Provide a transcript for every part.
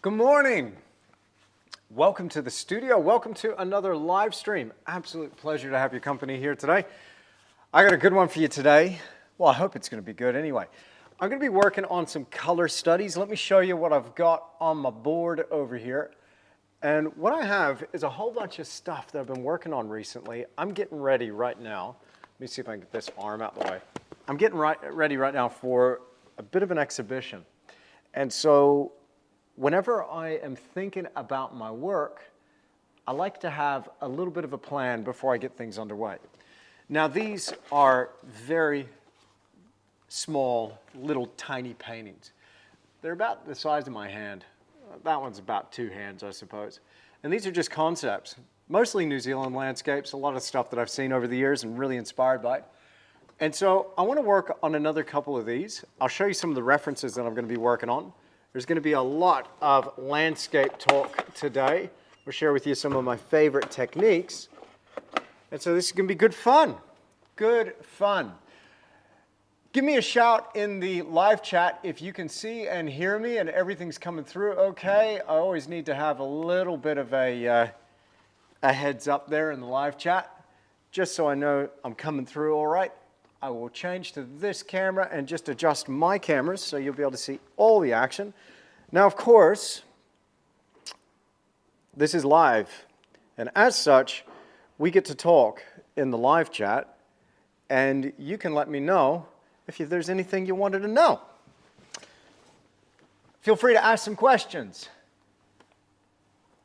Good morning. Welcome to the studio. Welcome to another live stream. Absolute pleasure to have your company here today. I got a good one for you today. Well, I hope it's going to be good anyway. I'm going to be working on some color studies. Let me show you what I've got on my board over here. And what I have is a whole bunch of stuff that I've been working on recently. I'm getting ready right now. Let me see if I can get this arm out the way. I'm getting ready right now for a bit of an exhibition. And so whenever I am thinking about my work, I like to have a little bit of a plan before I get things underway. Now these are very small, little tiny paintings. They're about the size of my hand. That one's about 2 hands, I suppose. And these are just concepts, mostly New Zealand landscapes, a lot of stuff that I've seen over the years and really inspired by it. And so I want to work on another couple of these. I'll show you some of the references that I'm going to be working on. There's going to be a lot of landscape talk today. I'll share with you some of my favorite techniques. And so this is going to be good fun. Good fun. Give me a shout in the live chat if you can see and hear me and everything's coming through okay. I always need to have a little bit of a heads up there in the live chat, just so I know I'm coming through all right. I will change to this camera and just adjust my cameras so you'll be able to see all the action. Now, of course, this is live, and as such, we get to talk in the live chat, and you can let me know if there's anything you wanted to know. Feel free to ask some questions.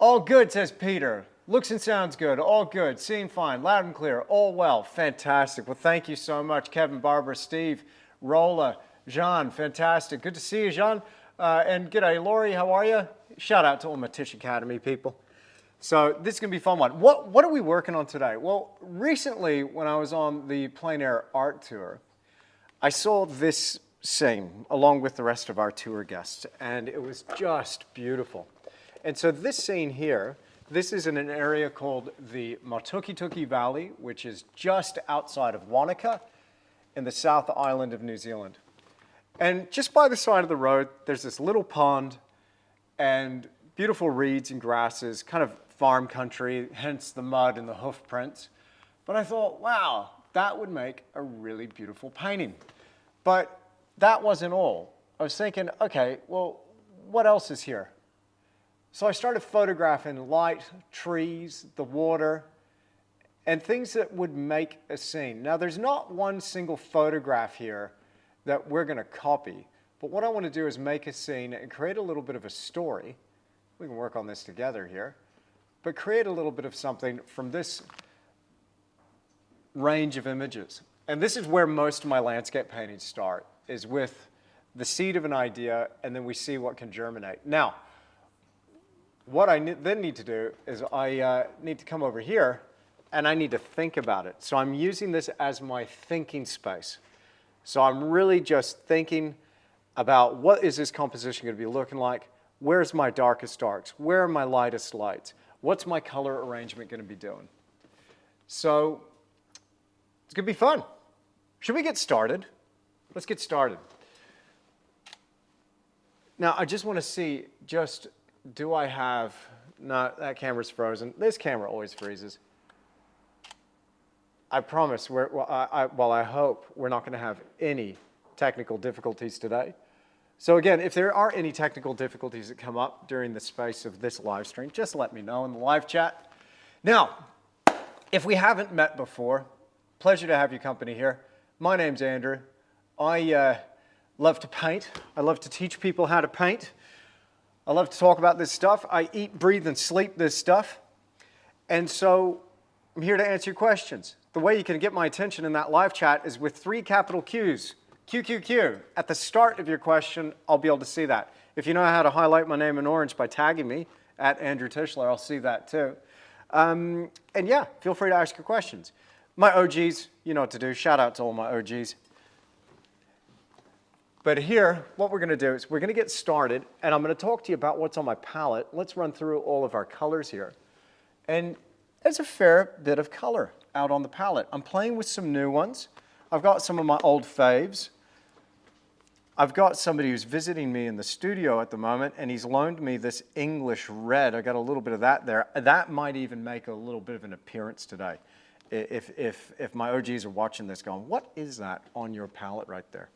All good, says Peter. Looks and sounds good, all good, seeing fine, loud and clear, all well, fantastic. Well, thank you so much, Kevin, Barbara, Steve, Rolla, Jean, fantastic. Good to see you, Jean. And g'day, Lori, how are you? Shout out to all my Tisch Academy people. So this is going to be a fun one. What are we working on today? Well, recently when I was on the plein air art tour, I saw this scene along with the rest of our tour guests, and it was just beautiful. And so this scene here, this is in an area called the Matukituki Valley, which is just outside of Wanaka in the South Island of New Zealand. And just by the side of the road, there's this little pond and beautiful reeds and grasses, kind of farm country, hence the mud and the hoof prints. But I thought, wow, that would make a really beautiful painting. But that wasn't all. I was thinking, okay, well, what else is here? So I started photographing light, trees, the water, and things that would make a scene. Now, there's not one single photograph here that we're going to copy, but what I want to do is make a scene and create a little bit of a story. We can work on this together here, but create a little bit of something from this range of images. And this is where most of my landscape paintings start, is with the seed of an idea, and then we see what can germinate. Now, what I then need to do is I need to come over here and I need to think about it. So I'm using this as my thinking space. So I'm really just thinking about what is this composition going to be looking like? Where's my darkest darks? Where are my lightest lights? What's my color arrangement going to be doing? So it's going to be fun. Should we get started? Let's get started. Now I just want to see do I have, no, that camera's frozen. This camera always freezes. I promise, I hope we're not going to have any technical difficulties today. So again, if there are any technical difficulties that come up during the space of this live stream, just let me know in the live chat. Now, if we haven't met before, pleasure to have your company here. My name's Andrew. I love to paint. I love to teach people how to paint. I love to talk about this stuff. I eat, breathe, and sleep this stuff. And so I'm here to answer your questions. The way you can get my attention in that live chat is with 3 capital Qs. QQQ. At the start of your question, I'll be able to see that. If you know how to highlight my name in orange by tagging me at Andrew Tischler, I'll see that too. And yeah, feel free to ask your questions. My OGs, you know what to do. Shout out to all my OGs. But here, what we're going to do is we're going to get started, and I'm going to talk to you about what's on my palette. Let's run through all of our colors here. And there's a fair bit of color out on the palette. I'm playing with some new ones. I've got some of my old faves. I've got somebody who's visiting me in the studio at the moment, and he's loaned me this English red. I got a little bit of that there. That might even make a little bit of an appearance today. If my OGs are watching this going, what is that on your palette right there?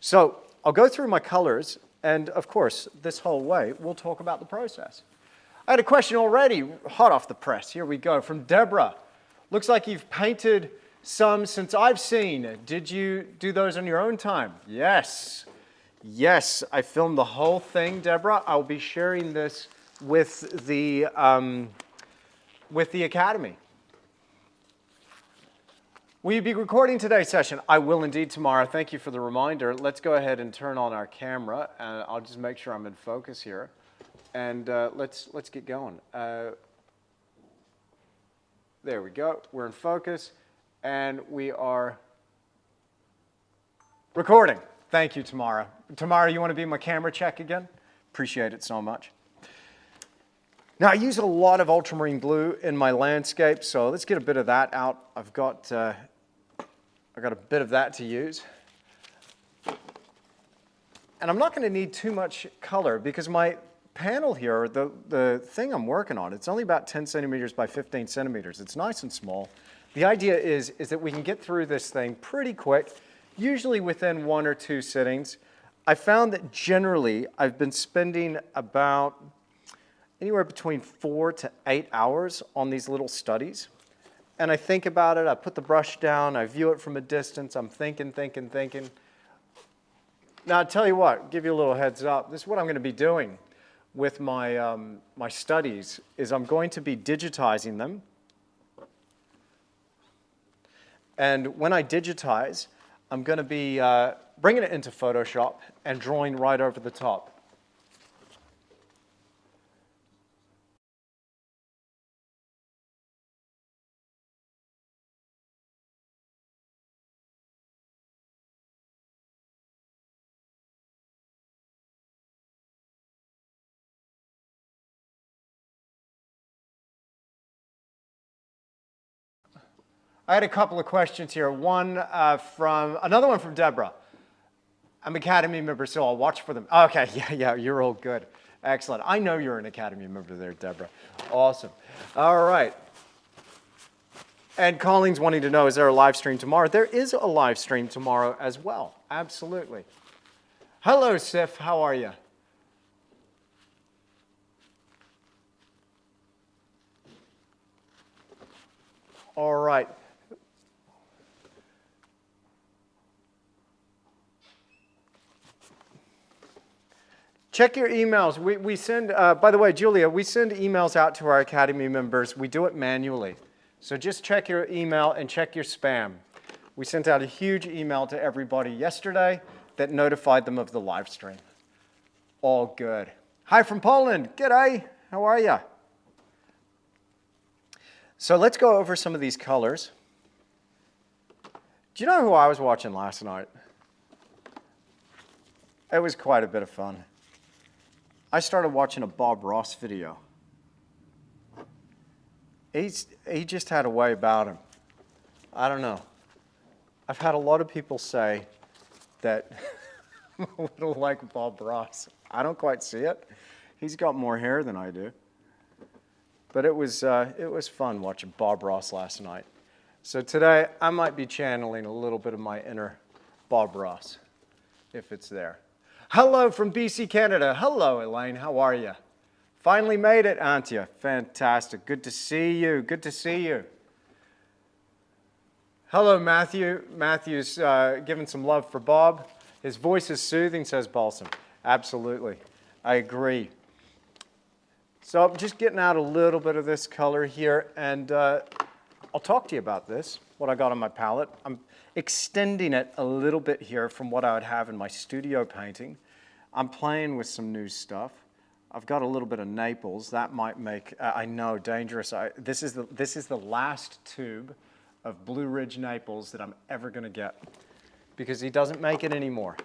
So I'll go through my colors, and of course, this whole way, we'll talk about the process. I had a question already, hot off the press. Here we go, from Deborah. Looks like you've painted some since I've seen. Did you do those on your own time? Yes. Yes, I filmed the whole thing, Deborah. I'll be sharing this with the Academy. Will you be recording today's session? I will indeed tomorrow. Thank you for the reminder. Let's go ahead and turn on our camera. I'll just make sure I'm in focus here. And let's get going. There we go. We're in focus. And we are recording. Thank you, Tamara. Tamara, you want to be my camera check again? Appreciate it so much. Now, I use a lot of ultramarine blue in my landscape, so let's get a bit of that out. I've got a bit of that to use. And I'm not going to need too much color because my panel here, the thing I'm working on, it's only about 10 centimeters by 15 centimeters. It's nice and small. The idea is that we can get through this thing pretty quick, usually within 1 or 2 sittings. I found that generally I've been spending about anywhere between 4 to 8 hours on these little studies. And I think about it, I put the brush down, I view it from a distance, I'm thinking. Now, I'll tell you what, give you a little heads up. This is what I'm going to be doing with my, my studies, is I'm going to be digitizing them. And when I digitize, I'm going to be bringing it into Photoshop and drawing right over the top. I had a couple of questions here. Another one from Deborah. I'm an Academy member, so I'll watch for them. Okay, yeah, you're all good. Excellent. I know you're an Academy member there, Deborah. Awesome. All right. And Colleen's wanting to know, is there a live stream tomorrow? There is a live stream tomorrow as well. Absolutely. Hello, Sif. How are you? All right. Check your emails. We send, by the way, Julia, we send emails out to our Academy members. We do it manually. So just check your email and check your spam. We sent out a huge email to everybody yesterday that notified them of the live stream. All good. Hi from Poland. G'day. How are you? So let's go over some of these colors. Do you know who I was watching last night? It was quite a bit of fun. I started watching a Bob Ross video. He just had a way about him. I don't know. I've had a lot of people say that I'm a little like Bob Ross. I don't quite see it. He's got more hair than I do. But it was fun watching Bob Ross last night. So today I might be channeling a little bit of my inner Bob Ross, if it's there. Hello from BC, Canada. Hello, Elaine. How are you? Finally made it, aren't you? Fantastic. Good to see you. Good to see you. Hello, Matthew. Matthew's giving some love for Bob. His voice is soothing, says Balsam. Absolutely. I agree. So I'm just getting out a little bit of this color here, and I'll talk to you about this, what I got on my palette. I'm extending it a little bit here from what I would have in my studio painting. I'm playing with some new stuff. I've got a little bit of Naples. That might make, I know, dangerous. This is the last tube of Blue Ridge Naples that I'm ever going to get because he doesn't make it anymore.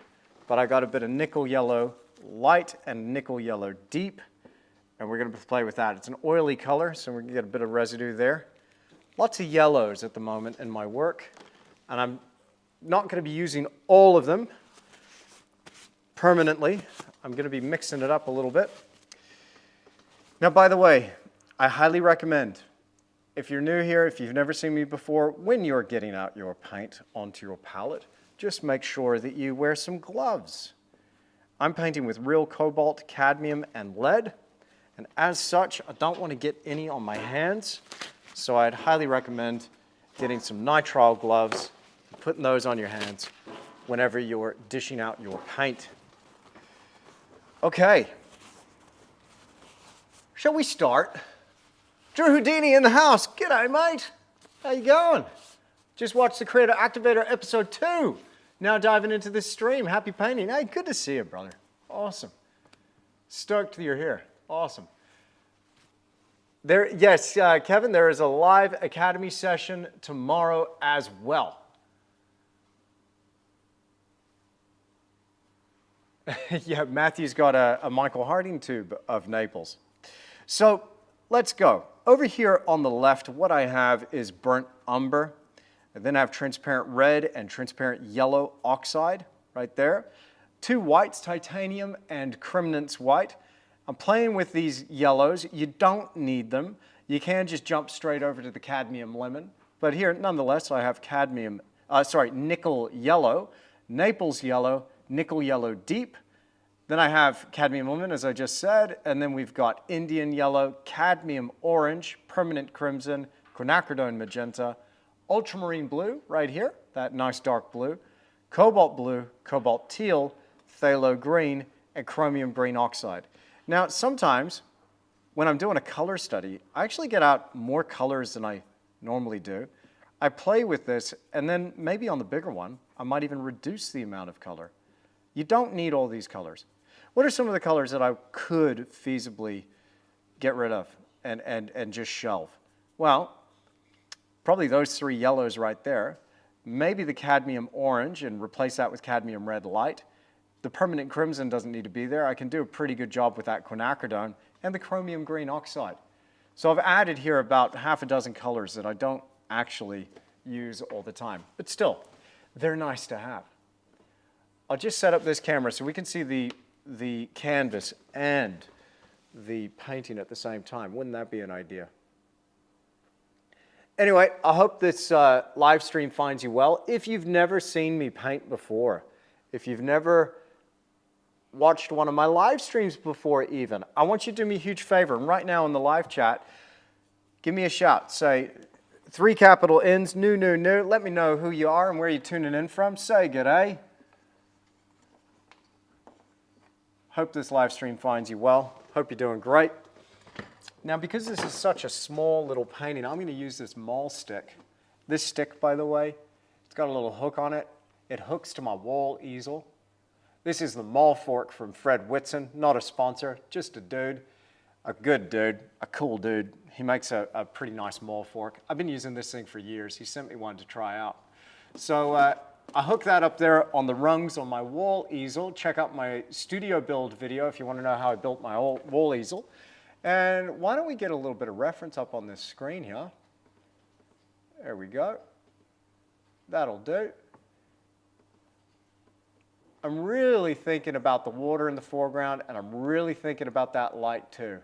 But I got a bit of nickel yellow light and nickel yellow deep, and we're going to play with that. It's an oily color, so we're going to get a bit of residue there. Lots of yellows at the moment in my work, and I'm not going to be using all of them. permanently. I'm going to be mixing it up a little bit. Now, by the way, I highly recommend, if you're new here, if you've never seen me before, when you're getting out your paint onto your palette, just make sure that you wear some gloves. I'm painting with real cobalt, cadmium, and lead, and as such, I don't want to get any on my hands, so I'd highly recommend getting some nitrile gloves, putting those on your hands whenever you're dishing out your paint. Okay, shall we start? Drew Houdini in the house. G'day, mate. How you going? Just watched the Creator Activator episode 2. Now diving into this stream. Happy painting. Hey, good to see you, brother. Awesome. Stoked that you're here. Awesome. Yes, Kevin, there is a live Academy session tomorrow as well. Yeah, Matthew's got a Michael Harding tube of Naples. So let's go. Over here on the left, what I have is burnt umber. And then I have transparent red and transparent yellow oxide right there. 2 whites, titanium and Cremnitz white. I'm playing with these yellows. You don't need them. You can just jump straight over to the cadmium lemon. But here, nonetheless, I have nickel yellow, Naples yellow, nickel yellow deep. Then I have cadmium lemon, as I just said, and then we've got Indian yellow, cadmium orange, permanent crimson, quinacridone magenta, ultramarine blue right here, that nice dark blue, cobalt teal, phthalo green, and chromium green oxide. Now, sometimes when I'm doing a color study, I actually get out more colors than I normally do. I play with this, and then maybe on the bigger one, I might even reduce the amount of color. You don't need all these colors. What are some of the colors that I could feasibly get rid of and just shelve? Well, probably those 3 yellows right there. Maybe the cadmium orange and replace that with cadmium red light. The permanent crimson doesn't need to be there. I can do a pretty good job with that quinacridone and the chromium green oxide. So I've added here about half a dozen colors that I don't actually use all the time. But still, they're nice to have. I'll just set up this camera so we can see the canvas and the painting at the same time. Wouldn't that be an idea? Anyway, I hope this live stream finds you well. If you've never seen me paint before, if you've never watched one of my live streams before even, I want you to do me a huge favor. And right now in the live chat, give me a shout. Say 3 capital N's, new. Let me know who you are and where you're tuning in from. Say g'day. Hope this live stream finds you well. Hope you're doing great. Now, because this is such a small little painting, I'm going to use this maul stick. This stick, by the way, it's got a little hook on it. It hooks to my wall easel. This is the maul fork from Fred Whitson, not a sponsor, just a dude, a good dude, a cool dude. He makes a pretty nice maul fork. I've been using this thing for years. He sent me one to try out. So I hook that up there on the rungs on my wall easel. Check out my studio build video if you want to know how I built my wall easel. And why don't we get a little bit of reference up on this screen here? There we go. That'll do. I'm really thinking about the water in the foreground, and I'm really thinking about that light too.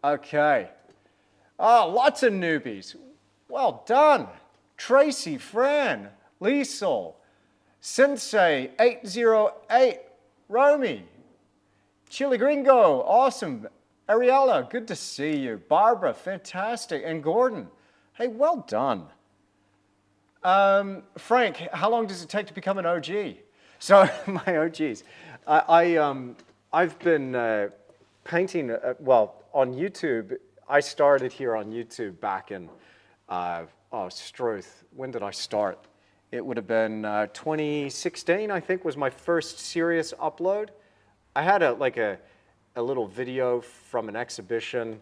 Okay. Oh, lots of newbies. Well done. Tracy, Fran, Liesel, Sensei 808, Romy, Chili Gringo, awesome. Ariella, good to see you. Barbara, fantastic. And Gordon, hey, well done. Frank, how long does it take to become an OG? So, my OGs. I've been painting, well, on YouTube. I started here on YouTube back in, Struth. When did I start? It would have been 2016, I think, was my first serious upload. I had a little video from an exhibition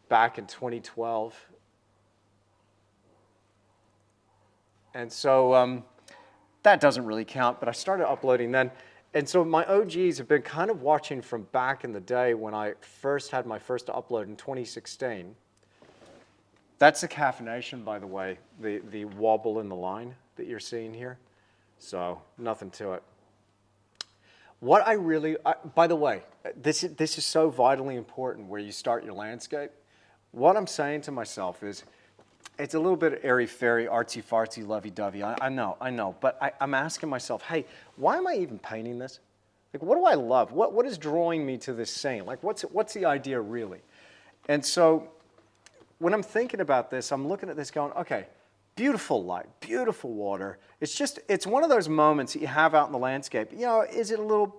back in 2012. And so that doesn't really count, but I started uploading then. And so my OGs have been kind of watching from back in the day when I first had my first upload in 2016. That's the caffeination, by the way, the wobble in the line that you're seeing here. So nothing to it. What I really, by the way, this is so vitally important where you start your landscape. What I'm saying to myself is, it's a little bit airy-fairy, artsy-fartsy, lovey-dovey. I know. But I'm asking myself, hey, why am I even painting this? Like, what do I love? What is drawing me to this scene? Like, what's the idea really? And so when I'm thinking about this, I'm looking at this going, okay, beautiful light, beautiful water. It's one of those moments that you have out in the landscape. You know, is it a little,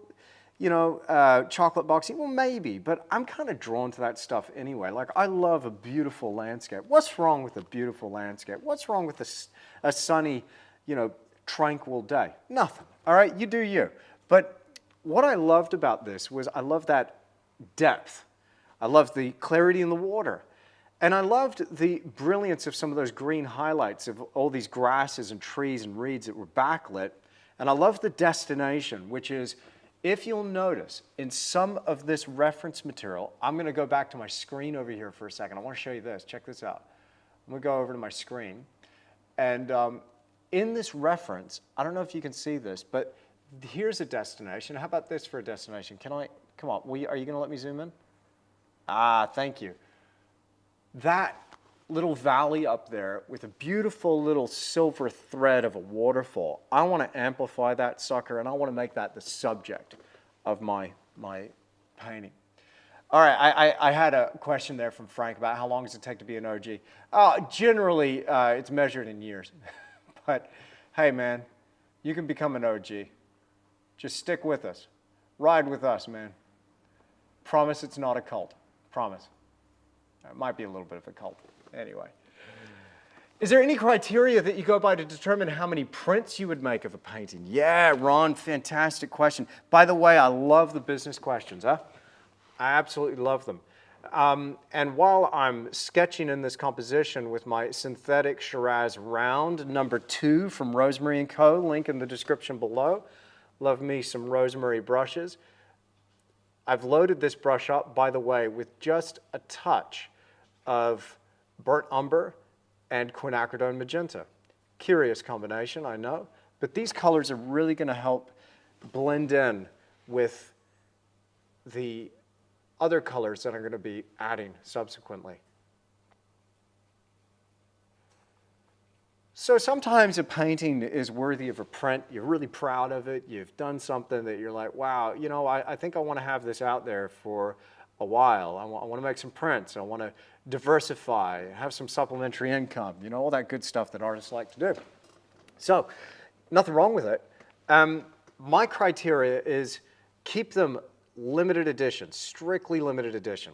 chocolate boxy? Well, maybe, but I'm kind of drawn to that stuff anyway. Like, I love a beautiful landscape. What's wrong with a beautiful landscape? What's wrong with a sunny, tranquil day? Nothing, all right? You do you. But what I loved about this was I love that depth. I love the clarity in the water. And I loved the brilliance of some of those green highlights of all these grasses and trees and reeds that were backlit. And I love the destination, which is, if you'll notice, in some of this reference material, I'm going to go back to my screen over here for a second. I want to show you this. Check this out. I'm going to go over to my screen. And in this reference, I don't know if you can see this, but here's a destination. How about this for a destination? Come on, are you going to let me zoom in? Ah, thank you. That little valley up there with a beautiful little silver thread of a waterfall, I want to amplify that sucker, and I want to make that the subject of my painting. All right, I had a question there from Frank about how long does it take to be an OG. Generally, it's measured in years. But hey, man, you can become an OG. Just stick with us. Ride with us, man. Promise it's not a cult. Promise. It might be a little bit of a cult. Anyway. Is there any criteria that you go by to determine how many prints you would make of a painting? Yeah, Ron, fantastic question. By the way, I love the business questions, huh? I absolutely love them. And while I'm sketching in this composition with my synthetic Shiraz round number 2 from Rosemary & Co., link in the description below. Love me some Rosemary brushes. I've loaded this brush up, by the way, with just a touch of burnt umber and quinacridone magenta. Curious combination, I know, but these colors are really going to help blend in with the other colors that I'm going to be adding subsequently. So sometimes a painting is worthy of a print. You're really proud of it. You've done something that you're like, wow, I think I want to have this out there for a while. I want to make some prints. I want to diversify, have some supplementary income, all that good stuff that artists like to do. So nothing wrong with it. My criteria is keep them limited edition, strictly limited edition.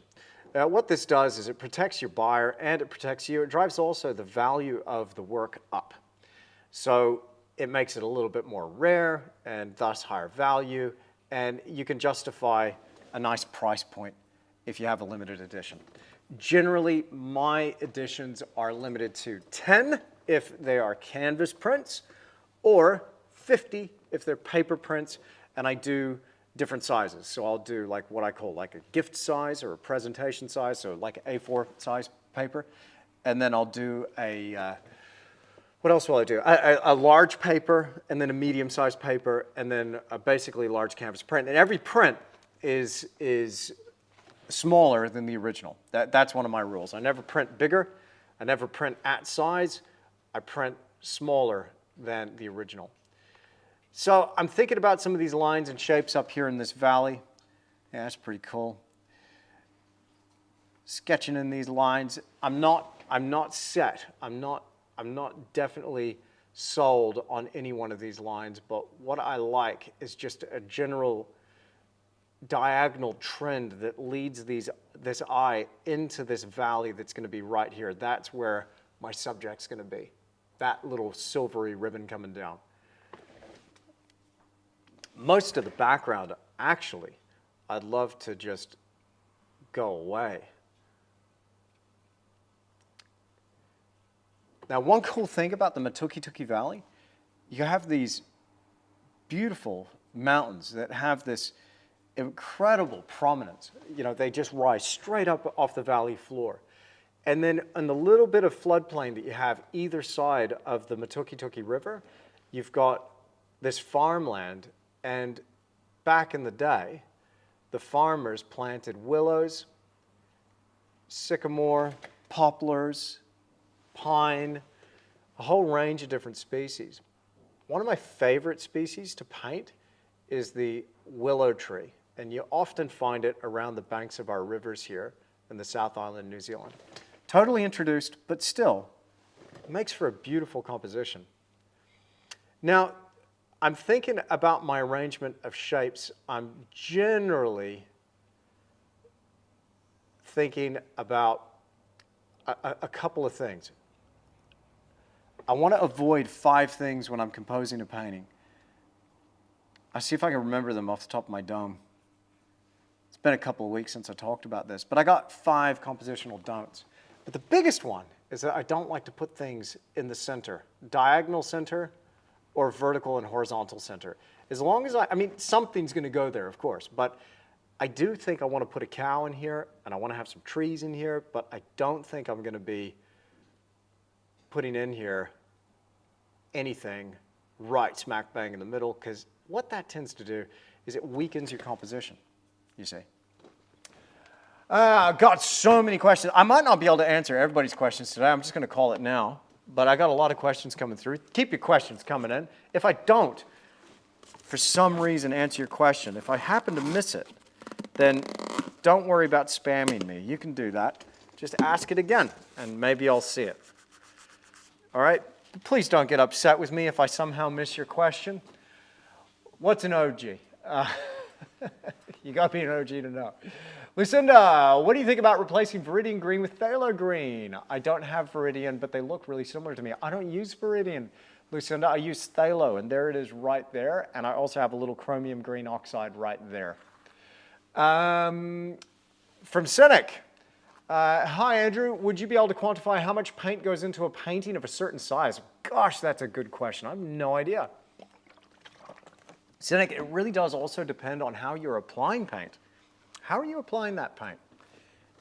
What this does is it protects your buyer and it protects you. It drives also the value of the work up. So it makes it a little bit more rare and thus higher value, and you can justify a nice price point if you have a limited edition. Generally, my editions are limited to 10 if they are canvas prints, or 50 if they're paper prints, and I do different sizes. So I'll do like what I call like a gift size or a presentation size, so like an A4 size paper, and then I'll do what else will I do? A large paper, and then a medium-sized paper, and then a basically large canvas print. And every print is smaller than the original. That's one of my rules. I never print bigger. I never print at size. I print smaller than the original. So I'm thinking about some of these lines and shapes up here in this valley. Yeah, that's pretty cool. Sketching in these lines. I'm not set. I'm not definitely sold on any one of these lines, but what I like is just a general diagonal trend that leads this eye into this valley that's going to be right here. That's where my subject's going to be. That little silvery ribbon coming down. Most of the background, actually, I'd love to just go away. Now, one cool thing about the Matukituki Valley, you have these beautiful mountains that have this incredible prominence. They just rise straight up off the valley floor. And then in the little bit of floodplain that you have either side of the Matukituki River, you've got this farmland, and back in the day, the farmers planted willows, sycamore, poplars, pine, a whole range of different species. One of my favorite species to paint is the willow tree, and you often find it around the banks of our rivers here in the South Island, New Zealand. Totally introduced, but still, it makes for a beautiful composition. Now, I'm thinking about my arrangement of shapes. I'm generally thinking about a couple of things. I want to avoid 5 things when I'm composing a painting. I'll see if I can remember them off the top of my dome. It's been a couple of weeks since I talked about this, but I got 5 compositional don'ts. But the biggest one is that I don't like to put things in the center, diagonal center or vertical and horizontal center. As long as I mean, something's going to go there, of course, but I do think I want to put a cow in here, and I want to have some trees in here, but I don't think I'm going to be putting in here anything right smack bang in the middle, because what that tends to do is it weakens your composition, you see. I've got so many questions. I might not be able to answer everybody's questions today. I'm just going to call it now. But I got a lot of questions coming through. Keep your questions coming in. If I don't, for some reason, answer your question, if I happen to miss it, then don't worry about spamming me. You can do that. Just ask it again, and maybe I'll see it. All right? Please don't get upset with me if I somehow miss your question. What's an OG? You got to be an OG to know. Lucinda, what do you think about replacing Viridian green with phthalo green? I don't have Viridian, but they look really similar to me. I don't use Viridian, Lucinda. I use phthalo, and there it is right there. And I also have a little chromium green oxide right there. From Cynic, hi Andrew, would you be able to quantify how much paint goes into a painting of a certain size? Gosh, that's a good question. I have no idea. Cynic, it really does also depend on how you're applying paint. How are you applying that paint?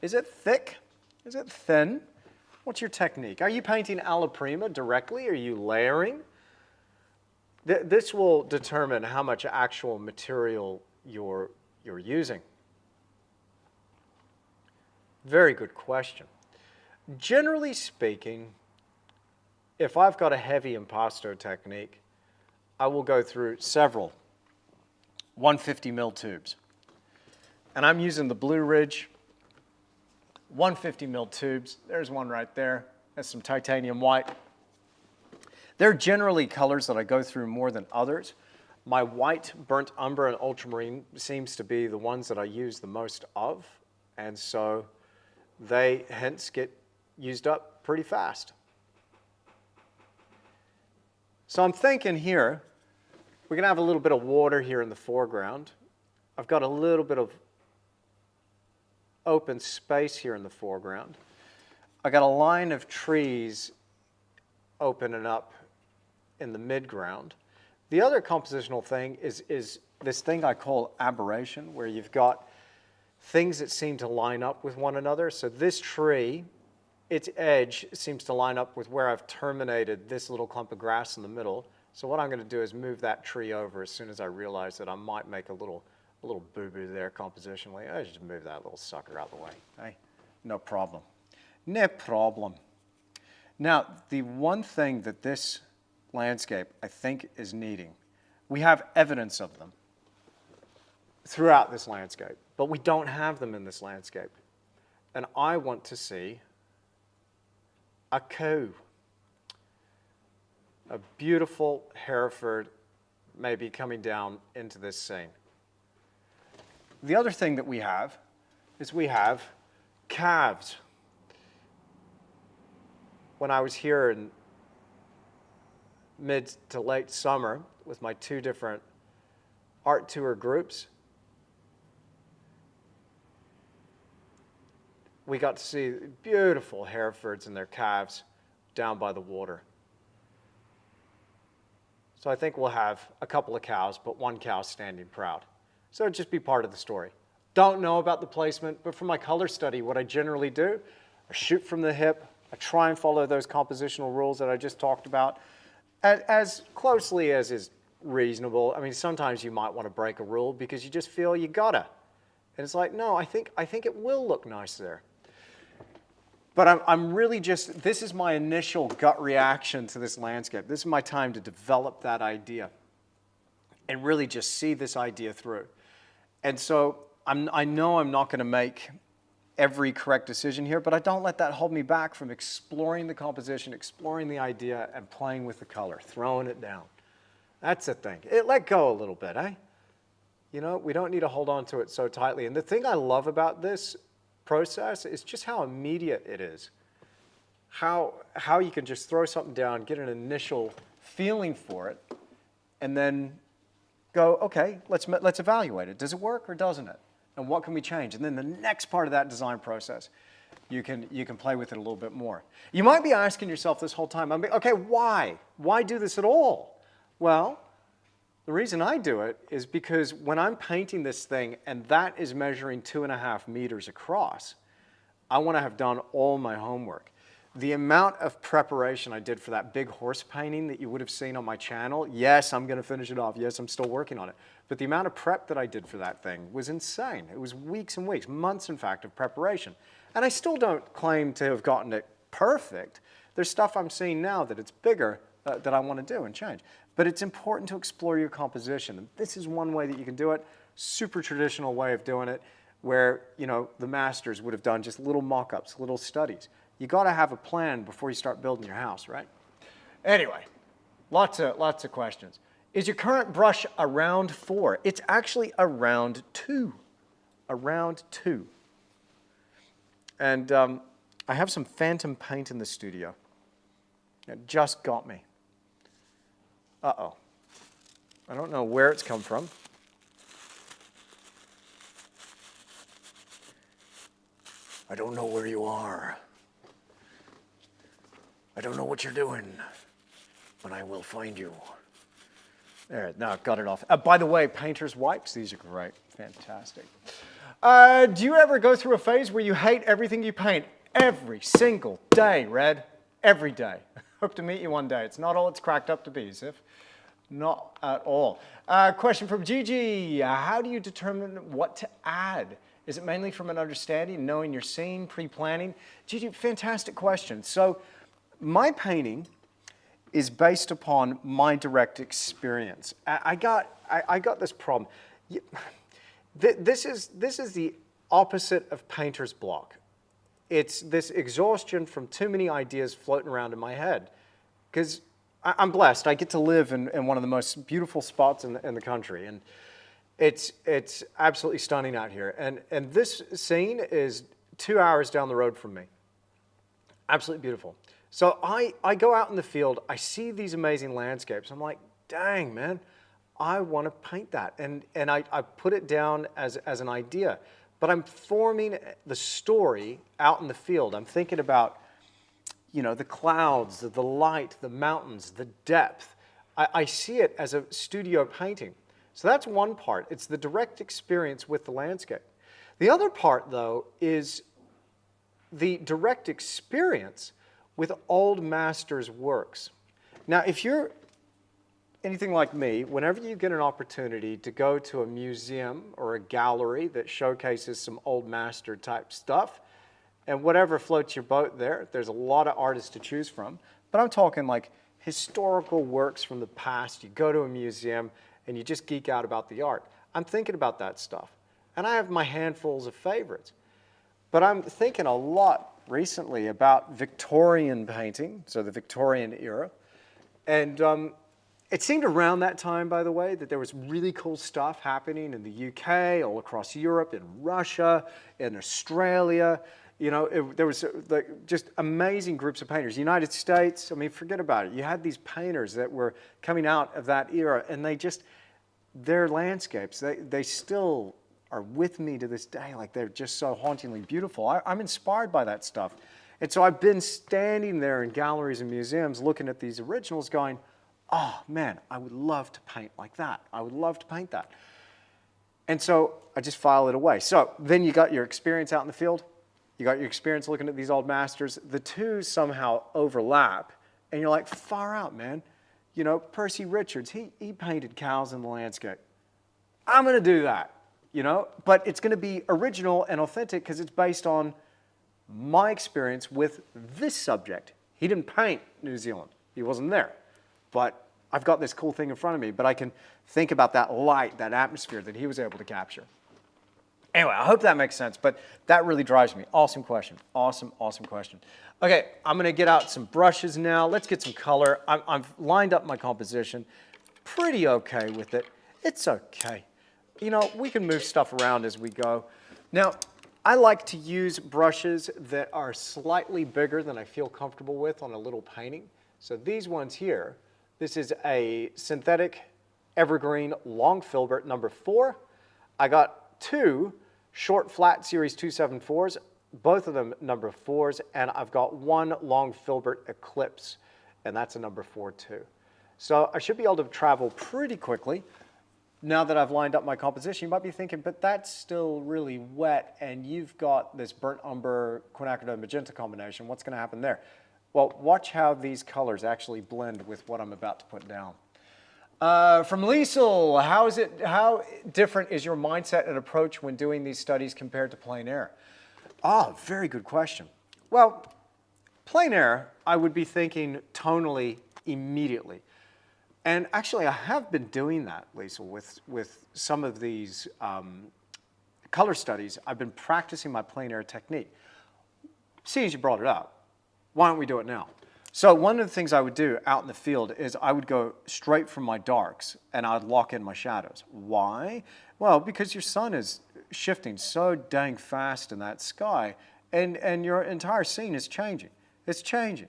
Is it thick? Is it thin? What's your technique? Are you painting alla prima directly? Are you layering? This will determine how much actual material you're using. Very good question. Generally speaking, if I've got a heavy impasto technique, I will go through several 150 ml tubes. And I'm using the Blue Ridge 150 ml tubes. There's one right there. That's some titanium white. They're generally colors that I go through more than others. My white, burnt umber, and ultramarine seems to be the ones that I use the most of, and so they hence get used up pretty fast. So I'm thinking here, we're going to have a little bit of water here in the foreground. I've got a little bit of open space here in the foreground. I got a line of trees opening up in the midground. The other compositional thing is this thing I call aberration, where you've got things that seem to line up with one another. So this tree, its edge seems to line up with where I've terminated this little clump of grass in the middle. So what I'm going to do is move that tree over as soon as I realize that I might make a little boo-boo there compositionally. I just move that little sucker out of the way. Hey, no problem. No problem. Now, the one thing that this landscape, I think, is needing, we have evidence of them throughout this landscape, but we don't have them in this landscape. And I want to see a cow. A beautiful Hereford maybe coming down into this scene. The other thing that we have is we have calves. When I was here in mid to late summer with my 2 different art tour groups, we got to see beautiful Herefords and their calves down by the water. So I think we'll have a couple of cows, but 1 cow standing proud. So just be part of the story. Don't know about the placement, but for my color study, what I generally do, I shoot from the hip, I try and follow those compositional rules that I just talked about as closely as is reasonable. I mean, sometimes you might want to break a rule because you just feel you gotta. And it's like, no, I think it will look nice there. But I'm really just, this is my initial gut reaction to this landscape. This is my time to develop that idea and really just see this idea through. And so I know I'm not going to make every correct decision here, but I don't let that hold me back from exploring the composition, exploring the idea, and playing with the color, throwing it down. That's the thing. Let go a little bit, eh? You know, we don't need to hold on to it so tightly. And the thing I love about this process is just how immediate it is. How you can just throw something down, get an initial feeling for it, and then go, okay, let's evaluate it. Does it work or doesn't it? And what can we change? And then the next part of that design process, you can play with it a little bit more. You might be asking yourself this whole time, okay, why? Why do this at all? Well, the reason I do it is because when I'm painting this thing and that is measuring 2.5 meters across, I want to have done all my homework. The amount of preparation I did for that big horse painting that you would have seen on my channel, yes, I'm going to finish it off. Yes, I'm still working on it. But the amount of prep that I did for that thing was insane. It was weeks and weeks, months in fact, of preparation. And I still don't claim to have gotten it perfect. There's stuff I'm seeing now that it's bigger that I want to do and change. But it's important to explore your composition. And this is one way that you can do it. Super traditional way of doing it where, you know, the masters would have done just little mock-ups, little studies. You got to have a plan before you start building your house, right? Anyway, lots of questions. Is your current brush a round 4? It's actually a round 2. A round 2. And I have some phantom paint in the studio. It just got me. Uh-oh. I don't know where it's come from. I don't know where you are. I don't know what you're doing, but I will find you. There, now got it off. By the way, painter's wipes, these are great. Fantastic. Do you ever go through a phase where you hate everything you paint? Every single day, Red. Every day. Hope to meet you one day. It's not all it's cracked up to be, Zif. Not at all. Question from Gigi. How do you determine what to add? Is it mainly from an understanding, knowing your scene, pre-planning? Gigi, fantastic question. So my painting is based upon my direct experience. I got this problem. This is the opposite of painter's block. It's this exhaustion from too many ideas floating around in my head. Because I'm blessed. I get to live in one of the most beautiful spots in the country. And it's absolutely stunning out here. And this scene is 2 hours down the road from me. Absolutely beautiful. So I go out in the field, I see these amazing landscapes. I'm like, dang, man, I want to paint that. And I put it down as an idea. But I'm forming the story out in the field. I'm thinking about, you know, the clouds, the light, the mountains, the depth. I see it as a studio painting. So that's one part. It's the direct experience with the landscape. The other part, though, is the direct experience with old masters' works. Now, if you're anything like me, whenever you get an opportunity to go to a museum or a gallery that showcases some old master type stuff, and whatever floats your boat there's a lot of artists to choose from. But I'm talking like historical works from the past. You go to a museum and you just geek out about the art. I'm thinking about that stuff. And I have my handfuls of favorites. But I'm thinking a lot recently about Victorian painting, so the Victorian era. And it seemed around that time, by the way, that there was really cool stuff happening in the UK, all across Europe, in Russia, in Australia. You know, there was just amazing groups of painters. United States, I mean, forget about it. You had these painters that were coming out of that era, and their landscapes, they still are with me to this day. Like, they're just so hauntingly beautiful. I'm inspired by that stuff. And so I've been standing there in galleries and museums looking at these originals going, oh, man, I would love to paint like that. I would love to paint that. And so I just file it away. So then you got your experience out in the field. You got your experience looking at these old masters. The two somehow overlap. And you're like, far out, man. You know, Percy Richards, he painted cows in the landscape. I'm going to do that, you know, but it's going to be original and authentic because it's based on my experience with this subject. He didn't paint New Zealand. He wasn't there. But I've got this cool thing in front of me, but I can think about that light, that atmosphere that he was able to capture. Anyway, I hope that makes sense, but that really drives me. Awesome question. Awesome, awesome question. Okay, I'm going to get out some brushes now. Let's get some color. I've lined up my composition. Pretty okay with it. It's okay. You know, we can move stuff around as we go. Now, I like to use brushes that are slightly bigger than I feel comfortable with on a little painting. So these ones here, this is a synthetic evergreen long filbert number 4. I got 2 short flat series 274s, both of them number 4s, and I've got 1 long filbert eclipse, and that's a number 4 too. So I should be able to travel pretty quickly. Now that I've lined up my composition, you might be thinking, but that's still really wet, and you've got this burnt umber quinacridone magenta combination. What's going to happen there? Well, watch how these colors actually blend with what I'm about to put down. From Liesel, how different is your mindset and approach when doing these studies compared to plein air? Ah, very good question. Well, plein air, I would be thinking tonally immediately. And actually, I have been doing that, Liesel, with some of these color studies. I've been practicing my plein air technique. Seeing as you brought it up, why don't we do it now? So one of the things I would do out in the field is I would go straight from my darks and I'd lock in my shadows. Why? Well, because your sun is shifting so dang fast in that sky, and your entire scene is changing. It's changing.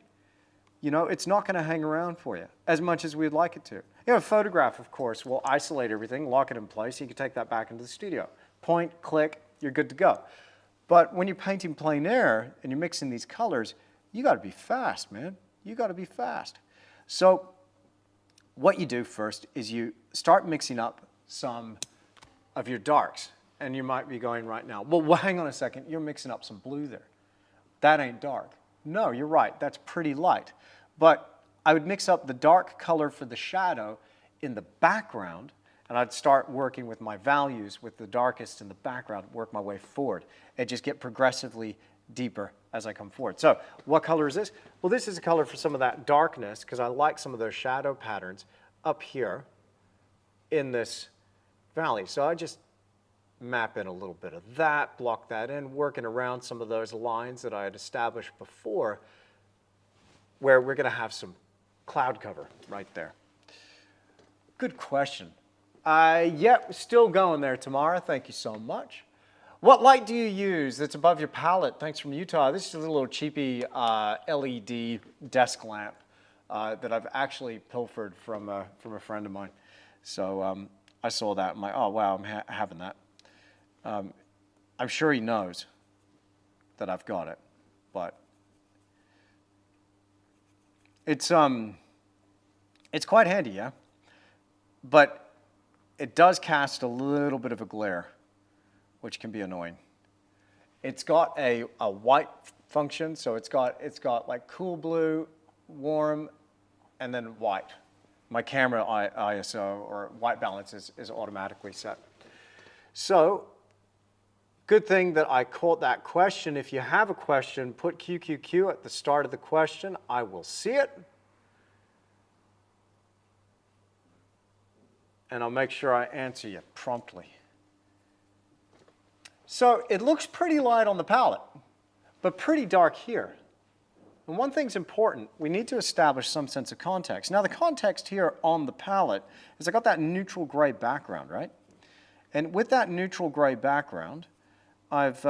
You know, it's not going to hang around for you as much as we'd like it to. You know, a photograph, of course, will isolate everything, lock it in place. You can take that back into the studio. Point, click, you're good to go. But when you're painting plein air and you're mixing these colors, you got to be fast, man. You got to be fast. So what you do first is you start mixing up some of your darks. And you might be going right now, well, hang on a second. You're mixing up some blue there. That ain't dark. No, you're right. That's pretty light. But I would mix up the dark color for the shadow in the background, and I'd start working with my values with the darkest in the background, work my way forward, and just get progressively deeper as I come forward. So what color is this? Well, this is a color for some of that darkness because I like some of those shadow patterns up here in this valley. So I just map in a little bit of that, block that in, working around some of those lines that I had established before where we're going to have some cloud cover right there. Good question. Yeah, still going there, Tamara. Thank you so much. What light do you use that's above your palette? Thanks from Utah. This is a little cheapy LED desk lamp that I've actually pilfered from a friend of mine. So I saw that. I'm like, oh, wow, I'm having that. I'm sure he knows that I've got it, but it's quite handy, yeah? But it does cast a little bit of a glare, which can be annoying. It's got a white function, so it's got like cool blue, warm, and then white. My camera ISO or white balance is automatically set. So, good thing that I caught that question. If you have a question, put QQQ at the start of the question. I will see it. And I'll make sure I answer you promptly. So it looks pretty light on the palette, but pretty dark here. And one thing's important. We need to establish some sense of context. Now the context here on the palette is I got that neutral gray background, right? And with that neutral gray background, I'm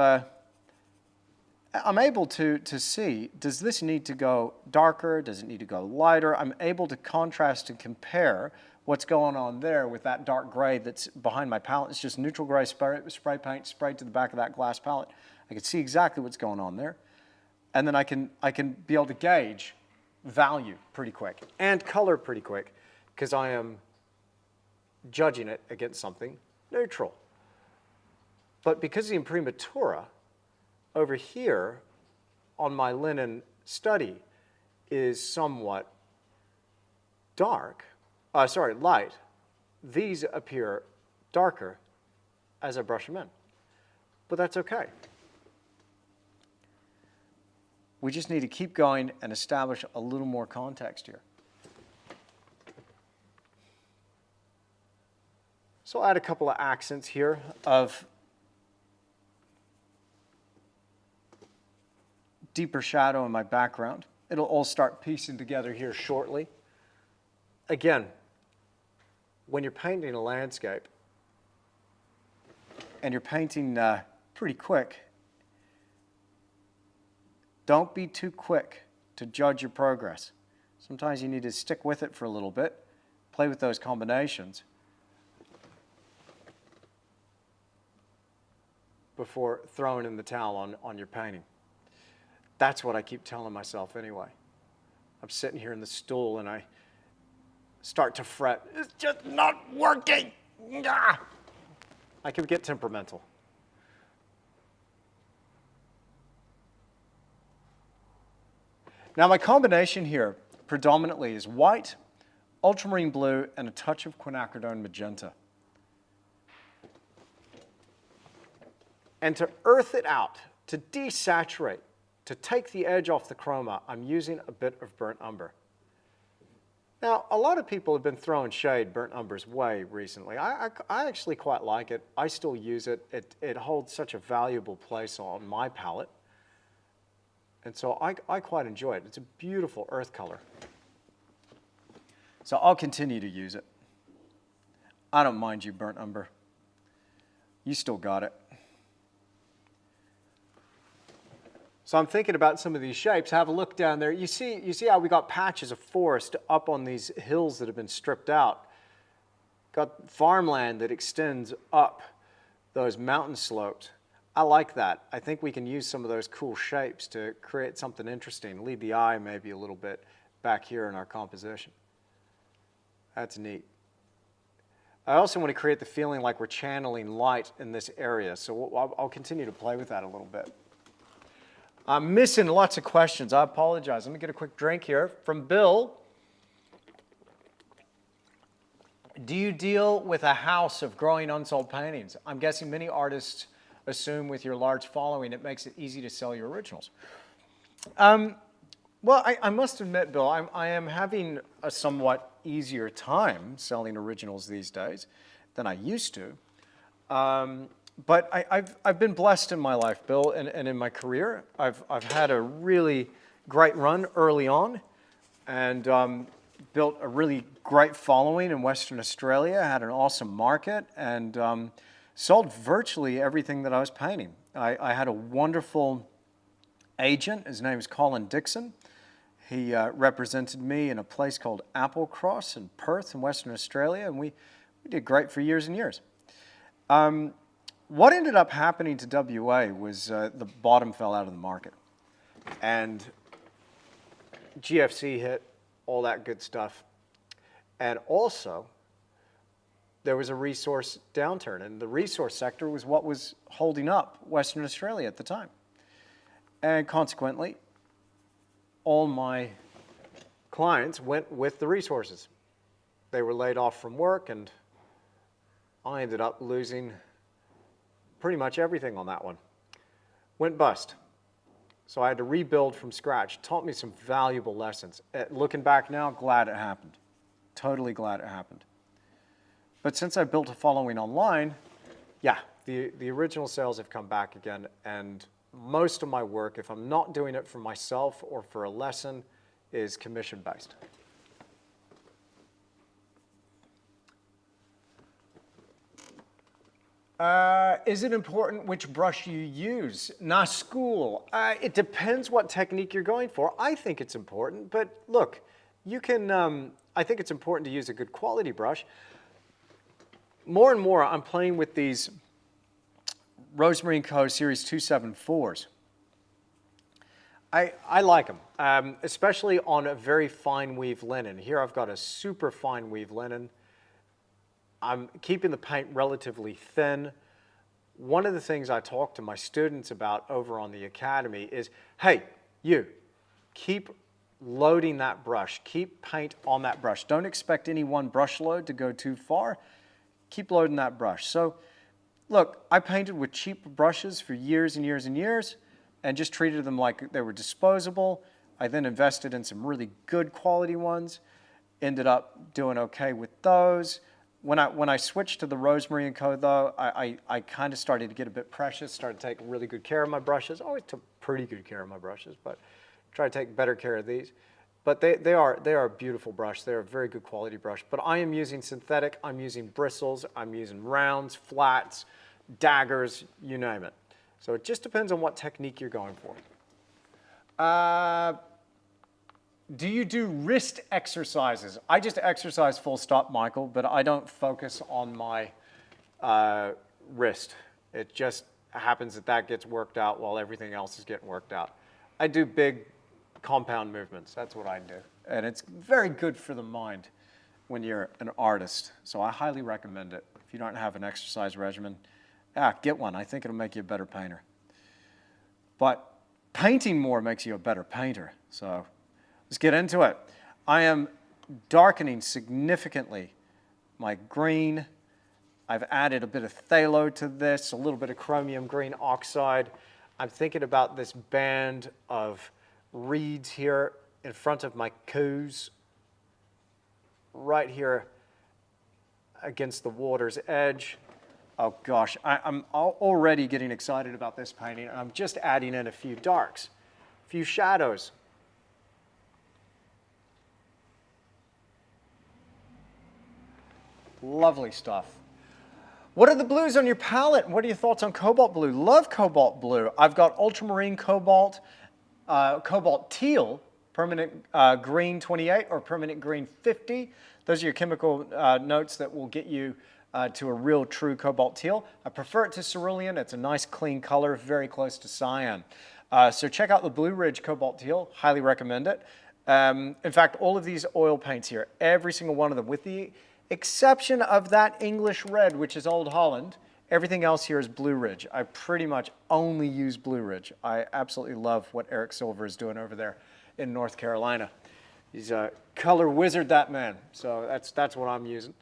able to see, does this need to go darker? Does it need to go lighter? I'm able to contrast and compare what's going on there with that dark gray that's behind my palette. It's just neutral gray spray paint sprayed to the back of that glass palette. I can see exactly what's going on there. And then I can be able to gauge value pretty quick and color pretty quick because I am judging it against something neutral. But because the imprimatura over here on my linen study is somewhat light, these appear darker as I brush them in. But that's okay. We just need to keep going and establish a little more context here. So I'll add a couple of accents here of deeper shadow in my background. It'll all start piecing together here shortly. Again, when you're painting a landscape and you're painting pretty quick, don't be too quick to judge your progress. Sometimes you need to stick with it for a little bit, play with those combinations before throwing in the towel on your painting. That's what I keep telling myself anyway. I'm sitting here in the stool and I start to fret. It's just not working. I can get temperamental. Now my combination here predominantly is white, ultramarine blue, and a touch of quinacridone magenta. And to earth it out, to desaturate, to take the edge off the chroma, I'm using a bit of burnt umber. Now, a lot of people have been throwing shade burnt umber's way recently. I actually quite like it. I still use it. It holds such a valuable place on my palette. And so I quite enjoy it. It's a beautiful earth color. So I'll continue to use it. I don't mind you, burnt umber. You still got it. So I'm thinking about some of these shapes. Have a look down there. You see how we got patches of forest up on these hills that have been stripped out. Got farmland that extends up those mountain slopes. I like that. I think we can use some of those cool shapes to create something interesting, lead the eye maybe a little bit back here in our composition. That's neat. I also want to create the feeling like we're channeling light in this area, so I'll continue to play with that a little bit. I'm missing lots of questions. I apologize. Let me get a quick drink here. From Bill, do you deal with a house of growing unsold paintings? I'm guessing many artists assume with your large following it makes it easy to sell your originals. Well, I must admit, Bill, I am having a somewhat easier time selling originals these days than I used to. But I've been blessed in my life, Bill, and in my career. I've had a really great run early on and built a really great following in Western Australia, had an awesome market, and sold virtually everything that I was painting. I had a wonderful agent. His name is Colin Dixon. He represented me in a place called Applecross in Perth in Western Australia, and we did great for years and years. What ended up happening to WA was the bottom fell out of the market. And GFC hit, all that good stuff. And also, there was a resource downturn, and the resource sector was what was holding up Western Australia at the time. And consequently, all my clients went with the resources. They were laid off from work, and I ended up losing pretty much everything on that one. Went bust. So I had to rebuild from scratch. Taught me some valuable lessons. Looking back now, glad it happened. Totally glad it happened. But since I built a following online, yeah, the original sales have come back again, and most of my work, if I'm not doing it for myself or for a lesson, is commission-based. Is it important which brush you use? Na school. It depends what technique you're going for. I think it's important, but look, you can, I think it's important to use a good quality brush. More and more, I'm playing with these Rosemary & Co. Series 274s. I like them, especially on a very fine weave linen. Here I've got a super fine weave linen. I'm keeping the paint relatively thin. One of the things I talk to my students about over on the Academy is, hey, you, keep loading that brush. Keep paint on that brush. Don't expect any one brush load to go too far. Keep loading that brush. So look, I painted with cheap brushes for years and years and years and just treated them like they were disposable. I then invested in some really good quality ones, ended up doing okay with those. When I switched to the Rosemary & Co. though, I kind of started to get a bit precious, started to take really good care of my brushes. I always took pretty good care of my brushes, but try to take better care of these. But they are a beautiful brush. They're a very good quality brush. But I am using synthetic, I'm using bristles, I'm using rounds, flats, daggers, you name it. So it just depends on what technique you're going for. Do you do wrist exercises? I just exercise full stop, Michael, but I don't focus on my wrist. It just happens that that gets worked out while everything else is getting worked out. I do big compound movements. That's what I do. And it's very good for the mind when you're an artist. So I highly recommend it. If you don't have an exercise regimen, get one. I think it'll make you a better painter. But painting more makes you a better painter. So let's get into it. I am darkening significantly my green. I've added a bit of phthalo to this, a little bit of chromium green oxide. I'm thinking about this band of reeds here in front of my coos, right here against the water's edge. Oh gosh, I'm already getting excited about this painting, and I'm just adding in a few darks, a few shadows. Lovely stuff. What are the blues on your palette? What are your thoughts on cobalt blue? Love cobalt blue. I've got ultramarine cobalt, cobalt teal, permanent green 28 or permanent green 50. Those are your chemical notes that will get you to a real true cobalt teal. I prefer it to cerulean. It's a nice clean color, very close to cyan. So check out the Blue Ridge cobalt teal. Highly recommend it. In fact, all of these oil paints here, every single one of them, with the exception of that English red, which is Old Holland, everything else here is Blue Ridge. I pretty much only use Blue Ridge. I absolutely love what Eric Silver is doing over there in North Carolina. He's a color wizard, that man. So that's what I'm using.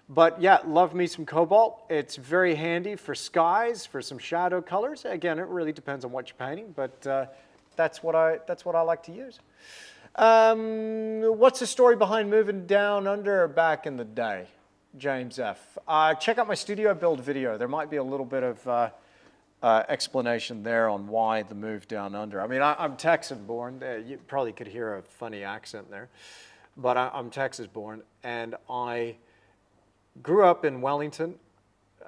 But yeah, love me some cobalt. It's very handy for skies, for some shadow colors. Again, it really depends on what you're painting, but that's what I like to use. What's the story behind moving down under back in the day? James F. Check out my studio build video. There might be a little bit of explanation there on why the move down under. I mean, I'm Texan born. You probably could hear a funny accent there. But I'm Texas born, and I grew up in Wellington.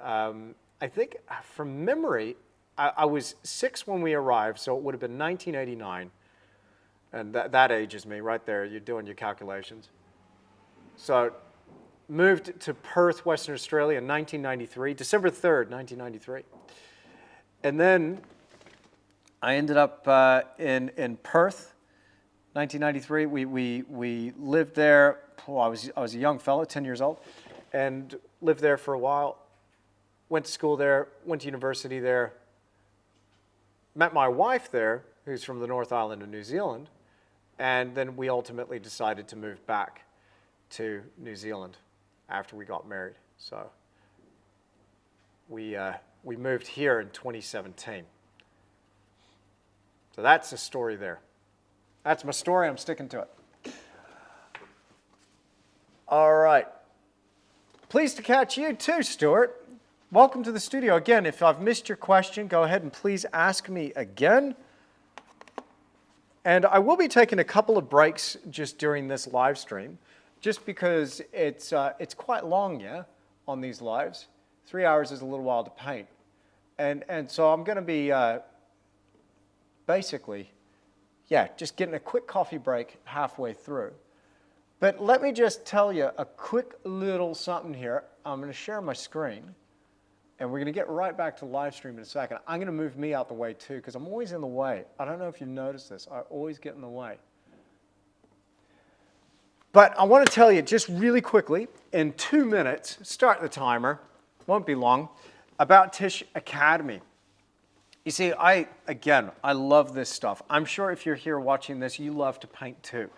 I think from memory, I was 6 when we arrived, so it would have been 1989. And that ages me right there. You're doing your calculations. So moved to Perth, Western Australia in 1993, December 3rd, 1993. And then I ended up in Perth, 1993. We lived there. I was a young fellow, 10 years old, and lived there for a while. Went to school there, went to university there. Met my wife there, who's from the North Island of New Zealand. And then we ultimately decided to move back to New Zealand after we got married. So we moved here in 2017. So that's the story there. That's my story. I'm sticking to it. All right. Pleased to catch you too, Stuart. Welcome to the studio. Again, if I've missed your question, go ahead and please ask me again. And I will be taking a couple of breaks just during this live stream, just because it's quite long, yeah, on these lives. 3 hours is a little while to paint. And so I'm going to be basically, yeah, just getting a quick coffee break halfway through. But let me just tell you a quick little something here. I'm going to share my screen. And we're going to get right back to the live stream in a second. I'm going to move me out the way too, because I'm always in the way. I don't know if you've noticed this. I always get in the way. But I want to tell you just really quickly, in 2 minutes, start the timer, won't be long, about Tisch Academy. You see, again, I love this stuff. I'm sure if you're here watching this, you love to paint too.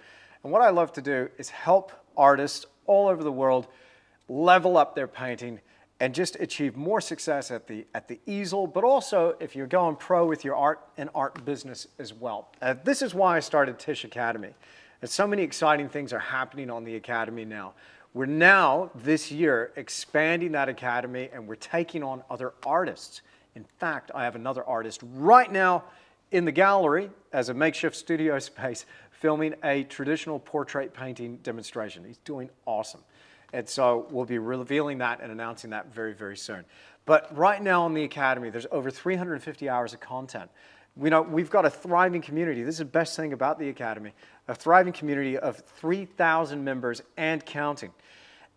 And what I love to do is help artists all over the world level up their painting and just achieve more success at the easel, but also if you're going pro with your art and art business as well. This is why I started Tisch Academy. And so many exciting things are happening on the Academy now. We're now, this year, expanding that Academy, and we're taking on other artists. In fact, I have another artist right now in the gallery as a makeshift studio space filming a traditional portrait painting demonstration. He's doing awesome. And so we'll be revealing that and announcing that very, very soon. But right now on the Academy, there's over 350 hours of content. We've got a thriving community. This is the best thing about the Academy. A thriving community of 3,000 members and counting.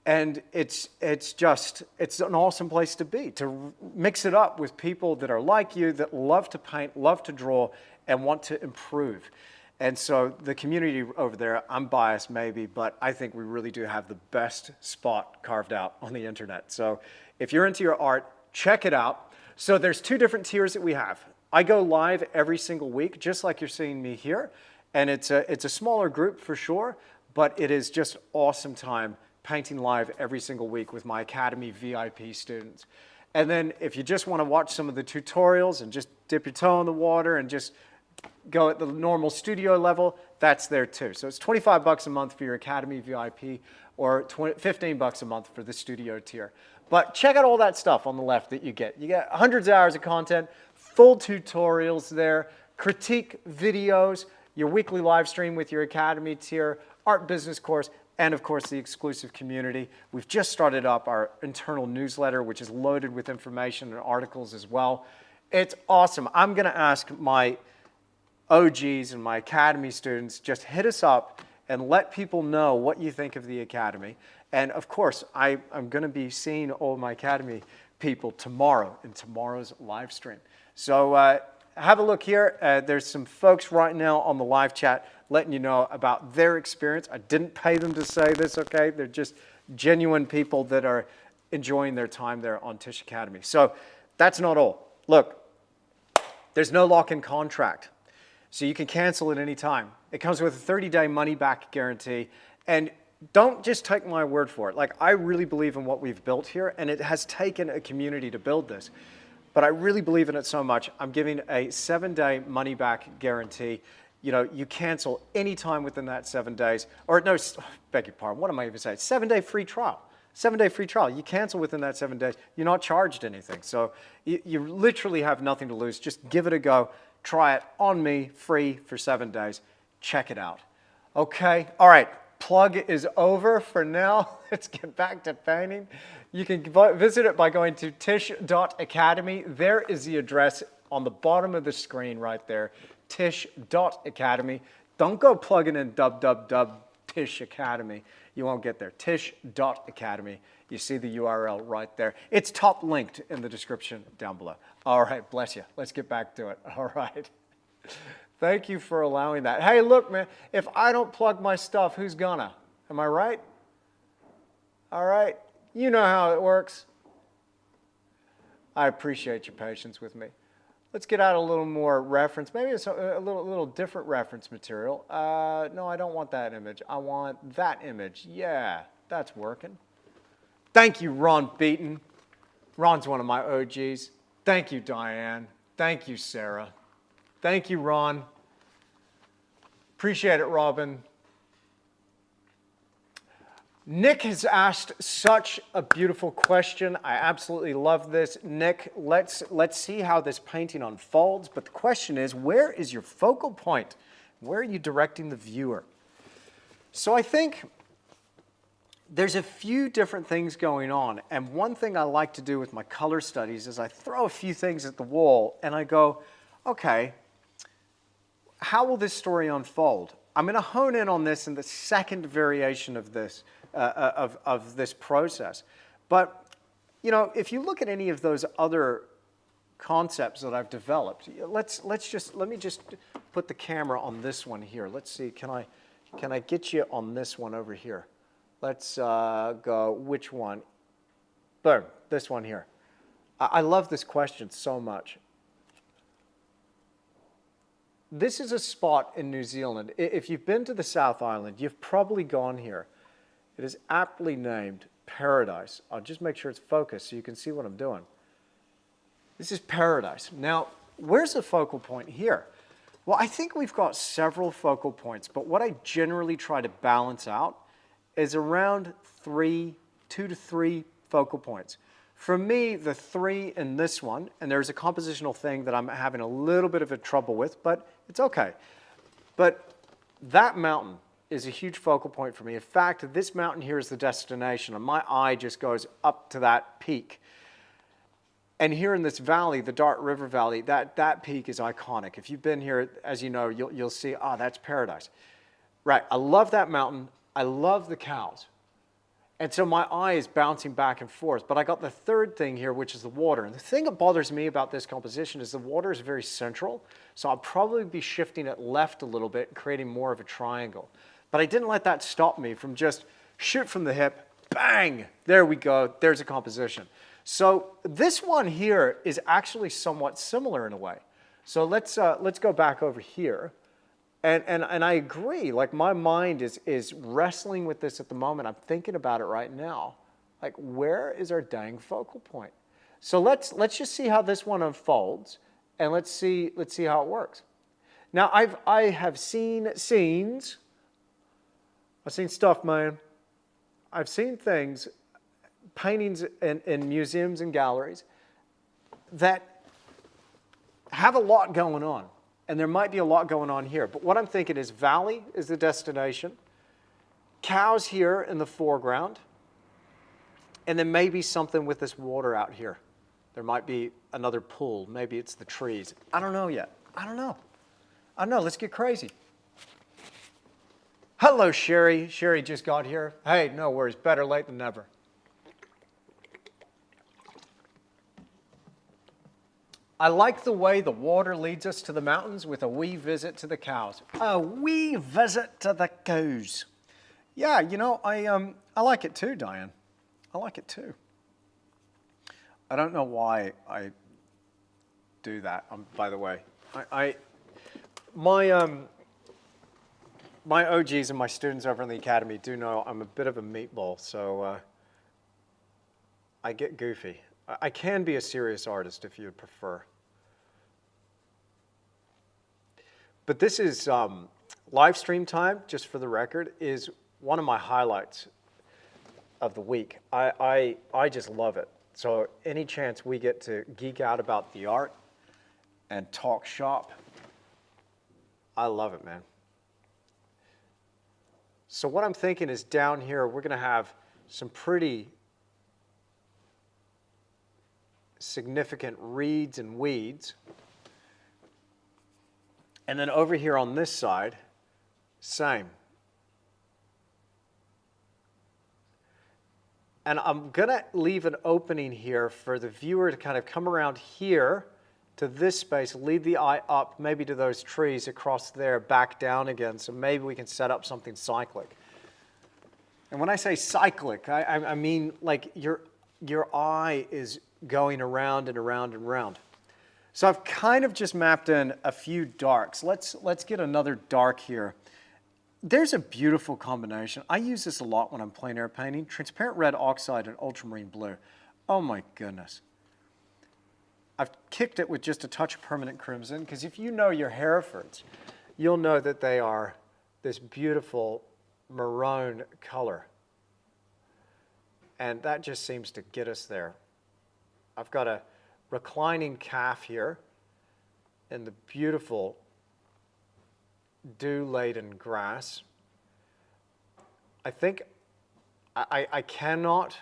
And it's an awesome place to be, to mix it up with people that are like you, that love to paint, love to draw, and want to improve. And so the community over there, I'm biased maybe, but I think we really do have the best spot carved out on the internet. So if you're into your art, check it out. So there's two different tiers that we have. I go live every single week, just like you're seeing me here. And it's a smaller group for sure, but it is just awesome time painting live every single week with my Academy VIP students. And then if you just want to watch some of the tutorials and just dip your toe in the water and just go at the normal studio level, that's there too. So it's 25 bucks a month for your Academy VIP or 15 bucks a month for the studio tier. But check out all that stuff on the left that you get. You get hundreds of hours of content, full tutorials there, critique videos, your weekly live stream with your Academy tier, art business course, and of course the exclusive community. We've just started up our internal newsletter, which is loaded with information and articles as well. It's awesome. I'm going to ask my OGs and my Academy students, just hit us up and let people know what you think of the Academy. And of course, I'm going to be seeing all my Academy people tomorrow in tomorrow's live stream. So have a look here. There's some folks right now on the live chat letting you know about their experience. I didn't pay them to say this, okay? They're just genuine people that are enjoying their time there on Tisch Academy. So that's not all. Look, there's no lock-in contract. So you can cancel at any time. It comes with a 30-day money-back guarantee. And don't just take my word for it. Like, I really believe in what we've built here, and it has taken a community to build this. But I really believe in it so much, I'm giving a 7-day money-back guarantee. You cancel any time within that 7 days. Or no, beg your pardon, what am I even saying? 7-day free trial. 7-day free trial. You cancel within that 7 days, you're not charged anything. So you literally have nothing to lose. Just give it a go. Try it on me, free for 7 days. Check it out. Okay, all right. Plug is over for now. Let's get back to painting. You can visit it by going to tish.academy. There is the address on the bottom of the screen right there, tish.academy. Don't go plugging in Tisch Academy. You won't get there. Tish.academy. You see the URL right there. It's top linked in the description down below. All right, bless you. Let's get back to it. All right. Thank you for allowing that. Hey, look, man, if I don't plug my stuff, who's gonna? Am I right? All right. You know how it works. I appreciate your patience with me. Let's get out a little more reference. Maybe it's a little different reference material. No, I don't want that image. I want that image. Yeah, that's working. Thank you, Ron Beaton. Ron's one of my OGs. Thank you, Diane. Thank you, Sarah. Thank you, Ron. Appreciate it, Robin. Nick has asked such a beautiful question. I absolutely love this. Nick, let's see how this painting unfolds. But the question is, where is your focal point? Where are you directing the viewer? So I think there's a few different things going on. And one thing I like to do with my color studies is I throw a few things at the wall and I go, okay, how will this story unfold? I'm going to hone in on this in the second variation of this. Of this process. But, if you look at any of those other concepts that I've developed, let me just put the camera on this one here. Let's see, can I get you on this one over here? Let's go, which one? Boom, this one here. I love this question so much. This is a spot in New Zealand. If you've been to the South Island, you've probably gone here. It is aptly named Paradise. I'll just make sure it's focused so you can see what I'm doing. This is Paradise. Now, where's the focal point here? Well, I think we've got several focal points, but what I generally try to balance out is around 2 to 3 focal points. For me, the 3 in this one, and there's a compositional thing that I'm having a little bit of a trouble with, but it's okay. But that mountain is a huge focal point for me. In fact, this mountain here is the destination, and my eye just goes up to that peak. And here in this valley, the Dart River Valley, that peak is iconic. If you've been here, as you know, you'll see, oh, that's Paradise. Right, I love that mountain. I love the cows. And so my eye is bouncing back and forth. But I got the third thing here, which is the water. And the thing that bothers me about this composition is the water is very central. So I'll probably be shifting it left a little bit, creating more of a triangle. But I didn't let that stop me from just shoot from the hip, bang, there we go, there's a composition. So this one here is actually somewhat similar in a way. So let's go back over here. And I agree, like my mind is wrestling with this at the moment. I'm thinking about it right now. Like, where is our dang focal point? So let's just see how this one unfolds, and let's see how it works. Now I have seen scenes. I've seen stuff, man. I've seen things, paintings in museums and galleries that have a lot going on. And there might be a lot going on here. But what I'm thinking is valley is the destination, cows here in the foreground, and then maybe something with this water out here. There might be another pool. Maybe it's the trees. I don't know yet. I don't know. Let's get crazy. Hello, Sherry. Sherry just got here. Hey, no worries. Better late than never. I like the way the water leads us to the mountains with a wee visit to the cows. A wee visit to the cows. Yeah, you know, I like it too, Diane. I like it too. I don't know why I do that, by the way. My OGs and my students over in the academy do know I'm a bit of a meatball, so I get goofy. I can be a serious artist if you'd prefer. But this is live stream time, just for the record, is one of my highlights of the week. I just love it. So any chance we get to geek out about the art and talk shop, I love it, man. So what I'm thinking is down here, we're going to have some pretty significant reeds and weeds. And then over here on this side, same. And I'm going to leave an opening here for the viewer to kind of come around here to this space, lead the eye up maybe to those trees across there, back down again, so maybe we can set up something cyclic. And when I say cyclic, I mean like your eye is going around and around and around. So I've kind of just mapped in a few darks. Let's get another dark here. There's a beautiful combination. I use this a lot when I'm plein air painting. Transparent red oxide and ultramarine blue. Oh my goodness. I've kicked it with just a touch of permanent crimson, because if you know your Herefords, you'll know that they are this beautiful maroon color. And that just seems to get us there. I've got a reclining calf here in the beautiful dew-laden grass. I think I cannot,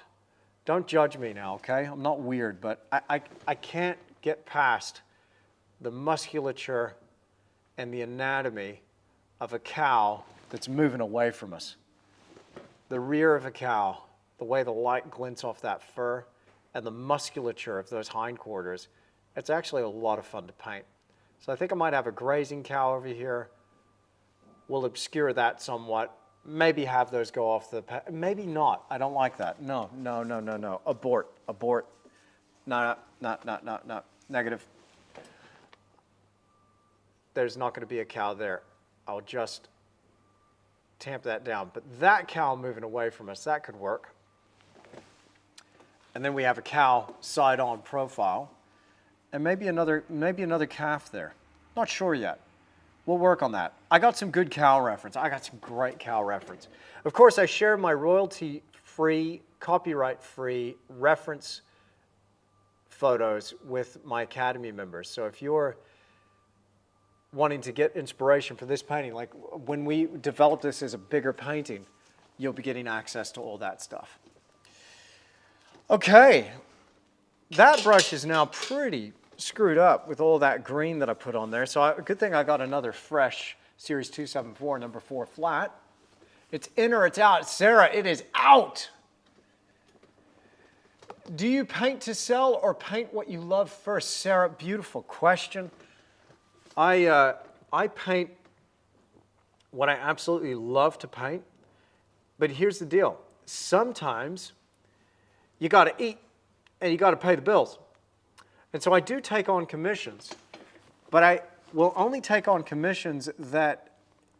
don't judge me now, okay? I'm not weird, but I can't get past the musculature and the anatomy of a cow that's moving away from us. The rear of a cow, the way the light glints off that fur, and the musculature of those hindquarters, it's actually a lot of fun to paint. So I think I might have a grazing cow over here. We'll obscure that somewhat. Maybe have those go off the path. Maybe not. I don't like that. No. Abort. No. Negative. there's not going to be a cow there. I'll just tamp that down. But that cow moving away from us, that could work. And then we have a cow side-on profile. And maybe another calf there. Not sure yet. We'll work on that. I got some good cow reference. I got some great cow reference. Of course, I share my royalty-free, copyright-free reference photos with my Academy members. So if you're wanting to get inspiration for this painting, like when we develop this as a bigger painting, you'll be getting access to all that stuff. Okay, that brush is now pretty screwed up with all that green that I put on there. So good thing I got another fresh Series 274, number 4 flat. It's in or it's out. Sarah, it is out. Do you paint to sell or paint what you love first? Sarah, beautiful question. I paint what I absolutely love to paint, but here's the deal. Sometimes you got to eat and you got to pay the bills. And so I do take on commissions, but I will only take on commissions that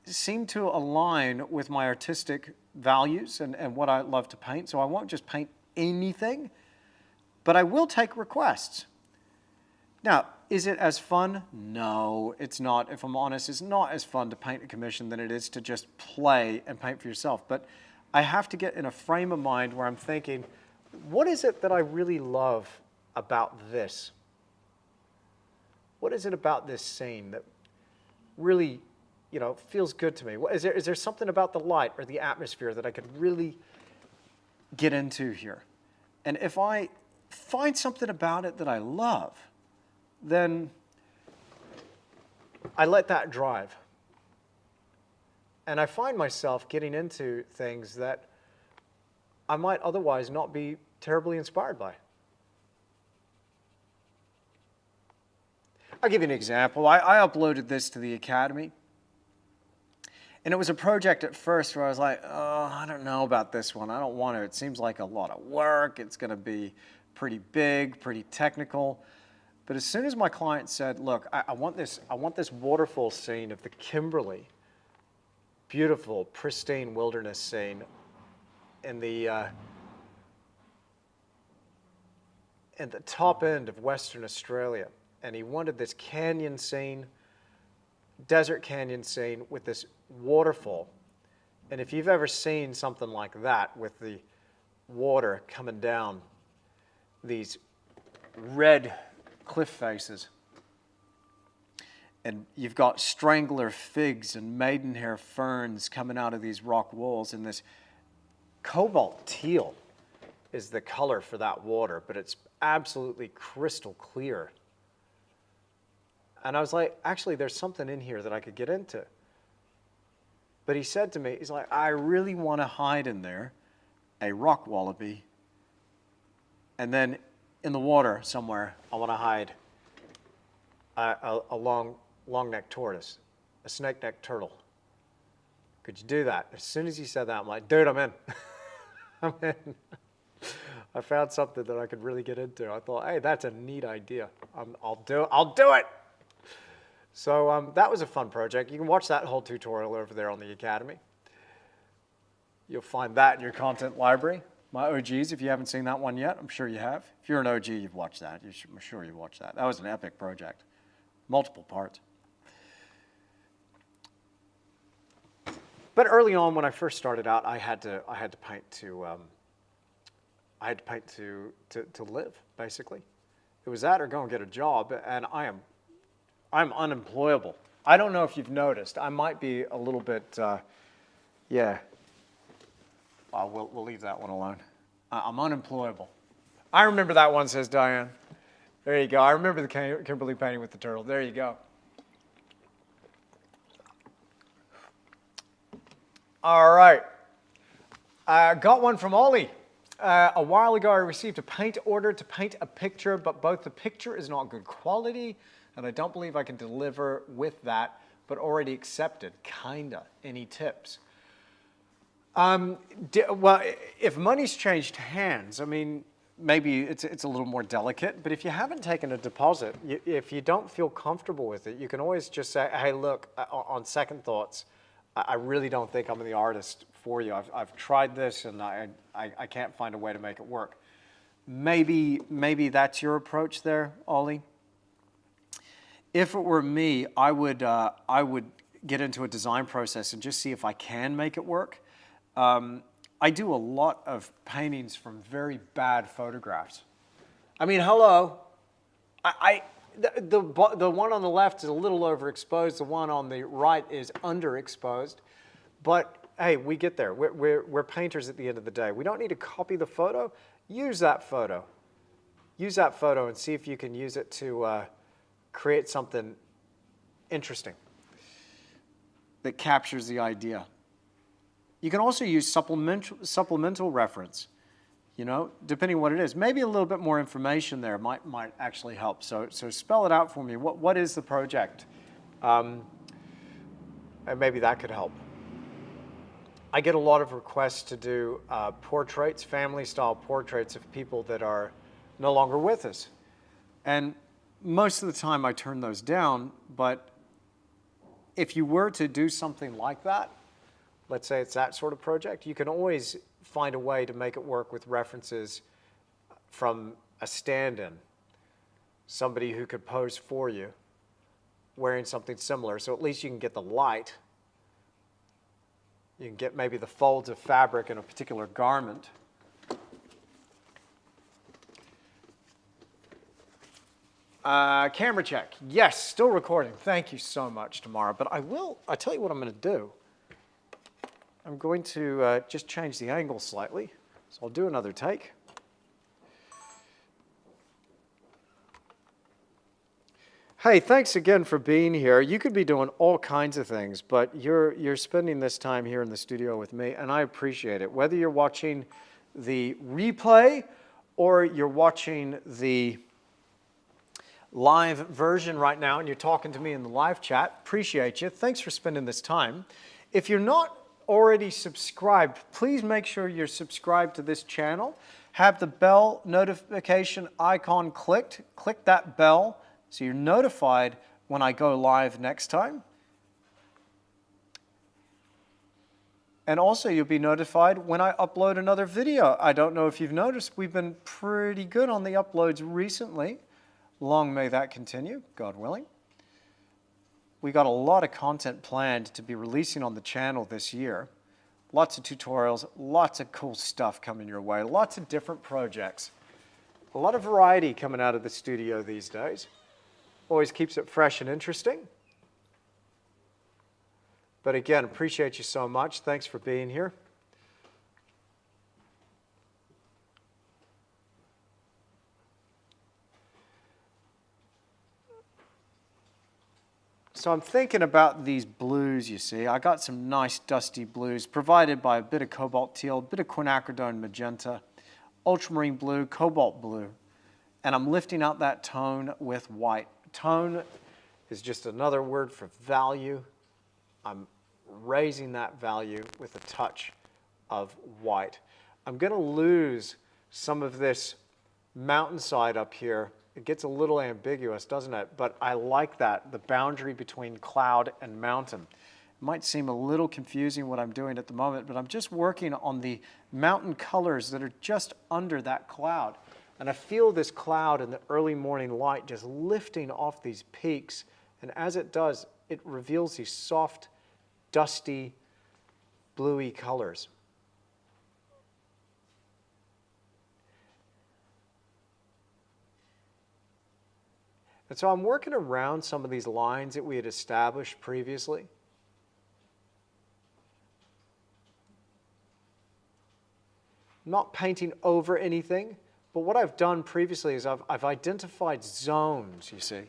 seem to align with my artistic values and what I love to paint. So I won't just paint anything, but I will take requests. Now, is it as fun? No, it's not. If I'm honest, it's not as fun to paint a commission than it is to just play and paint for yourself. But I have to get in a frame of mind where I'm thinking, what is it that I really love about this? What is it about this scene that really, feels good to me? Is there something about the light or the atmosphere that I could really get into here? And if I find something about it that I love, then I let that drive. And I find myself getting into things that I might otherwise not be terribly inspired by. I'll give you an example. I uploaded this to the Academy. And it was a project at first where I was like, oh, I don't know about this one. I don't want to. It seems like a lot of work. It's going to be pretty big, pretty technical. But as soon as my client said, look, I want this waterfall scene of the Kimberley, beautiful, pristine wilderness scene in the top end of Western Australia. And he wanted this canyon scene, desert canyon scene with this waterfall. And if you've ever seen something like that with the water coming down these red cliff faces, and you've got strangler figs and maidenhair ferns coming out of these rock walls, and this cobalt teal is the color for that water, but it's absolutely crystal clear. And I was like, actually, there's something in here that I could get into. But he said to me, he's like, I really want to hide in there a rock wallaby. And then in the water somewhere, I want to hide a long-necked tortoise, a snake-necked turtle. Could you do that? As soon as he said that, I'm like, dude, I'm in. I'm in. I found something that I could really get into. I thought, hey, that's a neat idea. I'll do it. So that was a fun project. You can watch that whole tutorial over there on the Academy. You'll find that in your content library. My OGs, if you haven't seen that one yet, I'm sure you have. If you're an OG, you've watched that. I'm sure you've watched that. That was an epic project. Multiple parts. But early on, when I first started out, I had to paint to live, basically. It was that or go and get a job, and I'm unemployable. I don't know if you've noticed. I might be a little bit, yeah. Well, we'll leave that one alone. I'm unemployable. I remember that one, says Diane. There you go. I remember the Kimberley painting with the turtle. There you go. All right. I got one from Ollie. A while ago, I received a paint order to paint a picture, but both the picture is not good quality, and I don't believe I can deliver with that, but already accepted. Kinda. Any tips? Well, if money's changed hands, I mean, maybe it's a little more delicate, but if you haven't taken a deposit, if you don't feel comfortable with it, you can always just say, hey, look, on second thoughts, I really don't think I'm the artist for you. I've tried this and I can't find a way to make it work. Maybe that's your approach there, Ollie. If it were me, I would get into a design process and just see if I can make it work. I do a lot of paintings from very bad photographs. I mean, hello. The one on the left is a little overexposed. The one on the right is underexposed. But hey, we get there. We're painters at the end of the day. We don't need to copy the photo. Use that photo. Use that photo and see if you can use it to create something interesting that captures the idea. You can also use supplemental reference, you know, depending on what it is. Maybe a little bit more information there might actually help. So spell it out for me. What is the project? And maybe that could help. I get a lot of requests to do portraits, family-style portraits of people that are no longer with us. And most of the time I turn those down, but if you were to do something like that, let's say it's that sort of project, you can always find a way to make it work with references from a stand-in, somebody who could pose for you wearing something similar. So at least you can get the light. You can get maybe the folds of fabric in a particular garment. Camera check. Yes, still recording. Thank you so much, Tamara. But I'll tell you what I'm going to do. I'm going to just change the angle slightly. So I'll do another take. Hey, thanks again for being here. You could be doing all kinds of things, but you're spending this time here in the studio with me, and I appreciate it. Whether you're watching the replay or you're watching the live version right now and you're talking to me in the live chat, appreciate you. Thanks for spending this time. If you're not already subscribed, please make sure you're subscribed to this channel. Have the bell notification icon clicked. Click that bell so you're notified when I go live next time. And also you'll be notified when I upload another video. I don't know if you've noticed, we've been pretty good on the uploads recently. Long may that continue, God willing. We got a lot of content planned to be releasing on the channel this year. Lots of tutorials, lots of cool stuff coming your way, lots of different projects. A lot of variety coming out of the studio these days. Always keeps it fresh and interesting. But again, appreciate you so much. Thanks for being here. So I'm thinking about these blues, you see. I got some nice dusty blues provided by a bit of cobalt teal, a bit of quinacridone magenta, ultramarine blue, cobalt blue. And I'm lifting out that tone with white. Tone is just another word for value. I'm raising that value with a touch of white. I'm going to lose some of this mountainside up here. It gets a little ambiguous, doesn't it? But I like that, the boundary between cloud and mountain. It might seem a little confusing what I'm doing at the moment, but I'm just working on the mountain colors that are just under that cloud. And I feel this cloud in the early morning light just lifting off these peaks. And as it does, it reveals these soft, dusty, bluey colors. And so I'm working around some of these lines that we had established previously. I'm not painting over anything, but what I've done previously is I've identified zones, you see.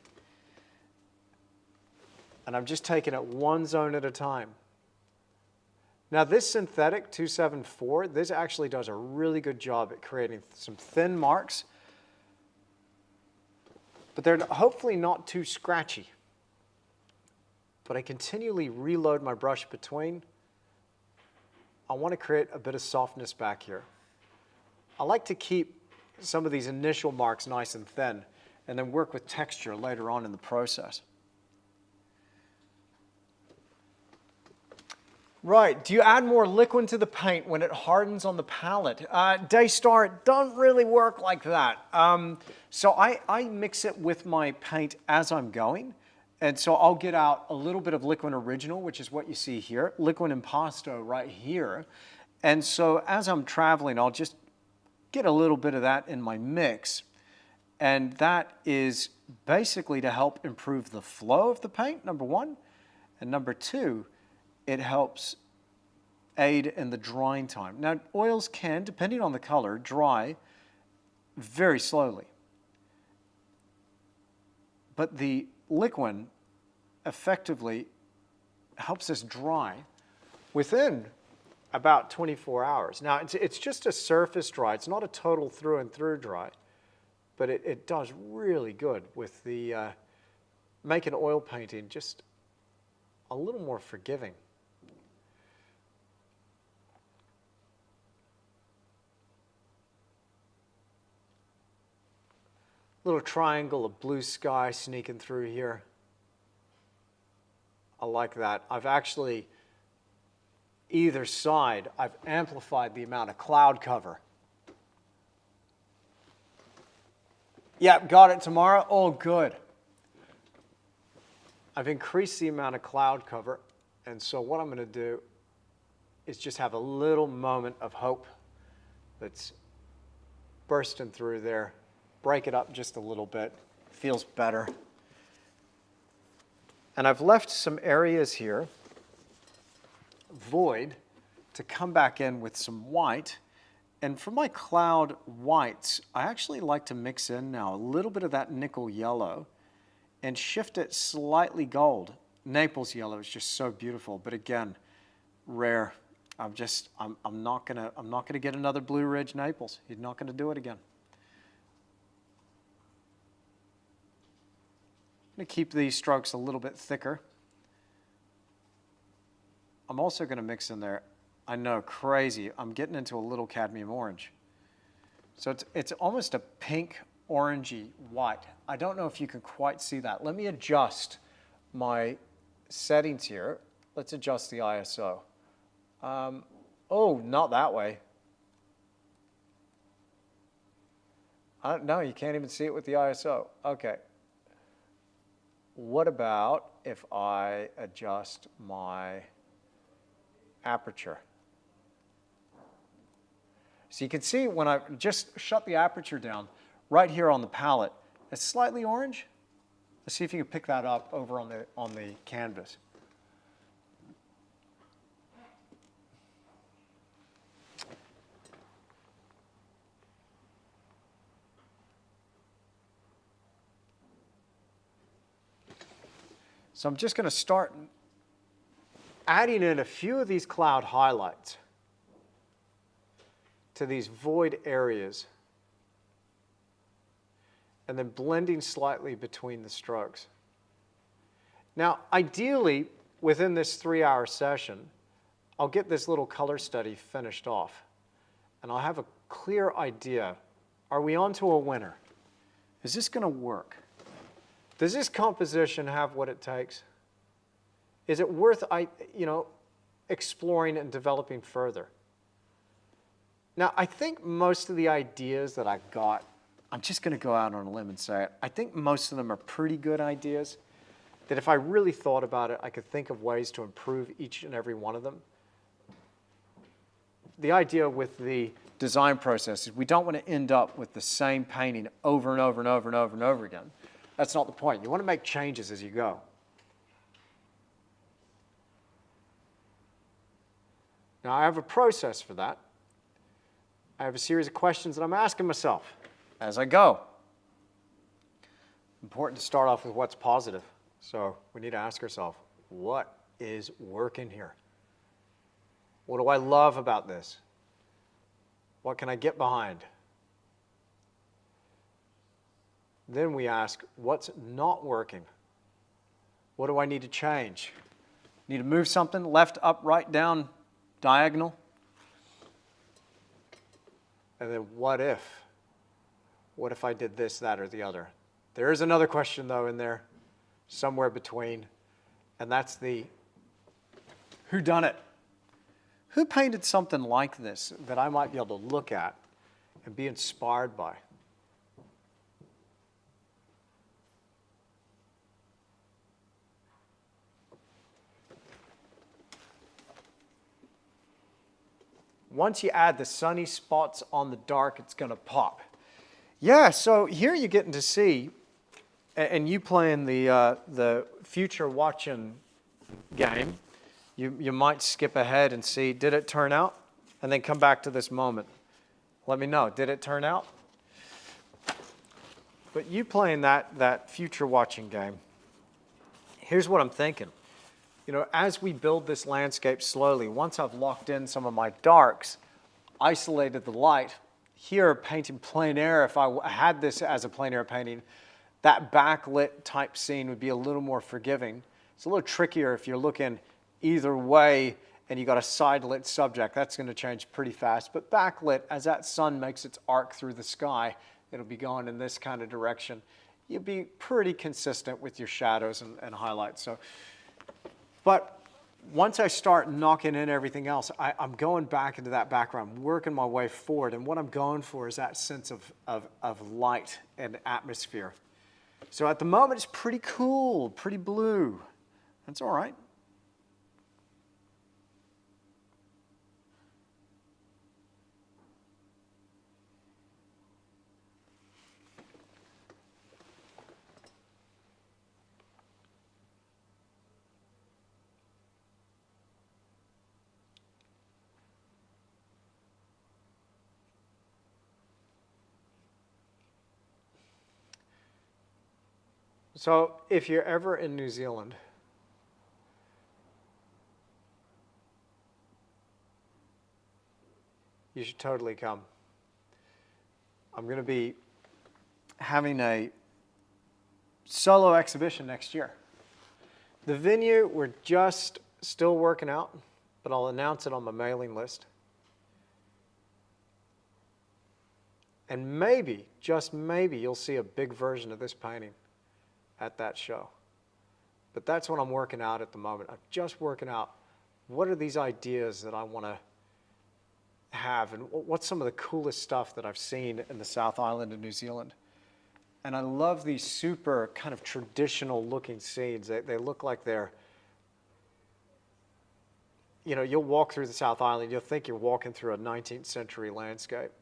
And I'm just taking it one zone at a time. Now this synthetic 274, this actually does a really good job at creating some thin marks, but they're hopefully not too scratchy. But I continually reload my brush between. I want to create a bit of softness back here. I like to keep some of these initial marks nice and thin, and then work with texture later on in the process. Right, do you add more liquid to the paint when it hardens on the palette? Daystar, it doesn't really work like that. So I mix it with my paint as I'm going. And so I'll get out a little bit of liquid original, which is what you see here, liquid impasto right here. And so as I'm traveling, I'll just get a little bit of that in my mix. And that is basically to help improve the flow of the paint, number one. And number two, it helps aid in the drying time. Now, oils can, depending on the color, dry very slowly. But the liquid effectively helps us dry within about 24 hours. Now, it's just a surface dry. It's not a total through and through dry, but it does really good with the making oil painting just a little more forgiving. Little triangle of blue sky sneaking through here. I like that. I've actually, either side, I've amplified the amount of cloud cover. Yep, got it tomorrow. Oh, good. I've increased the amount of cloud cover, and so what I'm going to do is just have a little moment of hope that's bursting through there. Break it up just a little bit. Feels better. And I've left some areas here void to come back in with some white. And for my cloud whites, I actually like to mix in now a little bit of that nickel yellow and shift it slightly gold. Naples yellow is just so beautiful, but again, rare. I'm not gonna get another Blue Ridge Naples. He's not gonna do it again. I'm going to keep these strokes a little bit thicker. I'm also going to mix in there, I know, crazy, I'm getting into a little cadmium orange. So it's almost a pink orangey white. I don't know if you can quite see that. Let me adjust my settings here. Let's adjust the ISO. Oh, not that way. No, you can't even see it with the ISO. Okay. What about if I adjust my aperture? So you can see when I just shut the aperture down, right here on the palette, it's slightly orange. Let's see if you can pick that up over on the canvas. So I'm just going to start adding in a few of these cloud highlights to these void areas and then blending slightly between the strokes. Now, ideally, within this 3-hour session, I'll get this little color study finished off and I'll have a clear idea. Are we on to a winner? Is this going to work? Does this composition have what it takes? Is it worth, exploring and developing further? Now, I think most of the ideas that I've got, I'm just going to go out on a limb and say it, I think most of them are pretty good ideas that if I really thought about it, I could think of ways to improve each and every one of them. The idea with the design process is we don't want to end up with the same painting over and over and over and over and over again. That's not the point. You want to make changes as you go. Now, I have a process for that. I have a series of questions that I'm asking myself as I go. Important to start off with what's positive. So we need to ask ourselves, what is working here? What do I love about this? What can I get behind? Then we ask, what's not working? What do I need to change? Need to move something left, up, right, down, diagonal? And then what if? What if I did this, that, or the other? There is another question, though, in there, somewhere between, and that's the who done it? Who painted something like this that I might be able to look at and be inspired by? Once you add the sunny spots on the dark, it's going to pop. Yeah, so here you're getting to see, and you playing the future watching game, you might skip ahead and see, did it turn out? And then come back to this moment. Let me know, did it turn out? But you playing that future watching game, here's what I'm thinking. You know, as we build this landscape slowly, once I've locked in some of my darks, isolated the light, here painting plein air, if I had this as a plein air painting, that backlit type scene would be a little more forgiving. It's a little trickier if you're looking either way and you got a side lit subject. That's going to change pretty fast. But backlit, as that sun makes its arc through the sky, it'll be going in this kind of direction. You'll be pretty consistent with your shadows and highlights. But once I start knocking in everything else, I'm going back into that background, working my way forward. And what I'm going for is that sense of light and atmosphere. So at the moment, it's pretty cool, pretty blue. That's all right. So if you're ever in New Zealand, you should totally come. I'm going to be having a solo exhibition next year. The venue, we're just still working out, but I'll announce it on my mailing list. And maybe, just maybe, you'll see a big version of this painting at that show. But that's what I'm working out at the moment. I'm just working out what are these ideas that I want to have and what's some of the coolest stuff that I've seen in the South Island of New Zealand. And I love these super kind of traditional looking scenes. They look like they're, you know, you'll walk through the South Island, you'll think you're walking through a 19th century landscape.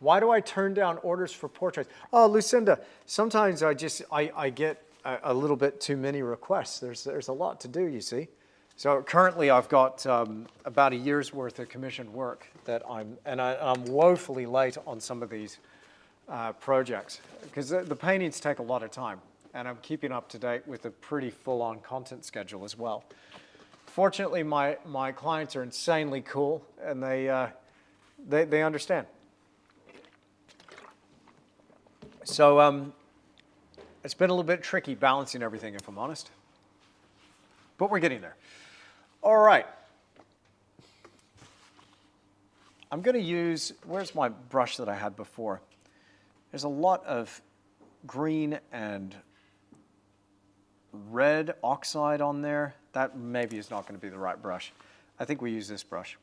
Why do I turn down orders for portraits? Oh, Lucinda, sometimes I get a little bit too many requests. There's a lot to do, you see. So currently I've got about a year's worth of commissioned work that I'm woefully late on some of these projects because the paintings take a lot of time and I'm keeping up to date with a pretty full-on content schedule as well. Fortunately, my clients are insanely cool and they understand. So it's been a little bit tricky balancing everything, if I'm honest. But we're getting there. All right. I'm going to use, where's my brush that I had before? There's a lot of green and red oxide on there. That maybe is not going to be the right brush. I think we use this brush.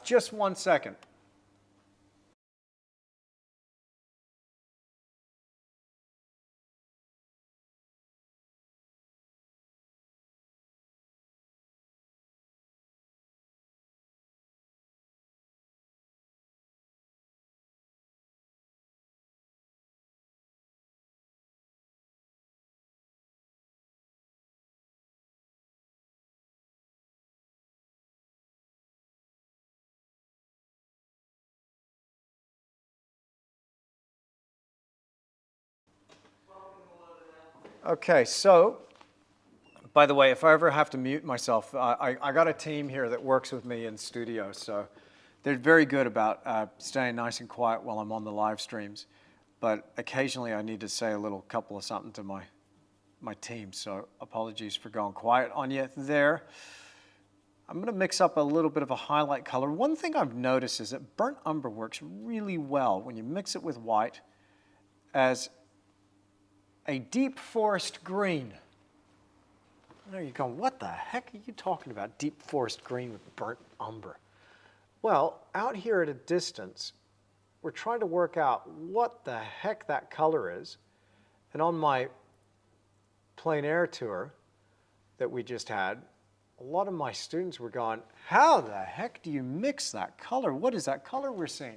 Just 1 second. Okay, so, by the way, if I ever have to mute myself, I got a team here that works with me in studio, so they're very good about staying nice and quiet while I'm on the live streams. But occasionally I need to say a little couple of something to my my team, so apologies for going quiet on you there. I'm going to mix up a little bit of a highlight color. One thing I've noticed is that burnt umber works really well when you mix it with white as a deep forest green. I know you're going, what the heck are you talking about, deep forest green with burnt umber? Well, out here at a distance, we're trying to work out what the heck that color is. And on my plein air tour that we just had, a lot of my students were going, how the heck do you mix that color? What is that color we're seeing?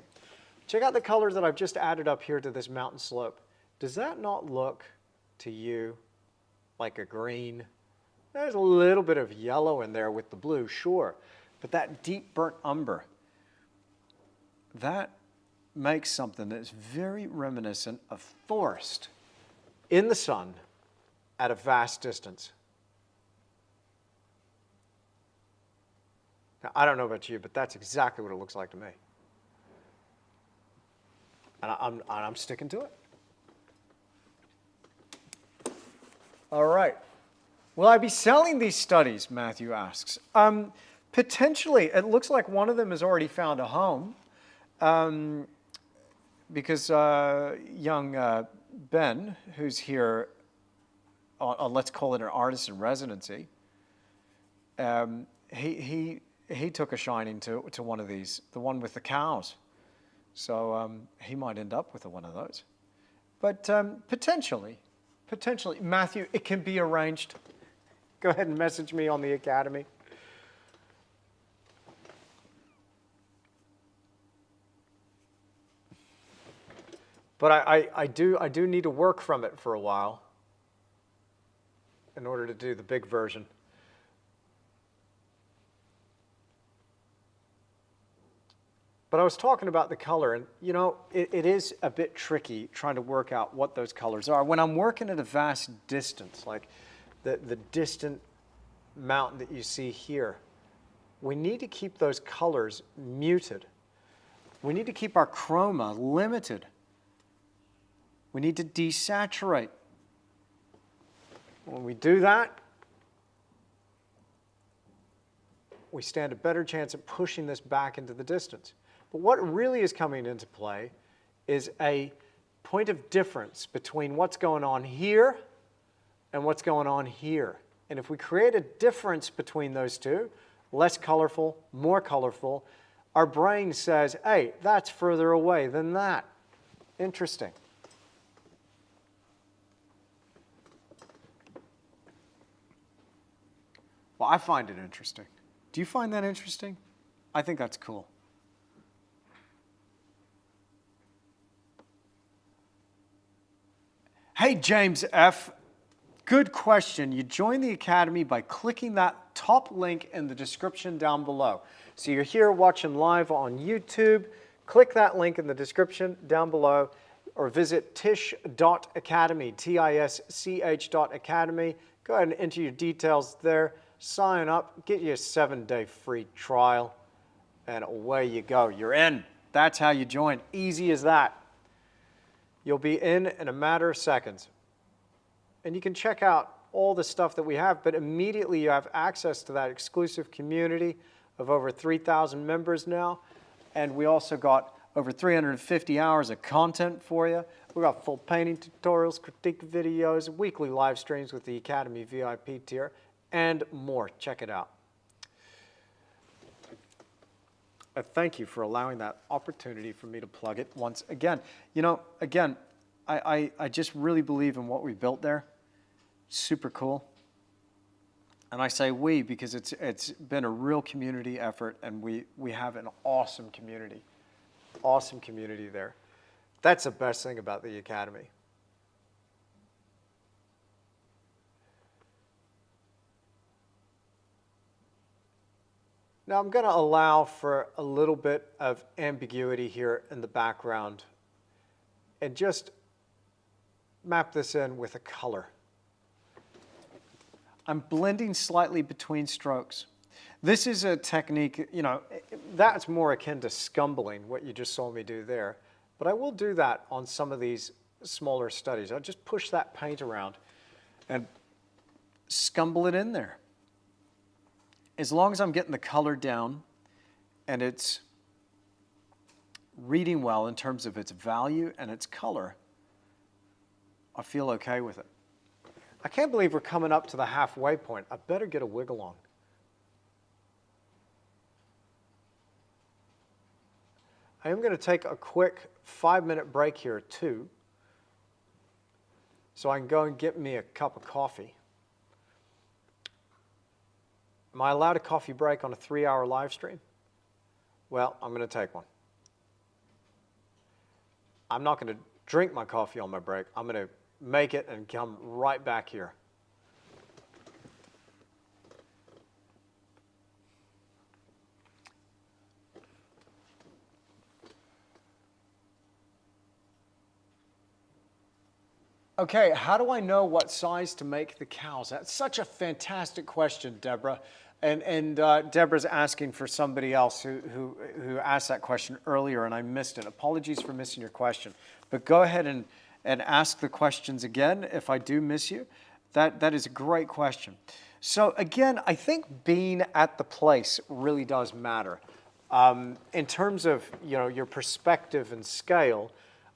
Check out the colors that I've just added up here to this mountain slope. Does that not look to you like a green? There's a little bit of yellow in there with the blue, sure. But that deep burnt umber, that makes something that's very reminiscent of forest in the sun at a vast distance. Now, I don't know about you, but that's exactly what it looks like to me. And I'm sticking to it. All right. Will I be selling these studies, Matthew asks. Potentially. It looks like one of them has already found a home because young Ben, who's here, let's call it an artist in residency, he took a shining to one of these, the one with the cows. So he might end up with one of those. But potentially, Matthew, it can be arranged. Go ahead and message me on the Academy. But I do need to work from it for a while in order to do the big version. But I was talking about the color, and you know, it is a bit tricky trying to work out what those colors are. When I'm working at a vast distance, like the distant mountain that you see here, we need to keep those colors muted. We need to keep our chroma limited. We need to desaturate. When we do that, we stand a better chance at pushing this back into the distance. But what really is coming into play is a point of difference between what's going on here and what's going on here. And if we create a difference between those two, less colorful, more colorful, our brain says, hey, that's further away than that. Interesting. Well, I find it interesting. Do you find that interesting? I think that's cool. Hey, James F. Good question. You join the Academy by clicking that top link in the description down below. So you're here watching live on YouTube. Click that link in the description down below or visit tisch.academy, Tisch.academy. Go ahead and enter your details there. Sign up, get you a 7-day free trial, and away you go. You're in. That's how you join. Easy as that. You'll be in a matter of seconds. And you can check out all the stuff that we have, but immediately you have access to that exclusive community of over 3,000 members now. And we also got over 350 hours of content for you. We got full painting tutorials, critique videos, weekly live streams with the Academy VIP tier, and more. Check it out. I thank you for allowing that opportunity for me to plug it once again. You know, again, I just really believe in what we built there. Super cool. And I say we because it's been a real community effort, and we have an awesome community. Awesome community there. That's the best thing about the Academy. Now I'm going to allow for a little bit of ambiguity here in the background and just map this in with a color. I'm blending slightly between strokes. This is a technique, you know, that's more akin to scumbling, what you just saw me do there. But I will do that on some of these smaller studies. I'll just push that paint around. and scumble it in there. As long as I'm getting the color down and it's reading well in terms of its value and its color, I feel okay with it. I can't believe we're coming up to the halfway point. I better get a wiggle on. I am going to take a quick 5-minute break here too, so I can go and get me a cup of coffee. Am I allowed a coffee break on a 3-hour live stream? Well, I'm going to take one. I'm not going to drink my coffee on my break. I'm going to make it and come right back here. Okay, how do I know what size to make the cows? That's such a fantastic question, Deborah. And Deborah's asking for somebody else who asked that question earlier, and I missed it. Apologies for missing your question. But go ahead and ask the questions again if I do miss you. That is a great question. So again, I think being at the place really does matter. In terms of your perspective and scale,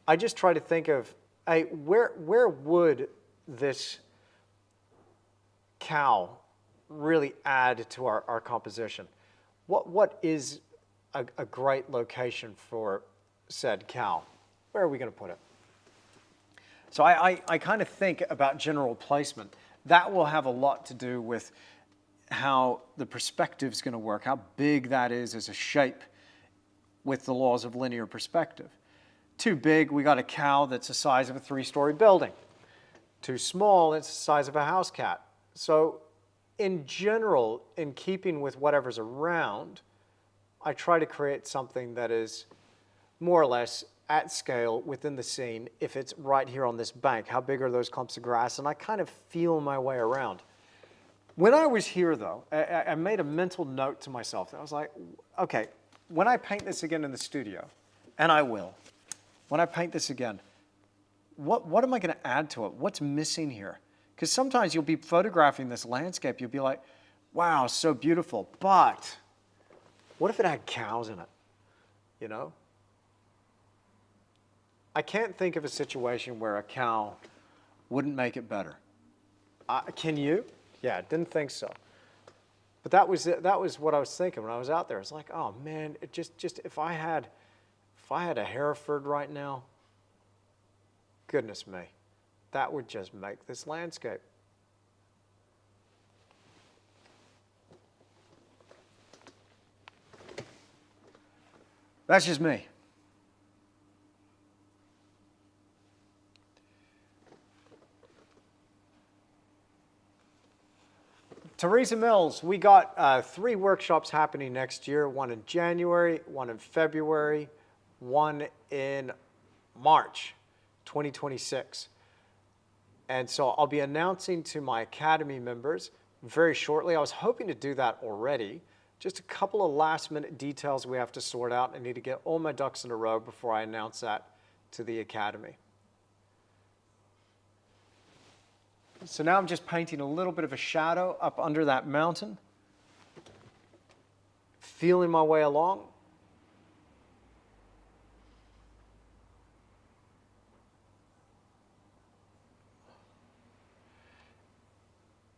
I just try to think of, hey, where would this cow really add to our composition? What is a great location for said cow? Where are we going to put it? So I kind of think about general placement. That will have a lot to do with how the perspective is going to work, how big that is as a shape with the laws of linear perspective. Too big, we got a cow that's the size of a 3-story building. Too small, it's the size of a house cat. So in general, in keeping with whatever's around, I try to create something that is more or less at scale within the scene. If it's right here on this bank, how big are those clumps of grass? And I kind of feel my way around. When I was here, though, I made a mental note to myself. I was like, okay, when I paint this again in the studio, and I will, when I paint this again, what am I going to add to it? What's missing here? Because sometimes you'll be photographing this landscape, you'll be like, wow, so beautiful, but what if it had cows in it, I can't think of a situation where a cow wouldn't make it better. Can you? Yeah, didn't think so. But that was what I was thinking when I was out there. It's like, oh man, it just if I had a Hereford right now, goodness me, that would just make this landscape. That's just me. Teresa Mills, we got 3 workshops happening next year, one in January, one in February, one in March 2026. And so I'll be announcing to my Academy members very shortly. I was hoping to do that already. Just a couple of last-minute details we have to sort out. I need to get all my ducks in a row before I announce that to the Academy. So now I'm just painting a little bit of a shadow up under that mountain, feeling my way along.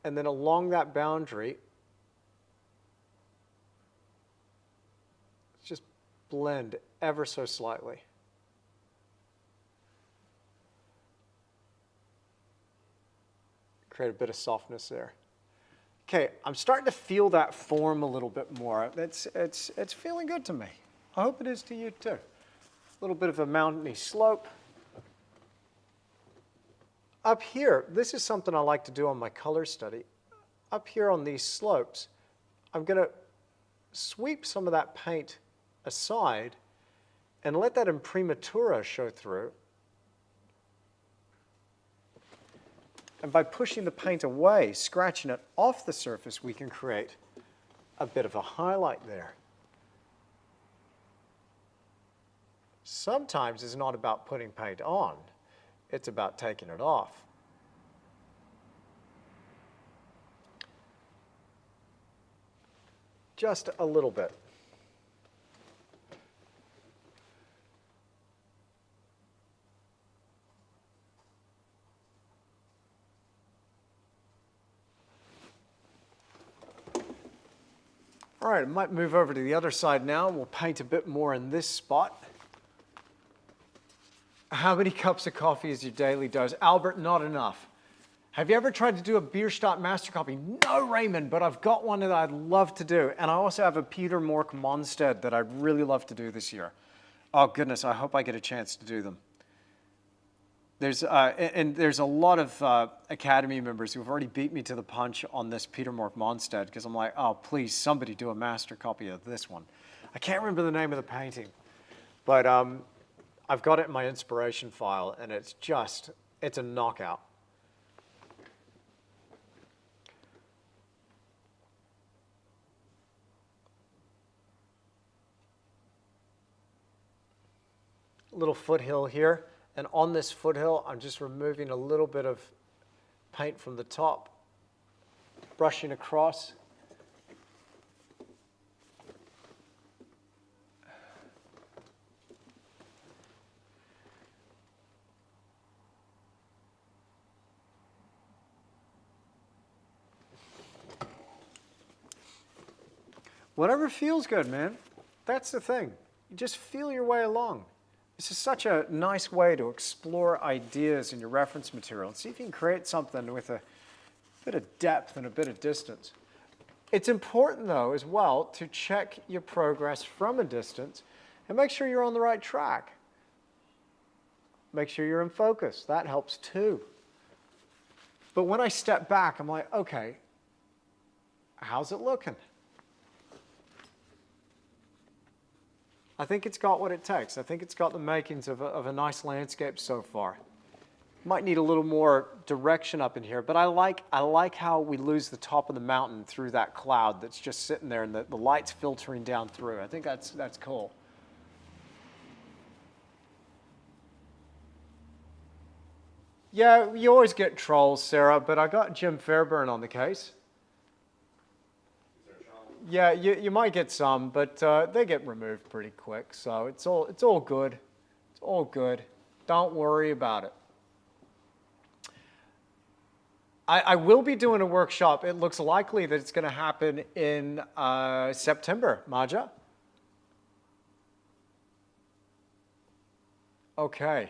And then along that boundary, just blend ever so slightly. Create a bit of softness there. Okay, I'm starting to feel that form a little bit more. It's feeling good to me. I hope it is to you too. A little bit of a mountainy slope. Up here, this is something I like to do on my color study. Up here on these slopes, I'm going to sweep some of that paint aside and let that imprimatura show through. And by pushing the paint away, scratching it off the surface, we can create a bit of a highlight there. Sometimes it's not about putting paint on, it's about taking it off. just a little bit. All right, I might move over to the other side now. We'll paint a bit more in this spot. How many cups of coffee is your daily dose? Albert, not enough. Have you ever tried to do a Bierstadt master copy? No, Raymond, but I've got one that I'd love to do. And I also have a Peter Mork Monstead that I'd really love to do this year. Oh, goodness, I hope I get a chance to do them. There's a lot of Academy members who've already beat me to the punch on this Peter Mork Monstead because I'm like, oh, please, somebody do a master copy of this one. I can't remember the name of the painting, but I've got it in my inspiration file, and it's a knockout. Little foothill here. And on this foothill, I'm just removing a little bit of paint from the top, brushing across. Whatever feels good, man. That's the thing. You just feel your way along. This is such a nice way to explore ideas in your reference material and see if you can create something with a bit of depth and a bit of distance. It's important, though, as well, to check your progress from a distance and make sure you're on the right track. Make sure you're in focus. That helps, too. But when I step back, I'm like, okay, how's it looking? I think it's got what it takes. I think it's got the makings of a nice landscape so far. Might need a little more direction up in here, but I like how we lose the top of the mountain through that cloud that's just sitting there and the light's filtering down through. I think that's cool. Yeah, you always get trolls, Sarah, but I got Jim Fairburn on the case. Yeah, you might get some, but they get removed pretty quick, so it's all good. It's all good. Don't worry about it. I will be doing a workshop. It looks likely that it's going to happen in September, Maja. Okay.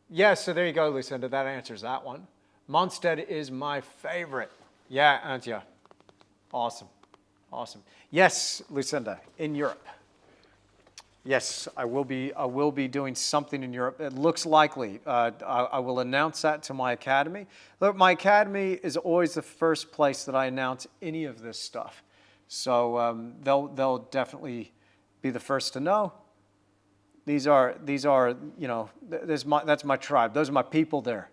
Yeah, so there you go, Lucinda. That answers that one. Monstead is my favorite. Yeah, Antje. Awesome. Awesome. Yes, Lucinda, in Europe. Yes, I will be doing something in Europe. It looks likely. I will announce that to my academy. Look, my academy is always the first place that I announce any of this stuff. So they'll definitely be the first to know. These are you know, that's my tribe. Those are my people there.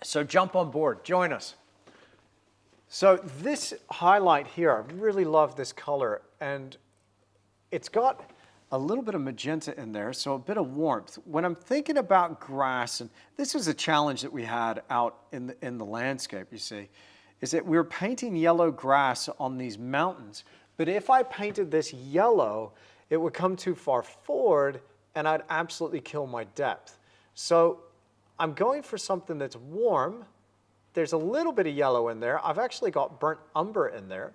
So jump on board, join us. So this highlight here, I really love this color, and it's got a little bit of magenta in there, so a bit of warmth. When I'm thinking about grass, and this is a challenge that we had out in the landscape, you see, is that we were painting yellow grass on these mountains, but if I painted this yellow, it would come too far forward, and I'd absolutely kill my depth. So I'm going for something that's warm. There's a little bit of yellow in there. I've actually got burnt umber in there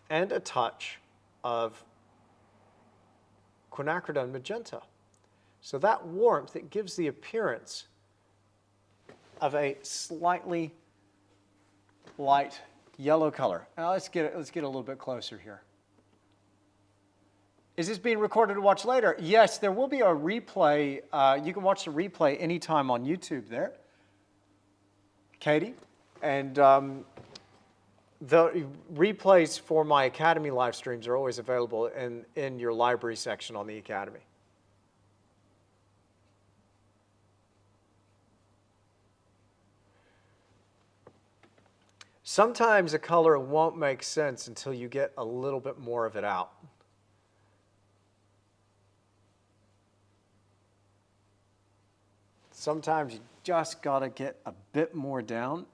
and a touch of quinacridone magenta. So that warmth, it gives the appearance of a slightly light yellow color. Now let's get a little bit closer here. Is this being recorded to watch later? Yes, there will be a replay. You can watch the replay anytime on YouTube there, Katie. And the replays for my Academy live streams are always available in your library section on the Academy. Sometimes a color won't make sense until you get a little bit more of it out. Sometimes you just got to get a bit more down.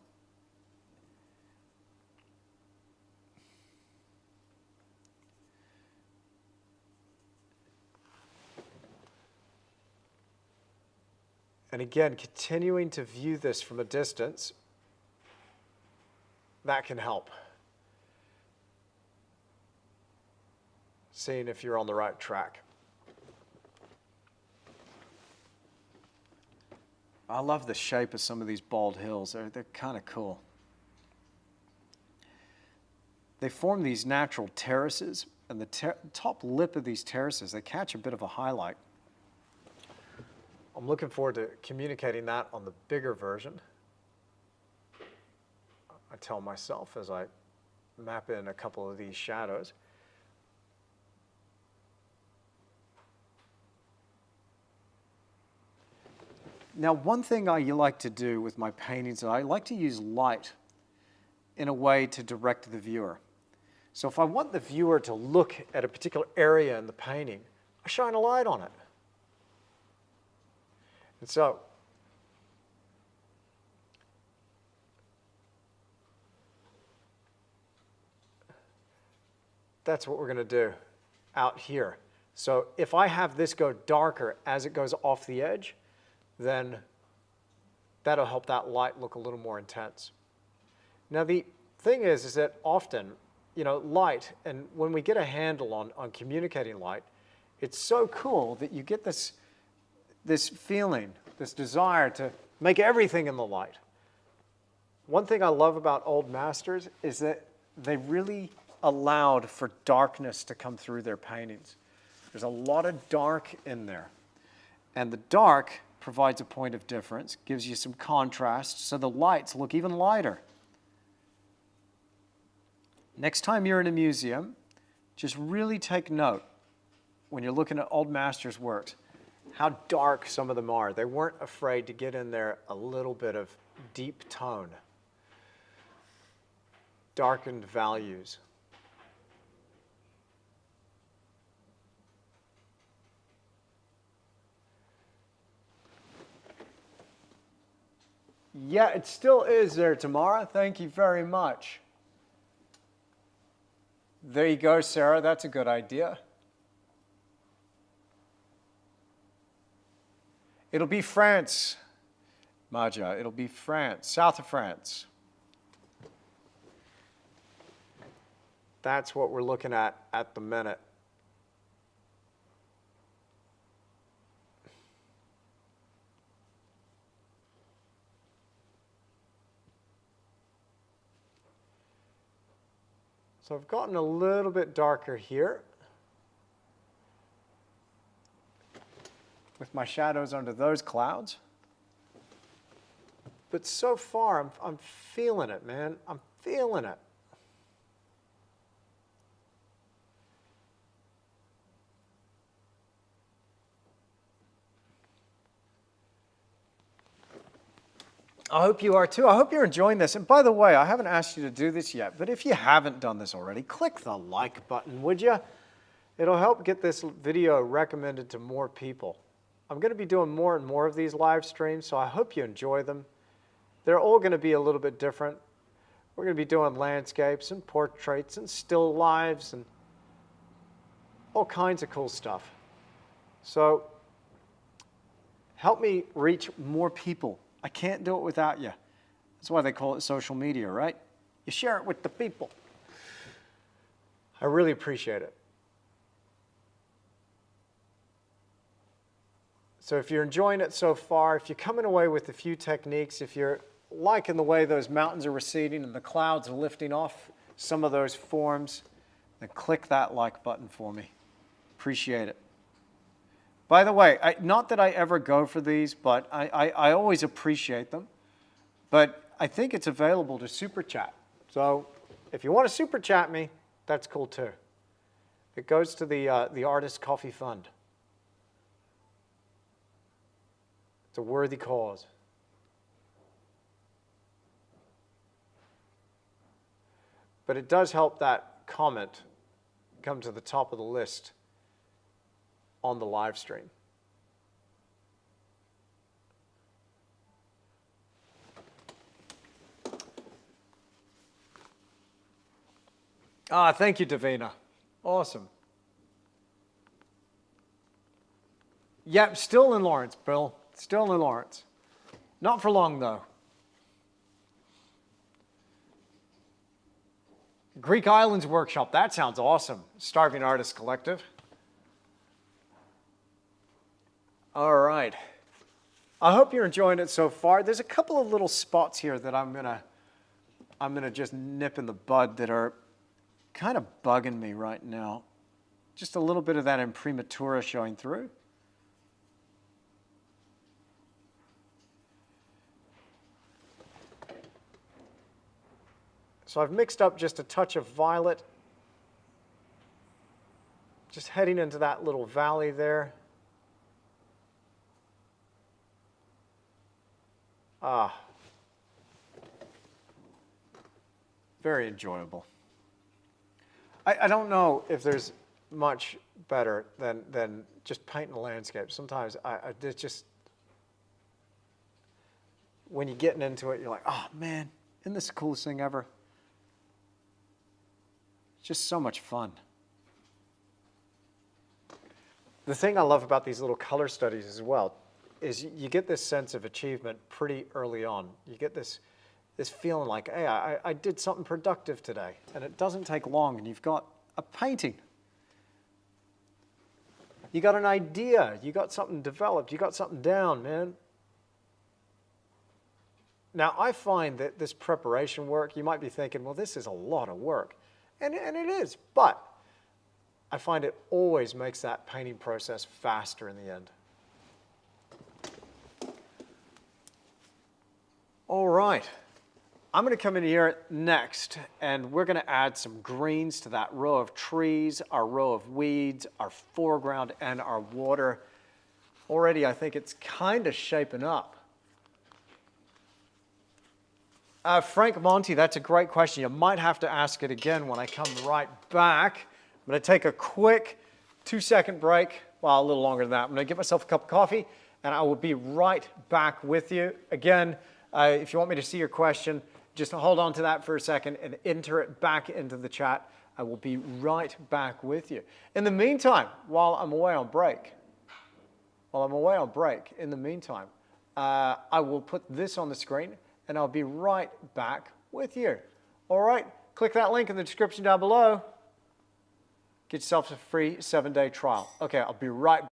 And again, continuing to view this from a distance, that can help. Seeing if you're on the right track. I love the shape of some of these bald hills. They're kind of cool. They form these natural terraces, and the top lip of these terraces, they catch a bit of a highlight. I'm looking forward to communicating that on the bigger version. I tell myself as I map in a couple of these shadows. Now, one thing I like to do with my paintings is I like to use light in a way to direct the viewer. So if I want the viewer to look at a particular area in the painting, I shine a light on it. And so, that's what we're going to do out here. So if I have this go darker as it goes off the edge, then that'll help that light look a little more intense. Now the thing is that often, light, and when we get a handle on communicating light, it's so cool that you get this feeling, this desire to make everything in the light. One thing I love about old masters is that they really allowed for darkness to come through their paintings. There's a lot of dark in there. And the dark provides a point of difference, gives you some contrast, so the lights look even lighter. Next time you're in a museum, just really take note when you're looking at old masters' works, how dark some of them are. They weren't afraid to get in there a little bit of deep tone, darkened values. Yeah, it still is there, Tamara. Thank you very much. There you go, Sarah. That's a good idea. It'll be France, Maja. It'll be France, south of France. That's what we're looking at the minute. So I've gotten a little bit darker here with my shadows under those clouds. But so far, I'm feeling it, man. I'm feeling it. I hope you are too. I hope you're enjoying this. And by the way, I haven't asked you to do this yet, but if you haven't done this already, click the like button, would you? It'll help get this video recommended to more people. I'm going to be doing more and more of these live streams, so I hope you enjoy them. They're all going to be a little bit different. We're going to be doing landscapes and portraits and still lives and all kinds of cool stuff. So help me reach more people. I can't do it without you. That's why they call it social media, right? You share it with the people. I really appreciate it. So if you're enjoying it so far, if you're coming away with a few techniques, if you're liking the way those mountains are receding and the clouds are lifting off some of those forms, then click that like button for me. Appreciate it. By the way, not that I ever go for these, but I always appreciate them. But I think it's available to super chat. So if you want to super chat me, that's cool too. It goes to the Artist Coffee Fund. It's a worthy cause. But it does help that comment come to the top of the list on the live stream. Ah, thank you, Davina. Awesome. Yep, still in Lawrence, Bill. Still in Lawrence. Not for long, though. Greek Islands Workshop. That sounds awesome. Starving Artists Collective. All right. I hope you're enjoying it so far. There's a couple of little spots here that I'm gonna just nip in the bud that are kind of bugging me right now. Just a little bit of that imprimatura showing through. So I've mixed up just a touch of violet, just heading into that little valley there. Ah, very enjoyable. I don't know if there's much better than just painting a landscape. Sometimes it's just, when you're getting into it, you're like, oh man, isn't this the coolest thing ever? It's just so much fun. The thing I love about these little color studies as well is you get this sense of achievement pretty early on. You get this feeling like, hey, I did something productive today. And it doesn't take long, and you've got a painting. You got an idea. You got something developed. You got something down, man. Now, I find that this preparation work, you might be thinking, well, this is a lot of work. And it is, but I find it always makes that painting process faster in the end. All right, I'm going to come in here next, and we're going to add some greens to that row of trees, our row of weeds, our foreground, and our water. Already, I think it's kind of shaping up. Frank Monty, that's a great question. You might have to ask it again when I come right back. I'm going to take a quick 2-second break. Well, a little longer than that. I'm going to get myself a cup of coffee, and I will be right back with you. Again, if you want me to see your question, just hold on to that for a second and enter it back into the chat. I will be right back with you. In the meantime, while I'm away on break, in the meantime, I will put this on the screen, and I'll be right back with you. All right, click that link in the description down below. Get yourself a free 7-day trial. Okay, I'll be right back.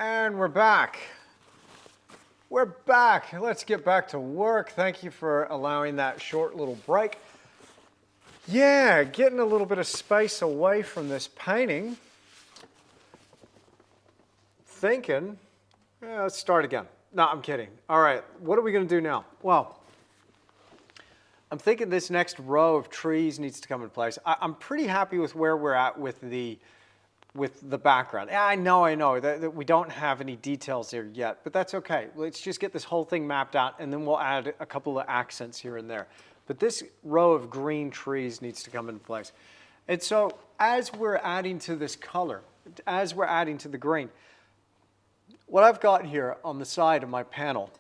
And we're back. We're back. Let's get back to work. Thank you for allowing that short little break. Yeah, getting a little bit of space away from this painting. Thinking, let's start again. No, I'm kidding. All right, what are we going to do now? Well, I'm thinking this next row of trees needs to come into place. I'm pretty happy with where we're at with the background. I know that we don't have any details there yet, but that's okay. Let's just get this whole thing mapped out, and then we'll add a couple of accents here and there. But this row of green trees needs to come into place. And so as we're adding to this color, as we're adding to the green, what I've got here on the side of my panel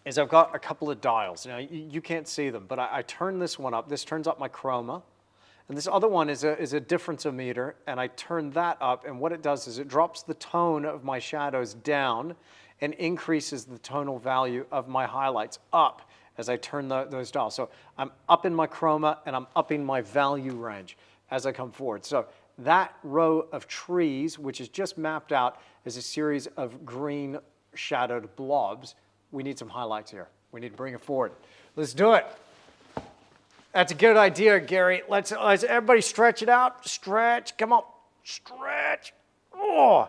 is I've got a couple of dials. Now, you can't see them, but I turn this one up. This turns up my chroma. And this other one is a difference-o-meter, and I turn that up, and what it does is it drops the tone of my shadows down and increases the tonal value of my highlights up as I turn those dials. So I'm upping my chroma, and I'm upping my value range as I come forward. So that row of trees, which is just mapped out as a series of green shadowed blobs, we need some highlights here. We need to bring it forward. Let's do it. That's a good idea, Gary. Let's everybody stretch it out. Stretch, come on, stretch. Oh,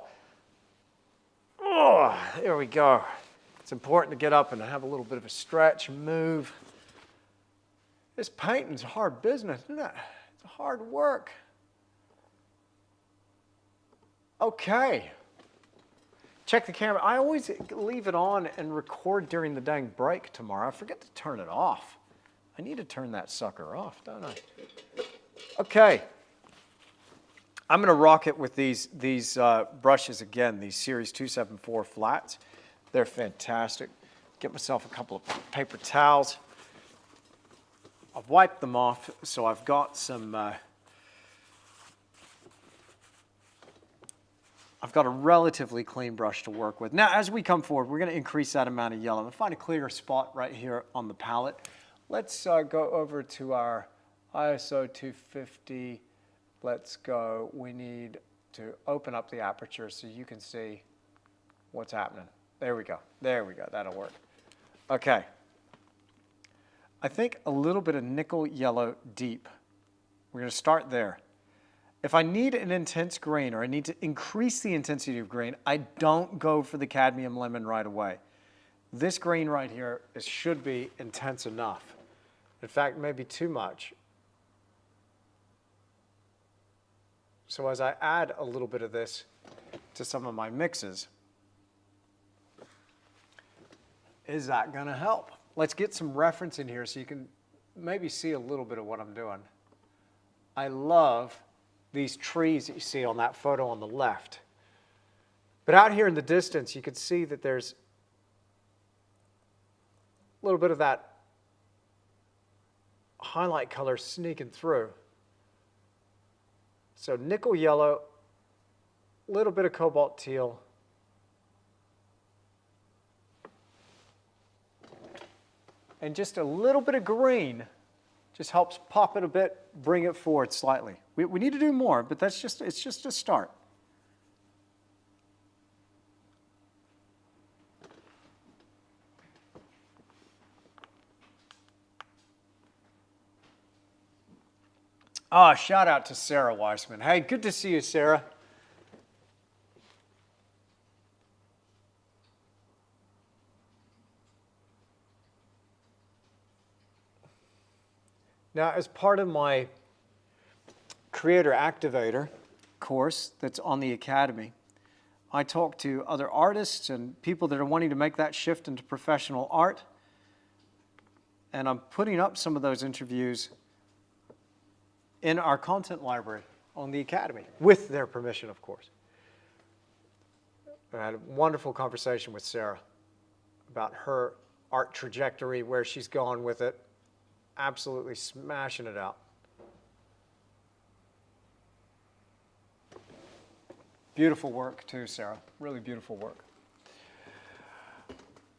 there we go. It's important to get up and have a little bit of a stretch, move. This painting's hard business, isn't it? It's hard work. Okay. Check the camera. I always leave it on and record during the dang break tomorrow. I forget to turn it off. I need to turn that sucker off, don't I? Okay. I'm going to rock it with these brushes again, these Series 274 flats. They're fantastic. Get myself a couple of paper towels. I've wiped them off, so I've got some... I've got a relatively clean brush to work with. Now, as we come forward, we're going to increase that amount of yellow. I'm going to find a clearer spot right here on the palette. Let's go over to our ISO 250. Let's go. We need to open up the aperture so you can see what's happening. There we go. There we go. That'll work. Okay. I think a little bit of nickel yellow deep. We're going to start there. If I need an intense green or I need to increase the intensity of green, I don't go for the cadmium lemon right away. This green right here should be intense enough. In fact, maybe too much. So as I add a little bit of this to some of my mixes, is that going to help? Let's get some reference in here so you can maybe see a little bit of what I'm doing. I love these trees that you see on that photo on the left. But out here in the distance, you can see that there's a little bit of that highlight color sneaking through. So nickel yellow, a little bit of cobalt teal, and just a little bit of green just helps pop it a bit, bring it forward slightly. We need to do more, but it's just a start. Shout out to Sarah Weissman. Hey, good to see you, Sarah. Now, as part of my Creator Activator course that's on the Academy, I talk to other artists and people that are wanting to make that shift into professional art. And I'm putting up some of those interviews in our content library on the Academy, with their permission, of course. I had a wonderful conversation with Sarah about her art trajectory, where she's gone with it. Absolutely smashing it out. Beautiful work too, Sarah. Really beautiful work.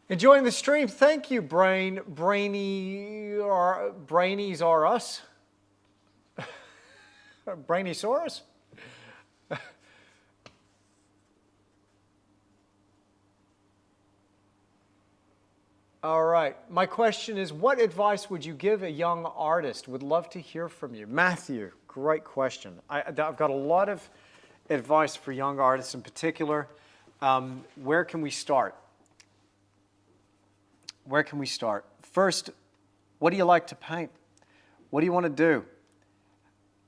Enjoying the stream. Thank you, Brainies are us. Brainiosaurus. All right. My question is, what advice would you give a young artist? Would love to hear from you. Matthew, great question. I've got a lot of advice for young artists in particular. Where can we start? Where can we start? First, what do you like to paint? What do you want to do?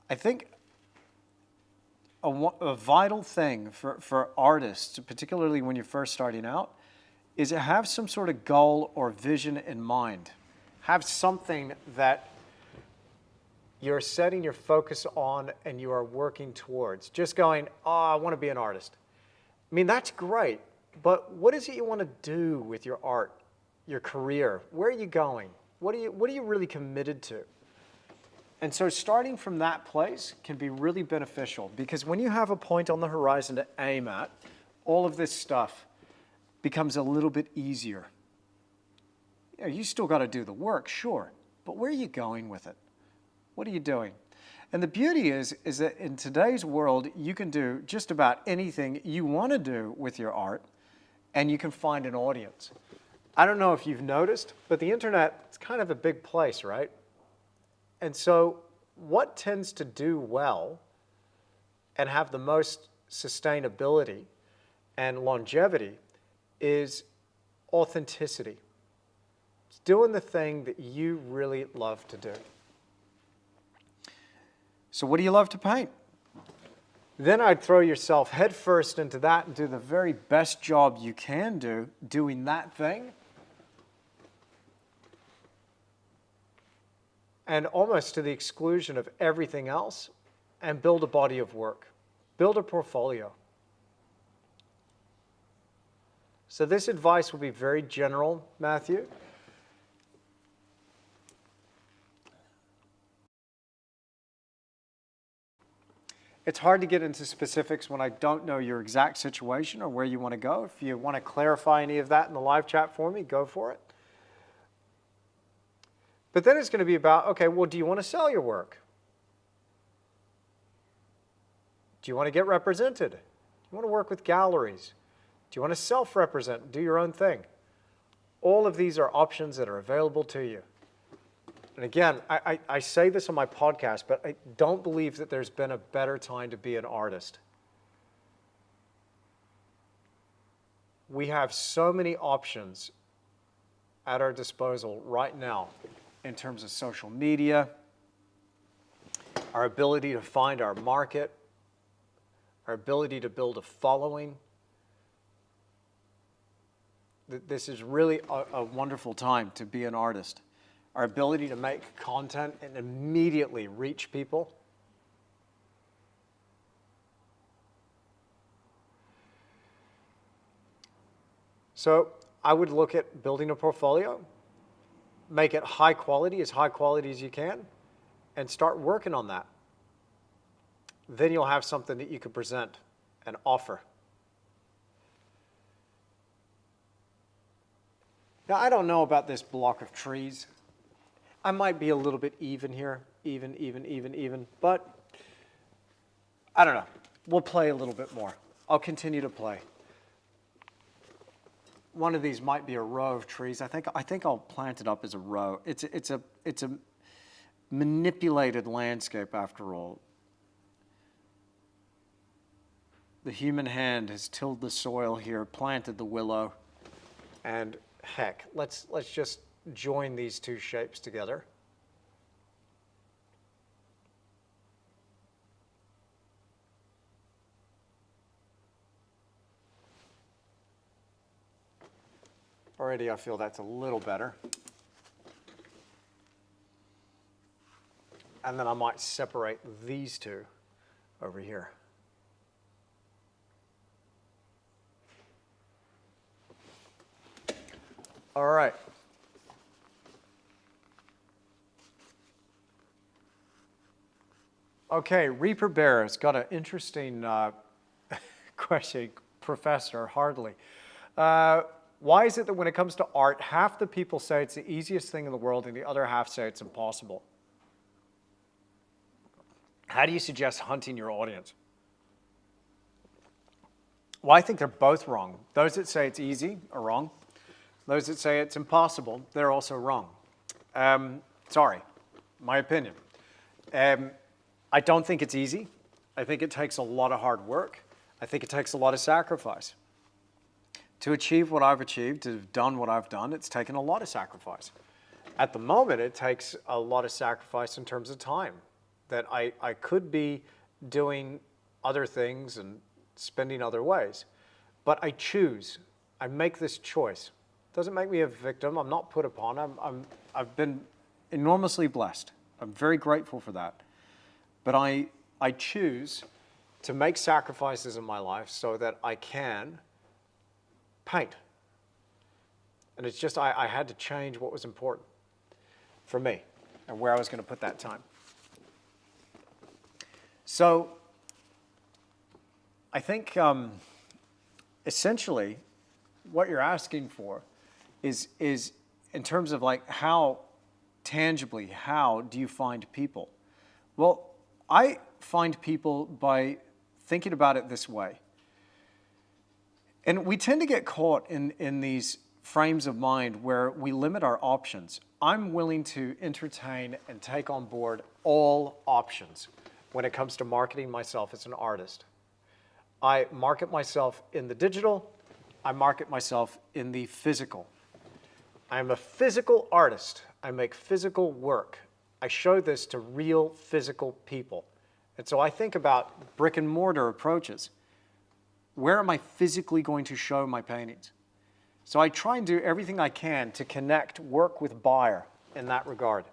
I think a vital thing for artists, particularly when you're first starting out, is to have some sort of goal or vision in mind. Have something that you're setting your focus on and you are working towards. Just going, oh, I want to be an artist. I mean, that's great, but what is it you want to do with your art, your career? Where are you going? What are you really committed to? And so starting from that place can be really beneficial, because when you have a point on the horizon to aim at, all of this stuff becomes a little bit easier. You still got to do the work, sure, but where are you going with it? What are you doing? And the beauty is that in today's world, you can do just about anything you want to do with your art, and you can find an audience. I don't know if you've noticed, but the internet is kind of a big place, right? And so what tends to do well and have the most sustainability and longevity is authenticity. It's doing the thing that you really love to do. So what do you love to paint? Then I'd throw yourself headfirst into that and do the very best job you can do doing that thing. And almost to the exclusion of everything else, and build a body of work. Build a portfolio. So this advice will be very general, Matthew. It's hard to get into specifics when I don't know your exact situation or where you want to go. If you want to clarify any of that in the live chat for me, go for it. But then it's going to be about, okay, well, do you want to sell your work? Do you want to get represented? Do you want to work with galleries? Do you want to self-represent, do your own thing? All of these are options that are available to you. And again, I say this on my podcast, but I don't believe that there's been a better time to be an artist. We have so many options at our disposal right now in terms of social media, our ability to find our market, our ability to build a following. This is really a wonderful time to be an artist. Our ability to make content and immediately reach people. So I would look at building a portfolio, make it high quality as you can, and start working on that. Then you'll have something that you can present and offer. Now, I don't know about this block of trees. I might be a little bit even here, even, but I don't know. We'll play a little bit more. I'll continue to play. One of these might be a row of trees. I think I'll plant it up as a row. It's a manipulated landscape after all. The human hand has tilled the soil here, planted the willow, and heck, let's just join these two shapes together. Already I feel that's a little better. And then I might separate these two over here. All right. Okay, Reaper Bear has got an interesting question, Professor Hardley. Why is it that when it comes to art, half the people say it's the easiest thing in the world and the other half say it's impossible? How do you suggest hunting your audience? Well, I think they're both wrong. Those that say it's easy are wrong. Those that say it's impossible, they're also wrong. Sorry, my opinion. I don't think it's easy. I think it takes a lot of hard work. I think it takes a lot of sacrifice. To achieve what I've achieved, to have done what I've done, it's taken a lot of sacrifice. At the moment, it takes a lot of sacrifice in terms of time, that I could be doing other things and spending other ways. But I choose. I make this choice. It doesn't make me a victim. I'm not put upon. I've been enormously blessed. I'm very grateful for that. But I choose to make sacrifices in my life so that I can paint. And it's just, I had to change what was important for me and where I was going to put that time. So I think essentially what you're asking for is in terms of like how tangibly, how do you find people? Well, I find people by thinking about it this way. And we tend to get caught in these frames of mind where we limit our options. I'm willing to entertain and take on board all options when it comes to marketing myself as an artist. I market myself in the digital. I market myself in the physical. I'm a physical artist. I make physical work. I show this to real physical people. And so I think about brick and mortar approaches. Where am I physically going to show my paintings? So I try and do everything I can to connect work with buyer in that regard.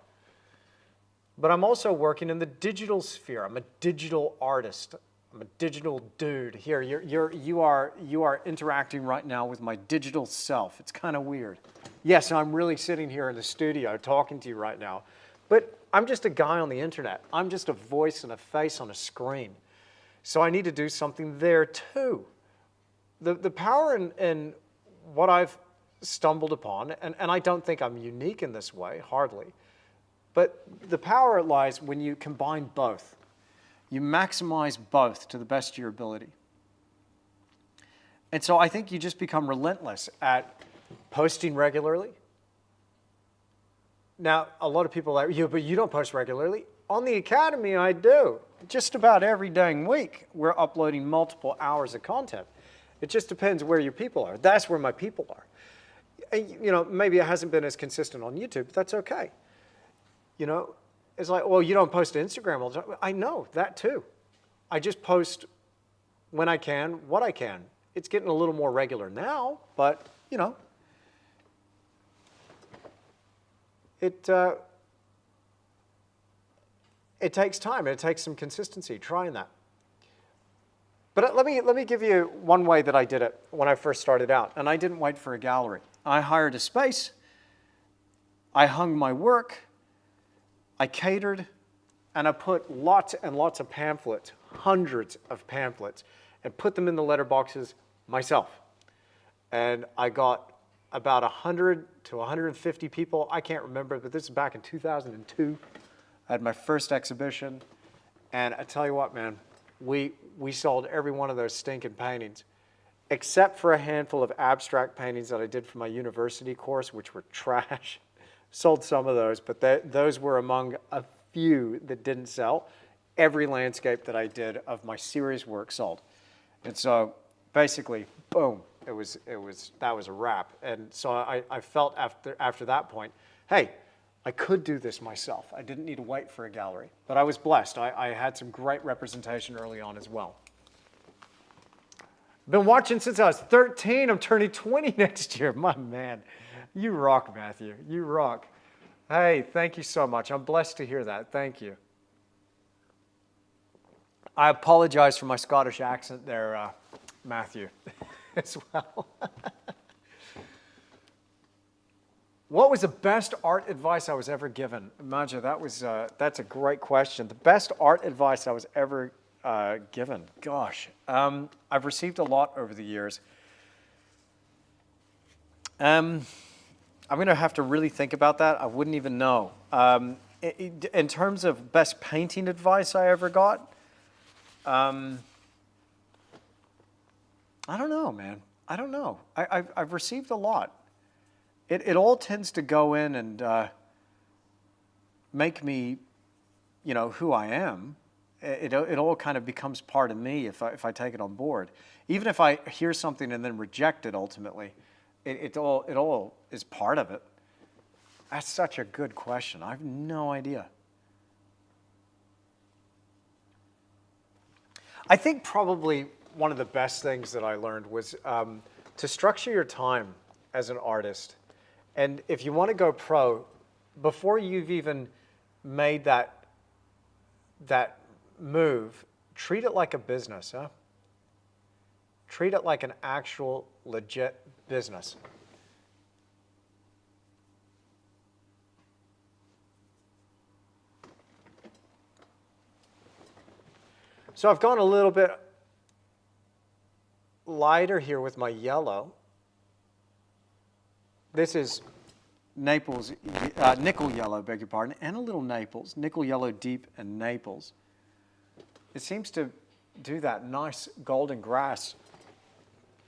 But I'm also working in the digital sphere. I'm a digital artist. I'm a digital dude. Here, you are interacting right now with my digital self. It's kind of weird. Yes, I'm really sitting here in the studio talking to you right now. But I'm just a guy on the internet. I'm just a voice and a face on a screen. So I need to do something there too. The power in what I've stumbled upon, and I don't think I'm unique in this way, hardly, but the power lies when you combine both. You maximize both to the best of your ability. And so I think you just become relentless at posting regularly. Now, a lot of people are like, yeah, but you don't post regularly. On the Academy, I do. Just about every dang week, we're uploading multiple hours of content. It just depends where your people are. That's where my people are. And, you know, maybe it hasn't been as consistent on YouTube, but that's okay. You know, it's like, well, you don't post to Instagram all the time. I know that too. I just post when I can, what I can. It's getting a little more regular now, but, you know, it takes time. It takes some consistency trying that. But let me give you one way that I did it when I first started out. And I didn't wait for a gallery. I hired a space. I hung my work. I catered. And I put lots and lots of pamphlets, hundreds of pamphlets, and put them in the letterboxes myself. And I got about 100 to 150 people. I can't remember, but this is back in 2002. I had my first exhibition. And I tell you what, man, we sold every one of those stinking paintings, except for a handful of abstract paintings that I did for my university course, which were trash. Sold some of those, but those were among a few that didn't sell. Every landscape that I did of my serious work sold. And so basically, boom, that was a wrap. And so I felt after that point, hey, I could do this myself. I didn't need to wait for a gallery. But I was blessed. I had some great representation early on as well. Been watching since I was 13. I'm turning 20 next year. My man, you rock, Matthew. You rock. Hey, thank you so much. I'm blessed to hear that. Thank you. I apologize for my Scottish accent there, Matthew, as well. What was the best art advice I was ever given? Imagine, that's a great question. The best art advice I was ever given. Gosh, I've received a lot over the years. I'm going to have to really think about that. I wouldn't even know. In terms of best painting advice I ever got, I don't know, man. I don't know. I've received a lot. it all tends to go in and make me, who I am. It all kind of becomes part of me if I take it on board. Even if I hear something and then reject it ultimately, it all is part of it. That's such a good question. I have no idea. I think probably one of the best things that I learned was to structure your time as an artist. And if you want to go pro, before you've even made that move, treat it like a business, huh? Treat it like an actual legit business. So I've gone a little bit lighter here with my yellow. This is Naples, nickel yellow, beg your pardon, and a little Naples, nickel yellow deep and Naples. It seems to do that nice golden grass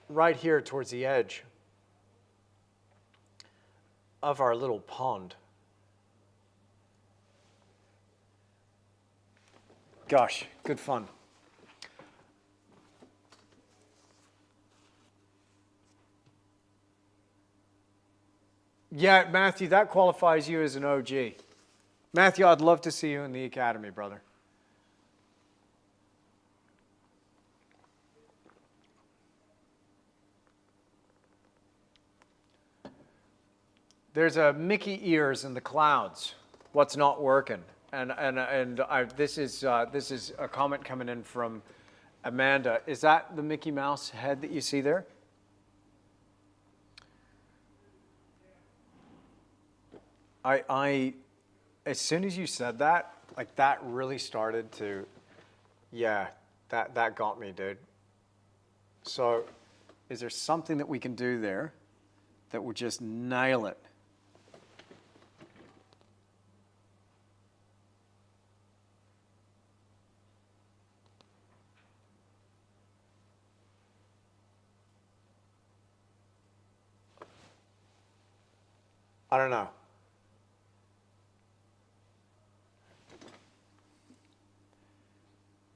right here towards the edge of our little pond. Gosh, good fun. Yeah, Matthew, that qualifies you as an OG. Matthew, I'd love to see you in the Academy, brother. There's a Mickey ears in the clouds. What's not working? This is a comment coming in from Amanda. Is that the Mickey Mouse head that you see there? As soon as you said that, like that really started to, yeah, that got me, dude. So is there something that we can do there that would just nail it? I don't know.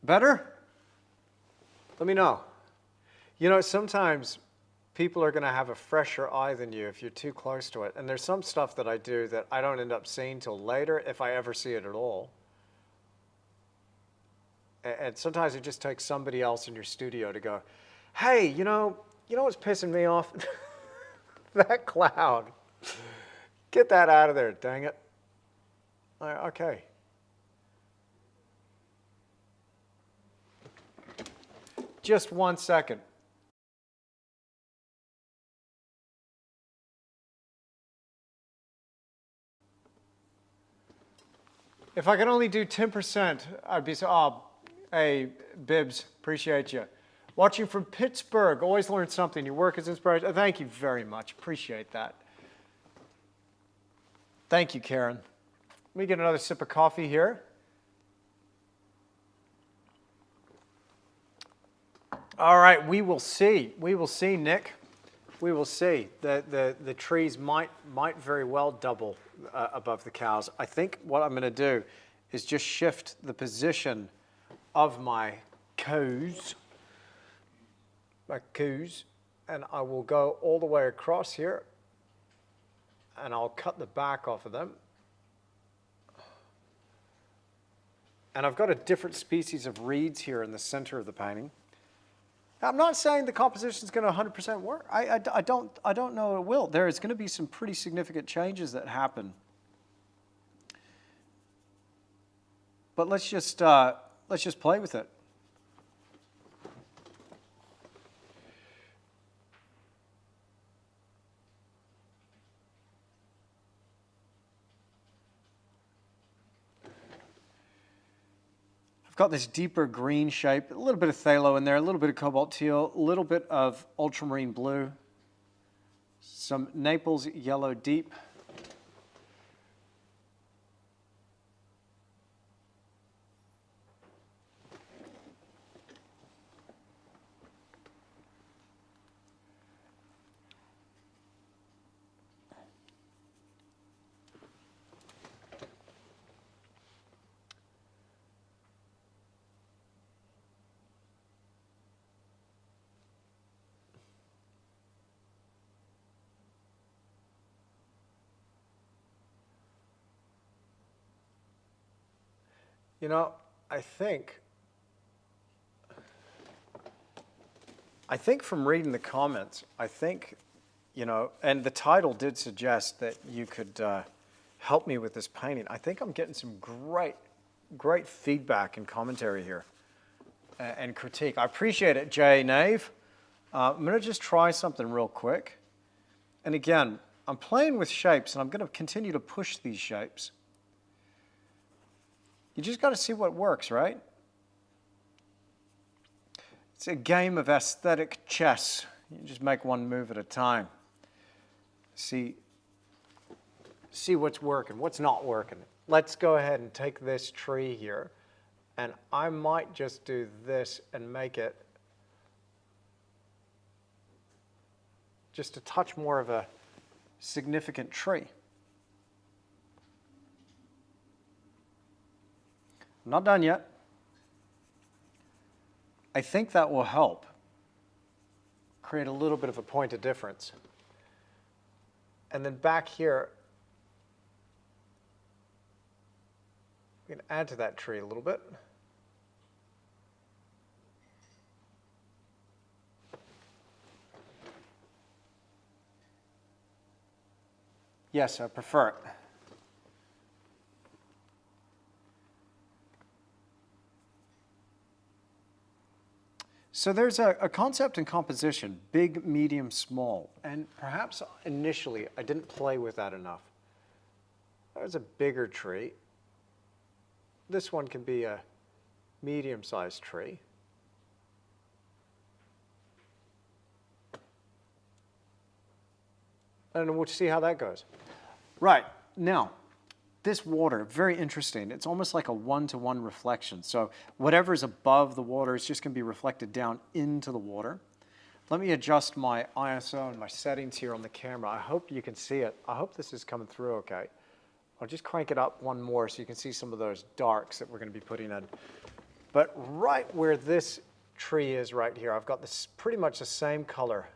Better? Let me know. Sometimes people are going to have a fresher eye than you if you're too close to it. And there's some stuff that I do that I don't end up seeing till later, if I ever see it at all. And sometimes it just takes somebody else in your studio to go, hey, you know what's pissing me off? That cloud. Get that out of there, dang it. Okay. Just 1 second. If I could only do 10%, I'd be so, oh, hey, Bibbs, appreciate you. Watching from Pittsburgh, always learn something. Your work is inspiration. Thank you very much, appreciate that. Thank you, Karen. Let me get another sip of coffee here. All right, we will see. We will see, Nick. We will see. The trees might very well double above the cows. I think what I'm going to do is just shift the position of my cows, and I will go all the way across here, and I'll cut the back off of them. And I've got a different species of reeds here in the center of the painting. I'm not saying the composition is going to 100% work. I don't know it will. There is going to be some pretty significant changes that happen. But let's just play with it. I've got this deeper green shape, a little bit of phthalo in there, a little bit of cobalt teal, a little bit of ultramarine blue, some Naples yellow deep. You know, I think from reading the comments, you know, and the title did suggest that you could help me with this painting. I think I'm getting some great feedback and commentary here and critique. I appreciate it, Jay Nave. I'm going to just try something real quick. And again, I'm playing with shapes, and I'm going to continue to push these shapes. You just got to see what works, right? It's a game of aesthetic chess. You just make one move at a time. See what's working, what's not working. Let's go ahead and take this tree here, and I might just do this and make it just a touch more of a significant tree. I'm not done yet. I think that will help create a little bit of a point of difference. And then back here, we can add to that tree a little bit. Yes, I prefer it. So there's a concept in composition, big, medium, small, and perhaps initially I didn't play with that enough. There's a bigger tree. This one can be a medium-sized tree. And we'll see how that goes. Right, now, this water, very interesting. It's almost like a one-to-one reflection. So whatever's above the water is just going to be reflected down into the water. Let me adjust my ISO and my settings here on the camera. I hope you can see it. I hope this is coming through okay. I'll just crank it up one more so you can see some of those darks that we're going to be putting in. But right where this tree is right here, I've got this pretty much the same color.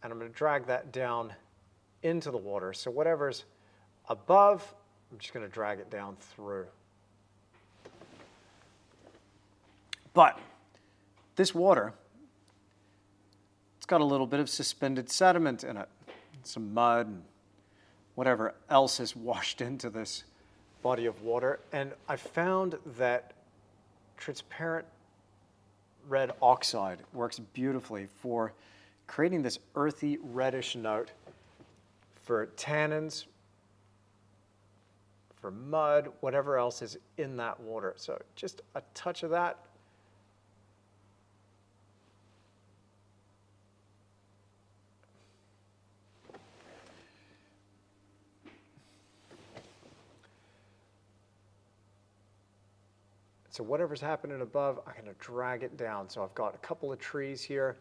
And I'm going to drag that down into the water. So whatever's above, I'm just going to drag it down through. But this water, it's got a little bit of suspended sediment in it, some mud and whatever else is washed into this body of water. And I found that transparent red oxide works beautifully for creating this earthy reddish note for tannins, for mud, whatever else is in that water. So just a touch of that. So whatever's happening above, I'm going to drag it down. So I've got a couple of trees here,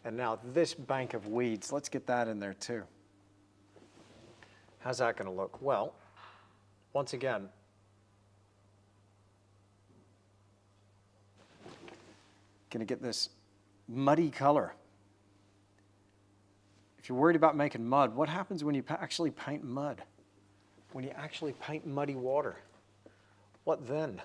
and now this bank of weeds. Let's get that in there too. How's that going to look? Well, once again, going to get this muddy color. If you're worried about making mud, what happens when you actually paint mud? When you actually paint muddy water? What then?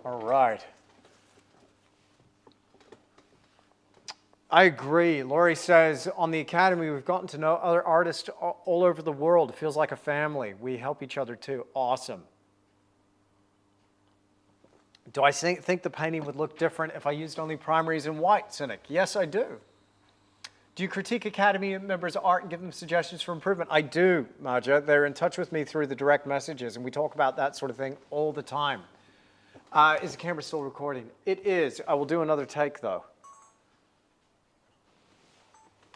All right. I agree. Lori says, on the Academy, we've gotten to know other artists all over the world. It feels like a family. We help each other too. Awesome. Do I think the painting would look different if I used only primaries in white, Cynic? Yes, I do. Do you critique Academy members' art and give them suggestions for improvement? I do, Maja. They're in touch with me through the direct messages, and we talk about that sort of thing all the time. Is the camera still recording? It is. I will do another take, though.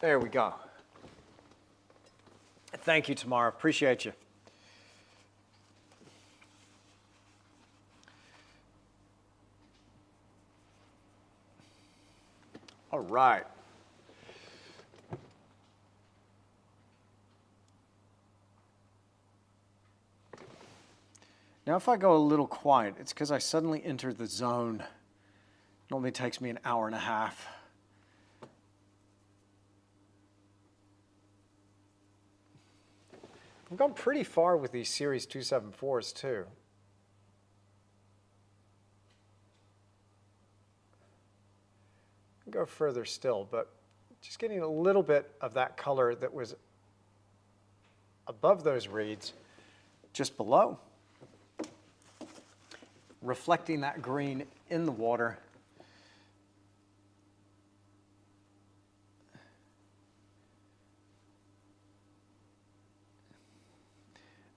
There we go. Thank you, Tamara. Appreciate you. All right. Now if I go a little quiet, it's because I suddenly enter the zone. It normally takes me an hour and a half. I've gone pretty far with these Series 274s too. Go further still, but just getting a little bit of that color that was above those reeds, just below, reflecting that green in the water.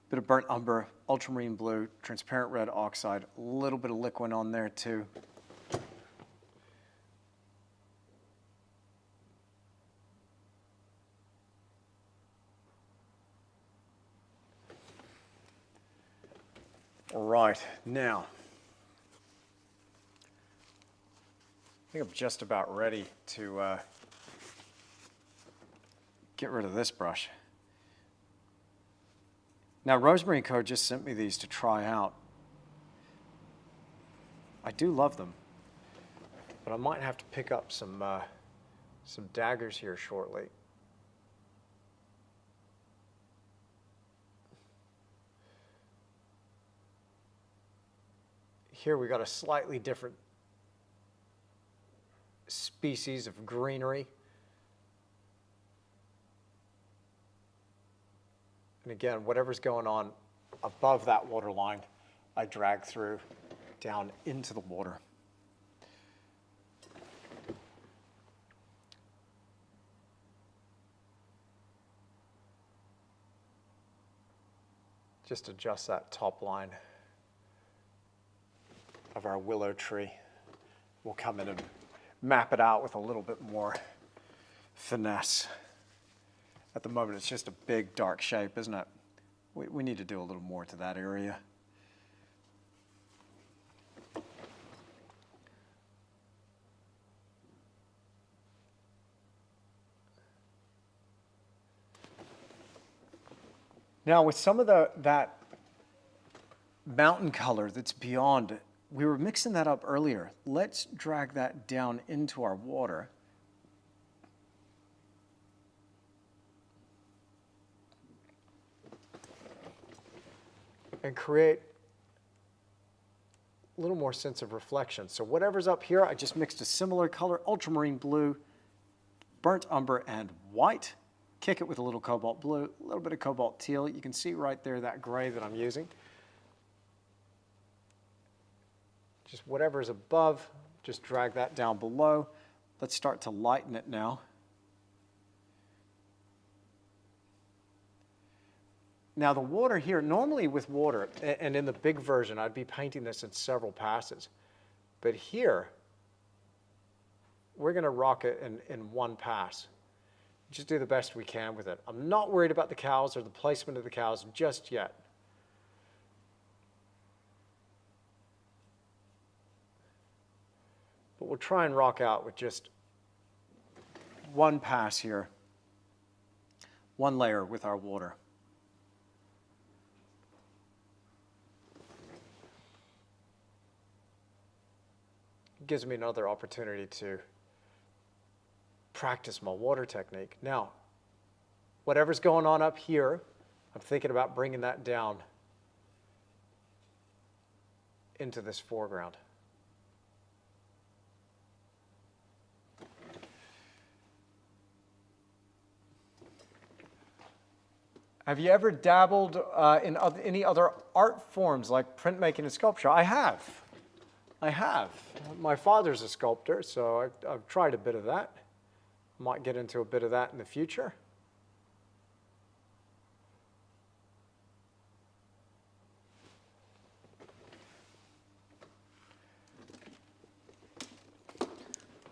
Bit of burnt umber, ultramarine blue, transparent red oxide, a little bit of liquid on there too. All right, now, I think I'm just about ready to get rid of this brush. Now, Rosemary & Co. just sent me these to try out. I do love them, but I might have to pick up some daggers here shortly. Here we got a slightly different species of greenery. And again, whatever's going on above that water line, I drag through down into the water. Just adjust that top line of our willow tree. We'll come in and map it out with a little bit more finesse. At the moment, it's just a big, dark shape, isn't it? We need to do a little more to that area. Now, with some of that mountain color that's beyond, we were mixing that up earlier. Let's drag that down into our water. And create a little more sense of reflection. So whatever's up here, I just mixed a similar color, ultramarine blue, burnt umber, and white. Kick it with a little cobalt blue, a little bit of cobalt teal. You can see right there that gray that I'm using. Just whatever's above, just drag that down below. Let's start to lighten it now. Now the water here, normally with water, and in the big version, I'd be painting this in several passes. But here, we're gonna rock it in one pass. Just do the best we can with it. I'm not worried about the cows or the placement of the cows just yet. But we'll try and rock out with just one pass here, one layer with our water. Gives me another opportunity to practice my water technique. Now, whatever's going on up here, I'm thinking about bringing that down into this foreground. Have you ever dabbled in any other art forms like printmaking and sculpture? I have. My father's a sculptor, so I've tried a bit of that. Might get into a bit of that in the future.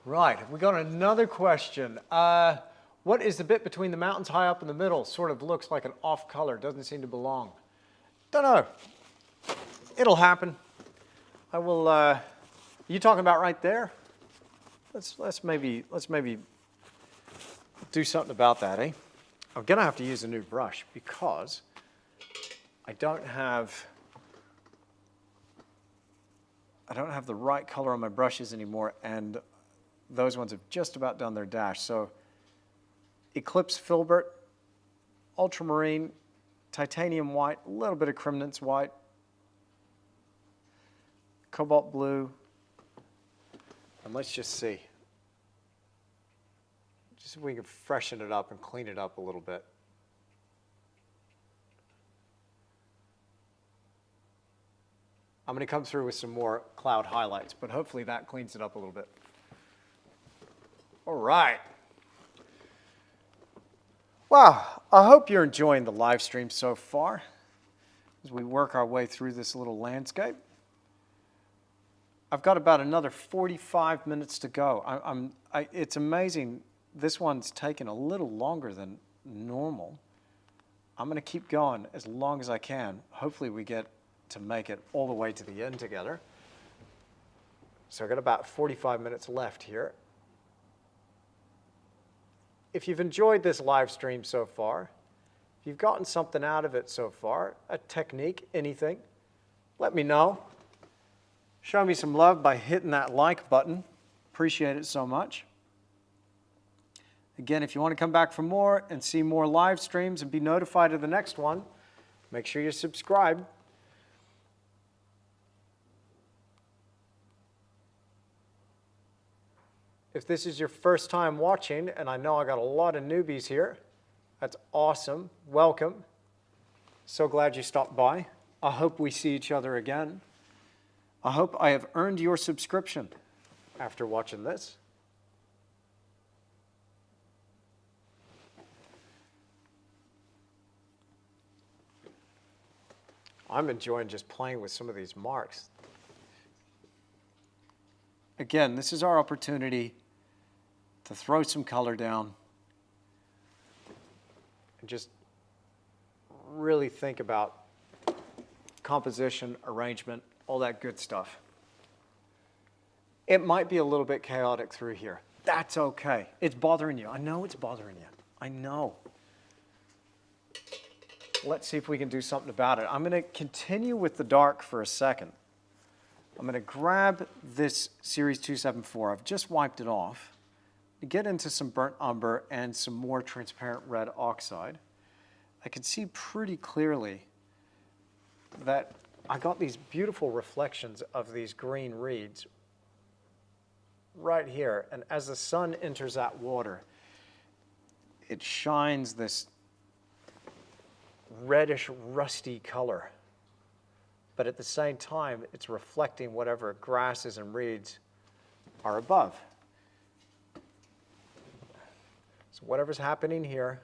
Right, we got another question. What is the bit between the mountains high up in the middle? Sort of looks like an off color, doesn't seem to belong. Don't know. It'll happen. I will, you talking about right there? Let's maybe do something about that, eh? I'm gonna have to use a new brush because I don't have I don't have the right color on my brushes anymore, and those ones have just about done their dash. So Eclipse Filbert, Ultramarine, Titanium White, a little bit of Crimnance White, Cobalt Blue, and let's just see. Just if we can freshen it up and clean it up a little bit. I'm going to come through with some more cloud highlights, but hopefully that cleans it up a little bit. All right. Wow, I hope you're enjoying the live stream so far as we work our way through this little landscape. I've got about another 45 minutes to go. It's amazing. This one's taken a little longer than normal. I'm going to keep going as long as I can. Hopefully we get to make it all the way to the end together. So I've got about 45 minutes left here. If you've enjoyed this live stream so far, if you've gotten something out of it so far, a technique, anything, let me know. Show me some love by hitting that like button. Appreciate it so much. Again, if you want to come back for more and see more live streams and be notified of the next one, make sure you subscribe. If this is your first time watching, and I know I got a lot of newbies here, that's awesome. Welcome. So glad you stopped by. I hope we see each other again. I hope I have earned your subscription after watching this. I'm enjoying just playing with some of these marks. Again, this is our opportunity to throw some color down and just really think about composition, arrangement, all that good stuff. It might be a little bit chaotic through here. That's okay. It's bothering you. I know it's bothering you. I know. Let's see if we can do something about it. I'm going to continue with the dark for a second. I'm going to grab this Series 274. I've just wiped it off to get into some burnt umber and some more transparent red oxide. I can see pretty clearly that I got these beautiful reflections of these green reeds right here. And as the sun enters that water, it shines this reddish, rusty color. But at the same time, it's reflecting whatever grasses and reeds are above. So whatever's happening here,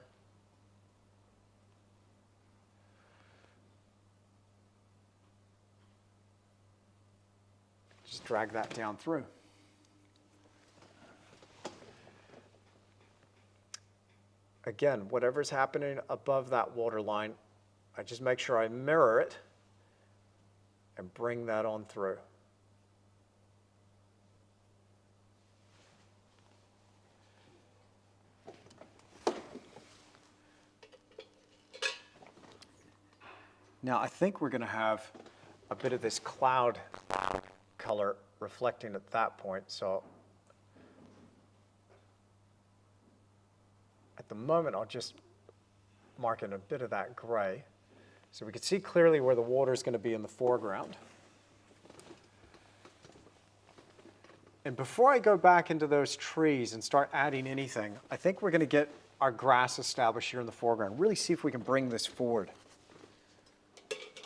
just drag that down through. Again, whatever's happening above that water line, I just make sure I mirror it and bring that on through. Now I think we're going to have a bit of this cloud color reflecting at that point. So at the moment, I'll just mark in a bit of that gray so we can see clearly where the water is going to be in the foreground. And before I go back into those trees and start adding anything, I think we're going to get our grass established here in the foreground. Really see if we can bring this forward.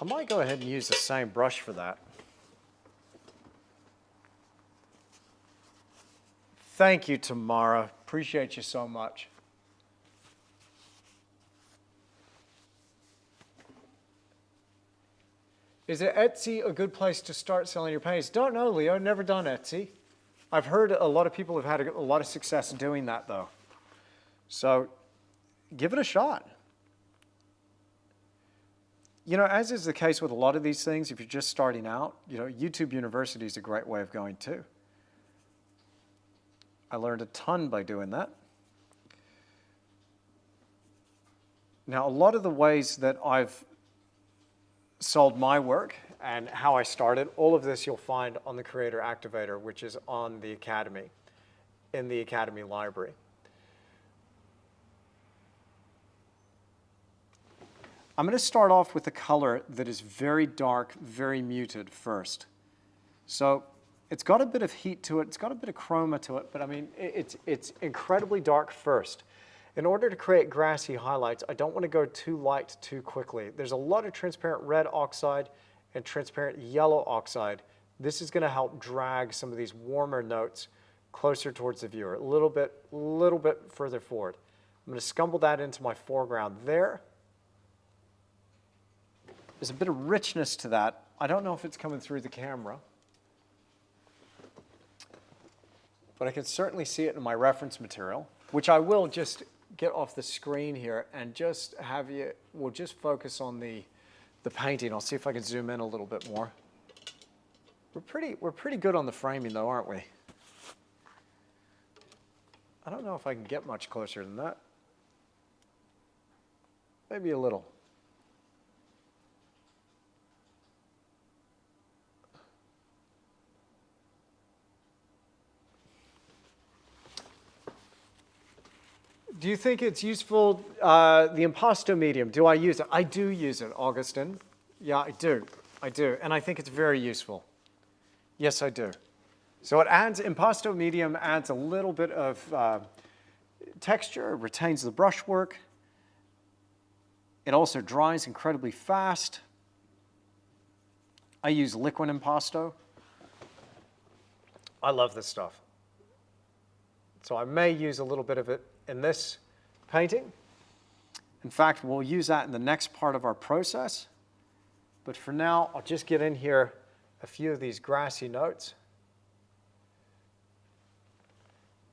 I might go ahead and use the same brush for that. Thank you, Tamara. Appreciate you so much. Is it Etsy a good place to start selling your paintings? Don't know, Leo. Never done Etsy. I've heard a lot of people have had a lot of success doing that, though. So give it a shot. You know, as is the case with a lot of these things, if you're just starting out, you know, YouTube University is a great way of going, too. I learned a ton by doing that. Now, a lot of the ways that I've sold my work and how I started. All of this you'll find on the Creator Activator, which is on the Academy, in the Academy library. I'm going to start off with a color that is very dark, very muted first. So it's got a bit of heat to it, it's got a bit of chroma to it, but I mean, it's incredibly dark first. In order to create grassy highlights, I don't want to go too light too quickly. There's a lot of transparent red oxide and transparent yellow oxide. This is going to help drag some of these warmer notes closer towards the viewer, a little bit further forward. I'm going to scumble that into my foreground there. There's a bit of richness to that. I don't know if it's coming through the camera, but I can certainly see it in my reference material, which I will just get off the screen here and just have you, we'll just focus on the painting. I'll see if I can zoom in a little bit more. We're pretty good on the framing though, aren't we? I don't know if I can get much closer than that. Maybe a little. Do you think it's useful, the impasto medium? Do I use it? I do use it, Augustin. Yeah, I do. I do. And I think it's very useful. Yes, I do. So it adds, impasto medium adds a little bit of texture, retains the brushwork. It also dries incredibly fast. I use liquid impasto. I love this stuff. So I may use a little bit of it in this painting. In fact, we'll use that in the next part of our process. But for now, I'll just get in here a few of these grassy notes.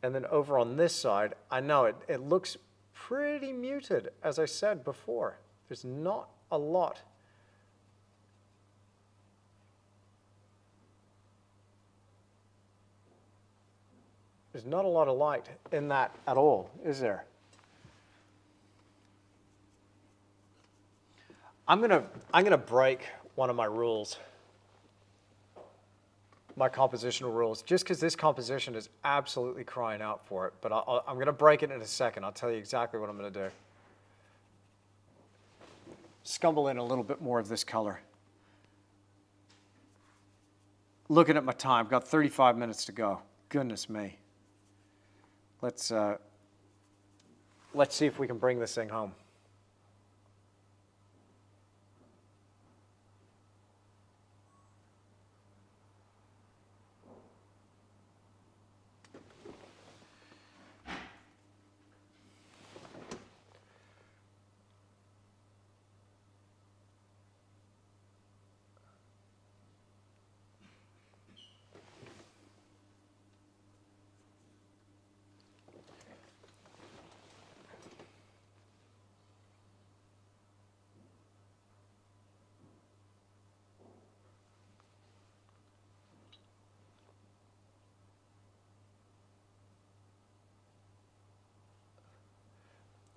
And then over on this side, I know it looks pretty muted, as I said before. There's not a lot. There's not a lot of light in that at all, is there? I'm gonna break one of my rules, my compositional rules, just because this composition is absolutely crying out for it. But I'm gonna break it in a second. I'll tell you exactly what I'm gonna do. Scumble in a little bit more of this color. Looking at my time, got 35 minutes to go. Goodness me. Let's see if we can bring this thing home.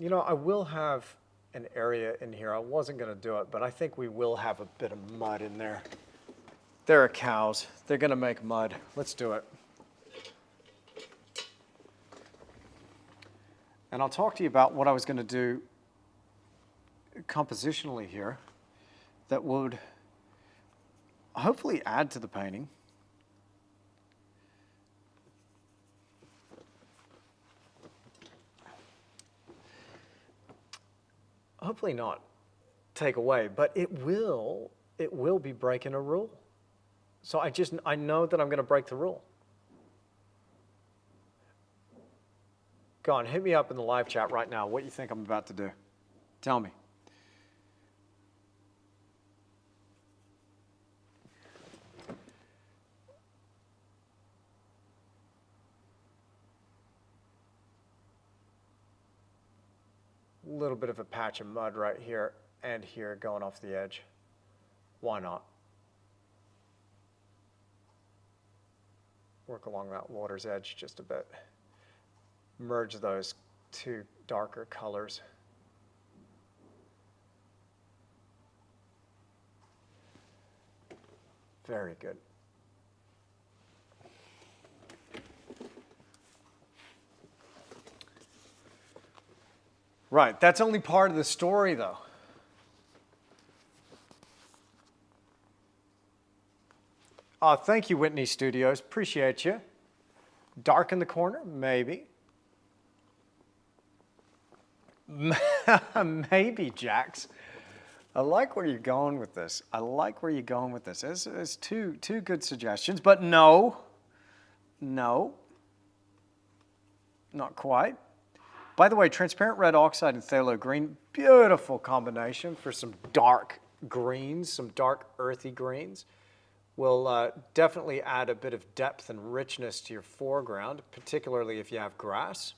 You know, I will have an area in here. I wasn't going to do it, but I think we will have a bit of mud in there. There are cows. They're going to make mud. Let's do it. And I'll talk to you about what I was going to do compositionally here that would hopefully add to the painting. Hopefully not take away, but it will be breaking a rule. So I know that I'm going to break the rule. Go on, hit me up in the live chat right now what you think I'm about to do. Tell me. A little bit of a patch of mud right here and here going off the edge. Why not? Work along that water's edge just a bit. Merge those two darker colors. Very good. Right, that's only part of the story, though. Thank you, Whitney Studios. Appreciate you. Dark in the corner? Maybe. Maybe, Jax. I like where you're going with this. I like where you're going with this. It's two good suggestions, but no, not quite. By the way, transparent red oxide and phthalo green, beautiful combination for some dark greens, some dark earthy greens. Will definitely add a bit of depth and richness to your foreground, particularly if you have grass.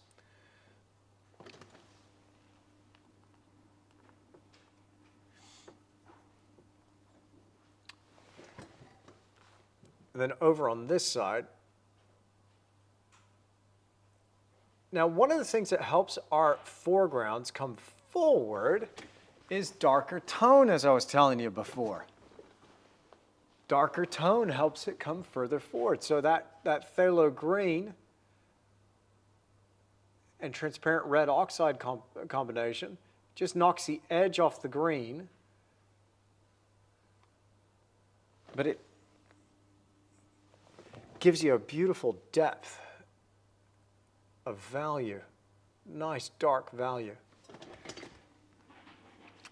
And then over on this side, now one of the things that helps our foregrounds come forward is darker tone, as I was telling you before. Darker tone helps it come further forward. So that phthalo green and transparent red oxide combination just knocks the edge off the green, but it gives you a beautiful depth of value, nice dark value.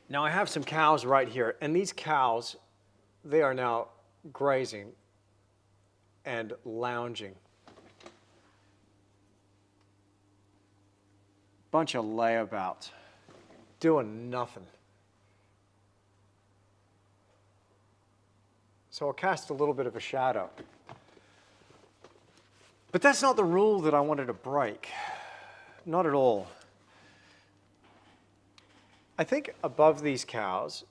Now I have some cows right here, and these cows, they are now grazing and lounging. Bunch of layabouts, doing nothing. So I'll cast a little bit of a shadow. But that's not the rule that I wanted to break. Not at all. I think above these cows,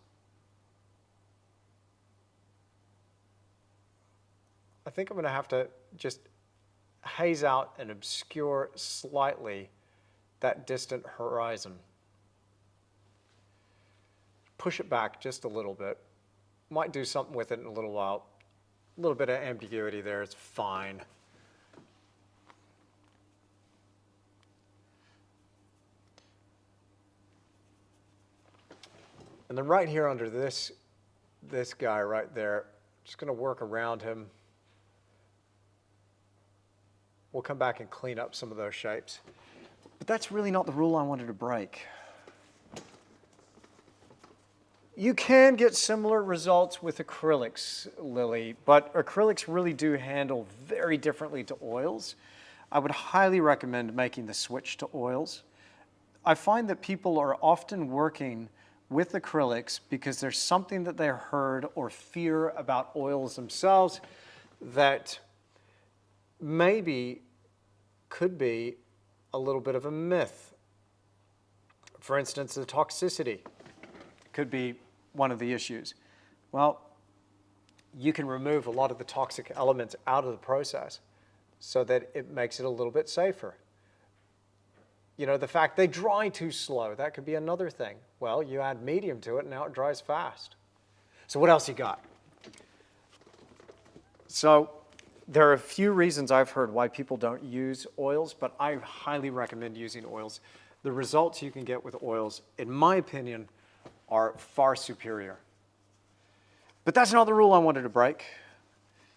I think I'm going to have to just haze out and obscure slightly that distant horizon. Push it back just a little bit. Might do something with it in a little while. A little bit of ambiguity there, it's fine. And then right here under this guy right there, just going to work around him. We'll come back and clean up some of those shapes. But that's really not the rule I wanted to break. You can get similar results with acrylics, Lily, but acrylics really do handle very differently to oils. I would highly recommend making the switch to oils. I find that people are often working with acrylics because there's something that they heard or fear about oils themselves that maybe could be a little bit of a myth. For instance, the toxicity could be one of the issues. Well, you can remove a lot of the toxic elements out of the process so that it makes it a little bit safer. You know, the fact they dry too slow, that could be another thing. Well, you add medium to it and now it dries fast. So what else you got? So there are a few reasons I've heard why people don't use oils, but I highly recommend using oils. The results you can get with oils, in my opinion, are far superior. But that's not the rule I wanted to break.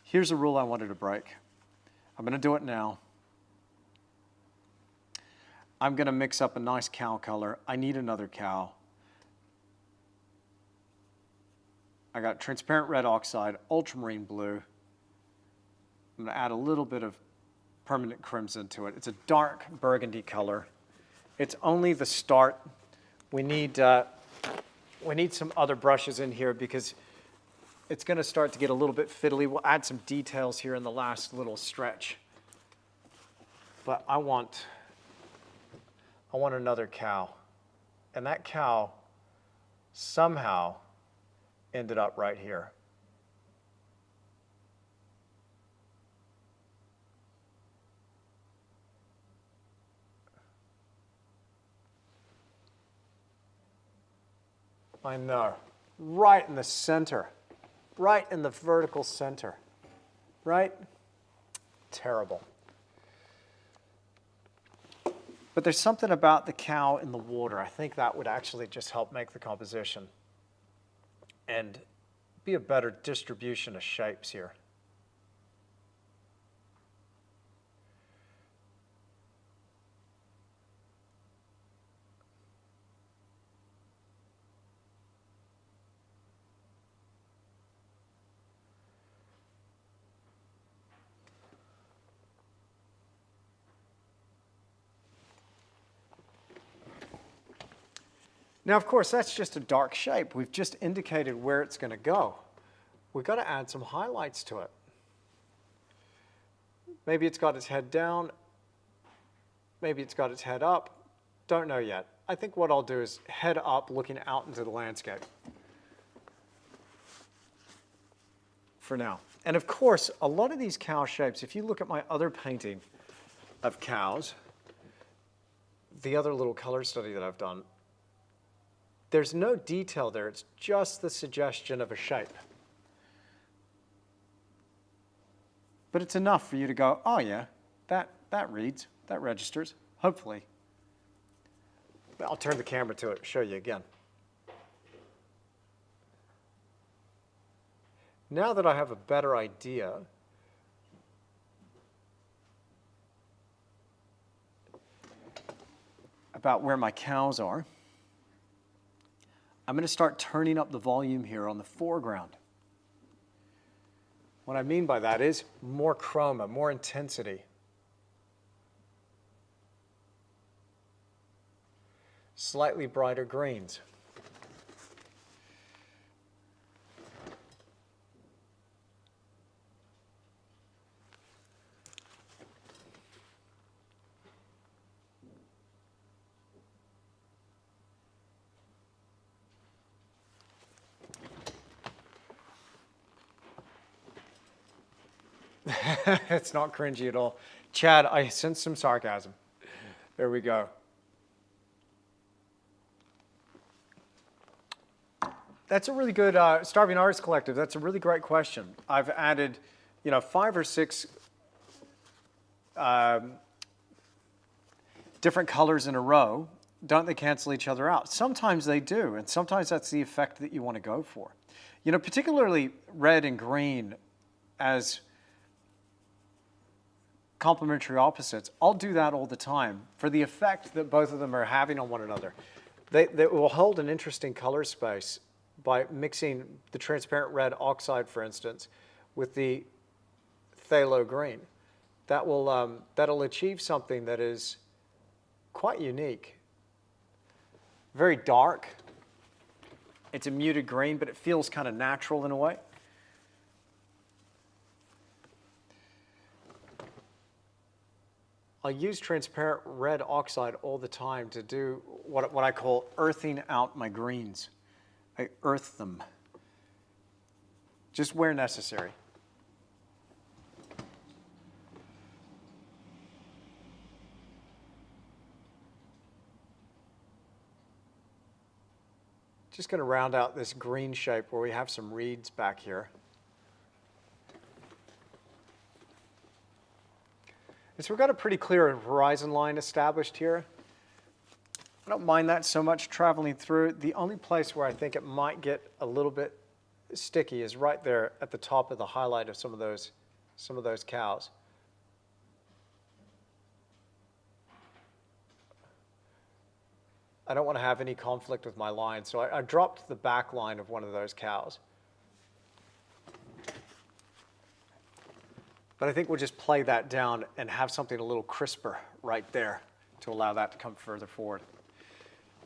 Here's the rule I wanted to break. I'm going to do it now. I'm going to mix up a nice cow color. I need another cow. I got transparent red oxide, ultramarine blue. I'm going to add a little bit of permanent crimson to it. It's a dark burgundy color. It's only the start. We need some other brushes in here because it's going to start to get a little bit fiddly. We'll add some details here in the last little stretch. But I want another cow. And that cow somehow ended up right here. I know, right in the center. right in the vertical center, right? Terrible. But there's something about the cow in the water. I think that would actually just help make the composition and be a better distribution of shapes here. Now, of course, that's just a dark shape. We've just indicated where it's going to go. We've got to add some highlights to it. Maybe it's got its head down. Maybe it's got its head up. Don't know yet. I think what I'll do is head up, looking out into the landscape for now. And of course, a lot of these cow shapes, if you look at my other painting of cows, the other little color study that I've done, there's no detail there. It's just the suggestion of a shape. But it's enough for you to go, oh yeah, that reads, that registers, hopefully. But I'll turn the camera to it and show you again. Now that I have a better idea about where my cows are, I'm going to start turning up the volume here on the foreground. What I mean by that is more chroma, more intensity. Slightly brighter greens. It's not cringy at all. Chad, I sense some sarcasm. There we go. That's a really good, Starving Artist Collective, that's a really great question. I've added, 5 or 6 different colors in a row. Don't they cancel each other out? Sometimes they do, and sometimes that's the effect that you want to go for. Particularly red and green as complementary opposites. I'll do that all the time for the effect that both of them are having on one another. They will hold an interesting color space by mixing the transparent red oxide, for instance, with the phthalo green. That'll achieve something that is quite unique. Very dark. It's a muted green, but it feels kind of natural in a way. I use transparent red oxide all the time to do what I call earthing out my greens. I earth them, just where necessary. Just going to round out this green shape where we have some reeds back here. So we've got a pretty clear horizon line established here. I don't mind that so much traveling through. The only place where I think it might get a little bit sticky is right there at the top of the highlight of some of those cows. I don't want to have any conflict with my line, so I dropped the back line of one of those cows. But I think we'll just play that down and have something a little crisper right there to allow that to come further forward.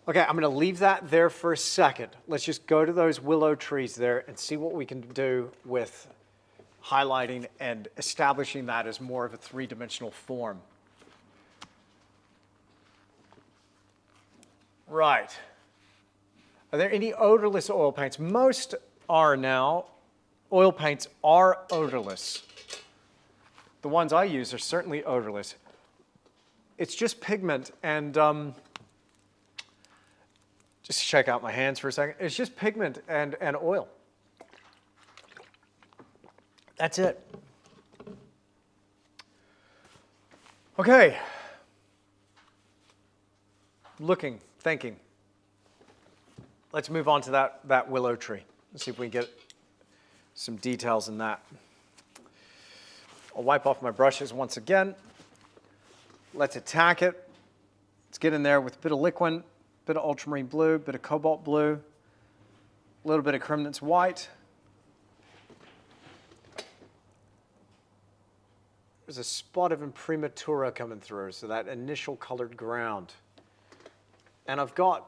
Okay, I'm going to leave that there for a second. Let's just go to those willow trees there and see what we can do with highlighting and establishing that as more of a three-dimensional form. Right. Are there any odorless oil paints? Most are now. Oil paints are odorless. The ones I use are certainly odorless. It's just pigment and, just shake out my hands for a second. It's just pigment and oil. That's it. Okay. Looking, thinking. Let's move on to that willow tree. Let's see if we can get some details in that. I'll wipe off my brushes once again. Let's attack it. Let's get in there with a bit of liquid, a bit of ultramarine blue, a bit of cobalt blue, a little bit of Cremnitz white. There's a spot of imprimatura coming through, so that initial colored ground. And I've got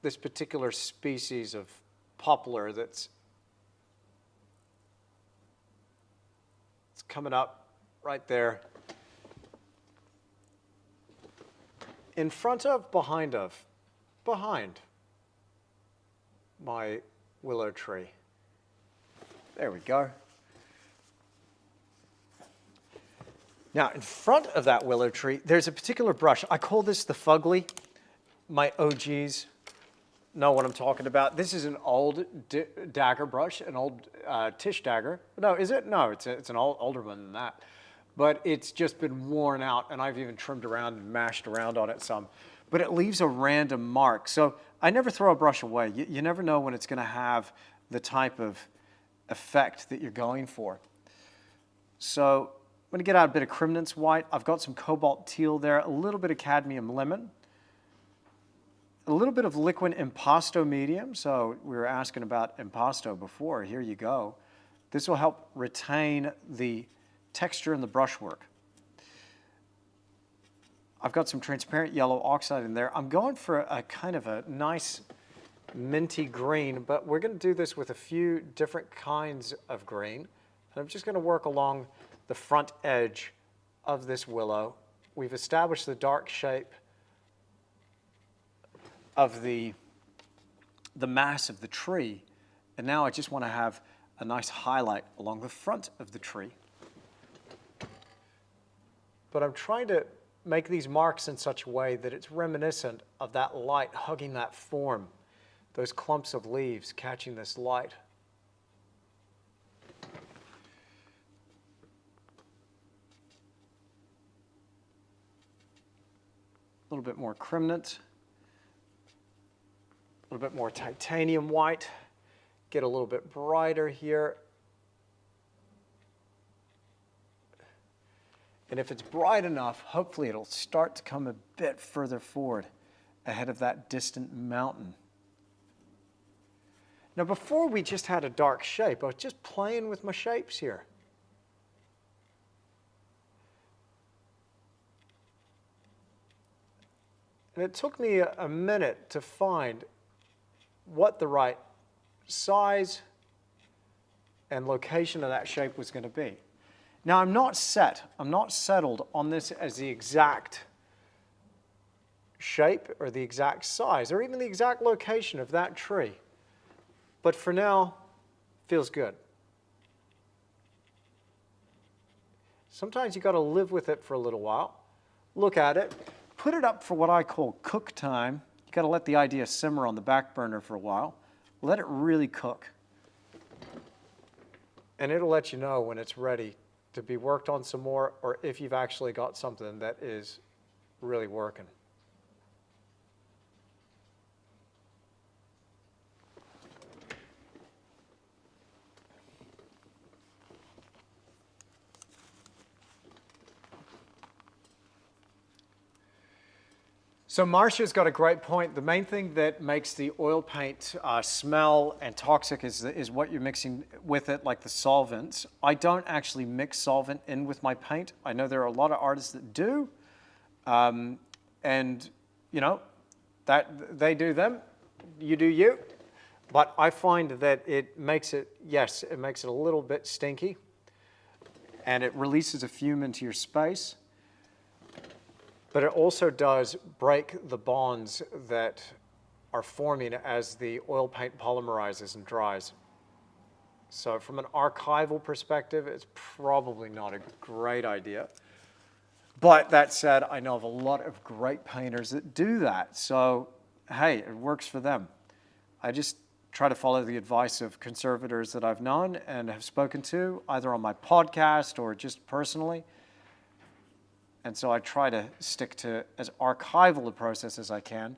this particular species of poplar that's coming up right there. In front of, behind my willow tree. There we go. Now, in front of that willow tree, there's a particular brush. I call this the fugly. My OGs know what I'm talking about. This is an old dagger brush, an old Tisch dagger. No, is it? No, it's an older one than that. But it's just been worn out, and I've even trimmed around and mashed around on it some. But it leaves a random mark. So I never throw a brush away. You never know when it's going to have the type of effect that you're going for. So I'm going to get out a bit of Cremnitz white. I've got some cobalt teal there, a little bit of cadmium lemon, a little bit of liquid impasto medium. So we were asking about impasto before. Here you go. This will help retain the texture in the brushwork. I've got some transparent yellow oxide in there. I'm going for a kind of a nice minty green, but we're going to do this with a few different kinds of green. And I'm just going to work along the front edge of this willow. We've established the dark shape of the mass of the tree, and now I just want to have a nice highlight along the front of the tree. But I'm trying to make these marks in such a way that it's reminiscent of that light hugging that form, those clumps of leaves catching this light. A little bit more Cremnitz, a little bit more titanium white, get a little bit brighter here. And if it's bright enough, hopefully it'll start to come a bit further forward ahead of that distant mountain. Now before we just had a dark shape, I was just playing with my shapes here. And it took me a minute to find what the right size and location of that shape was going to be. Now I'm not settled on this as the exact shape or the exact size or even the exact location of that tree. But for now, feels good. Sometimes you got to live with it for a little while. Look at it, put it up for what I call cook time. You got to let the idea simmer on the back burner for a while. Let it really cook. And it'll let you know when it's ready to be worked on some more, or if you've actually got something that is really working. So Marcia's got a great point. The main thing that makes the oil paint smell and toxic is what you're mixing with it, like the solvents. I don't actually mix solvent in with my paint. I know there are a lot of artists that do, and you know, that they do them, you do you. But I find that it makes it, yes, it makes it a little bit stinky, and it releases a fume into your space. But it also does break the bonds that are forming as the oil paint polymerizes and dries. So from an archival perspective, it's probably not a great idea. But that said, I know of a lot of great painters that do that. So, hey, it works for them. I just try to follow the advice of conservators that I've known and have spoken to, either on my podcast or just personally. And so I try to stick to as archival a process as I can,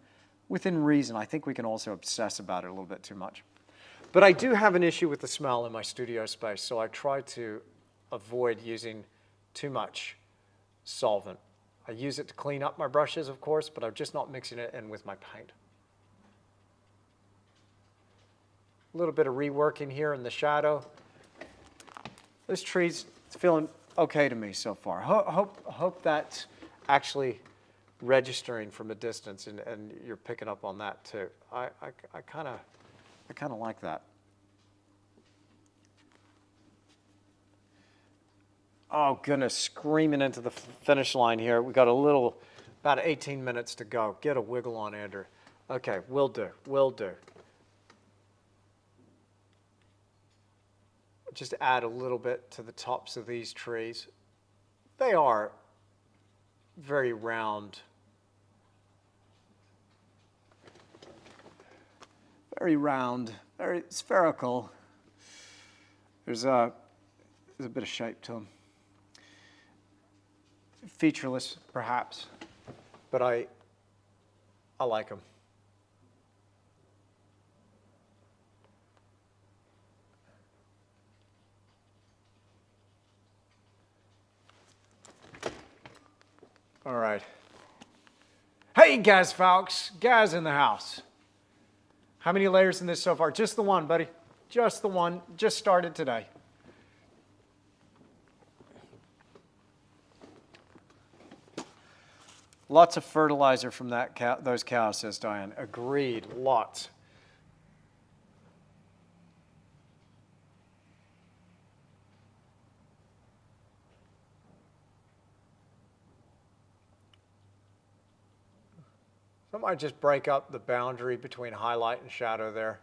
within reason. I think we can also obsess about it a little bit too much. But I do have an issue with the smell in my studio space, so I try to avoid using too much solvent. I use it to clean up my brushes, of course, but I'm just not mixing it in with my paint. A little bit of reworking here in the shadow. This tree's feeling okay to me so far. Hope that's actually registering from a distance, and you're picking up on that too. I kind of like that. Oh goodness, screaming into the finish line here. We got about 18 minutes to go. Get a wiggle on, Andrew. Okay, will do. Just add a little bit to the tops of these trees. They are very round, very spherical. There's a bit of shape to them. Featureless, perhaps, but I like them. All right. Hey, Gaz folks. Gaz in the house. How many layers in this so far? Just the one, buddy. Just the one. Just started today. Lots of fertilizer from those cows, says Diane. Agreed. Lots. I might just break up the boundary between highlight and shadow there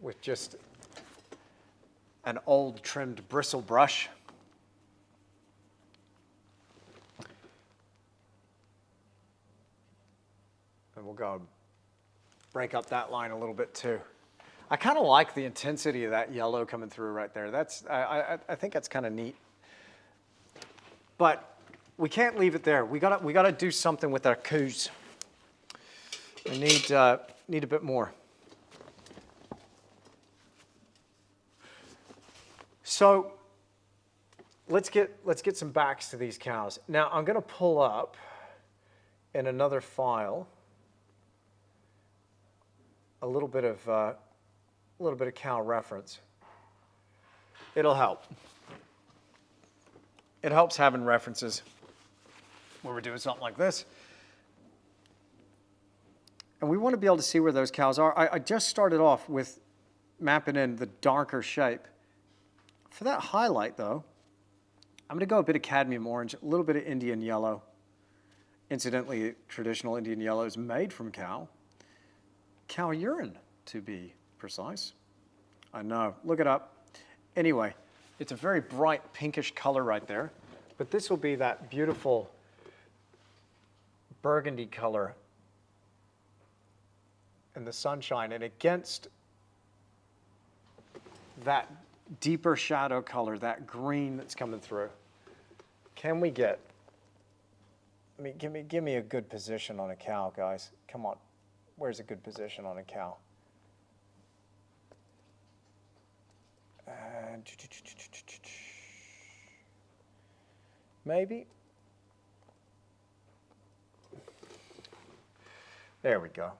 with just an old trimmed bristle brush. And we'll go break up that line a little bit too. I kind of like the intensity of that yellow coming through right there. I think that's kind of neat. But we can't leave it there. We gotta do something with our coos. We need a bit more. So let's get some backs to these cows. Now I'm gonna pull up in another file a little bit of cow reference. It'll help. It helps having references when we're doing something like this. And we want to be able to see where those cows are. I just started off with mapping in the darker shape. For that highlight, though, I'm going to go a bit of cadmium orange, a little bit of Indian yellow. Incidentally, traditional Indian yellow is made from cow urine, to be precise. I know, look it up. Anyway, it's a very bright pinkish color right there, but this will be that beautiful burgundy color in the sunshine, and against that deeper shadow color, that green that's coming through. Can we get, give me a good position on a cow, guys. Come on, where's a good position on a cow? Maybe. There we go.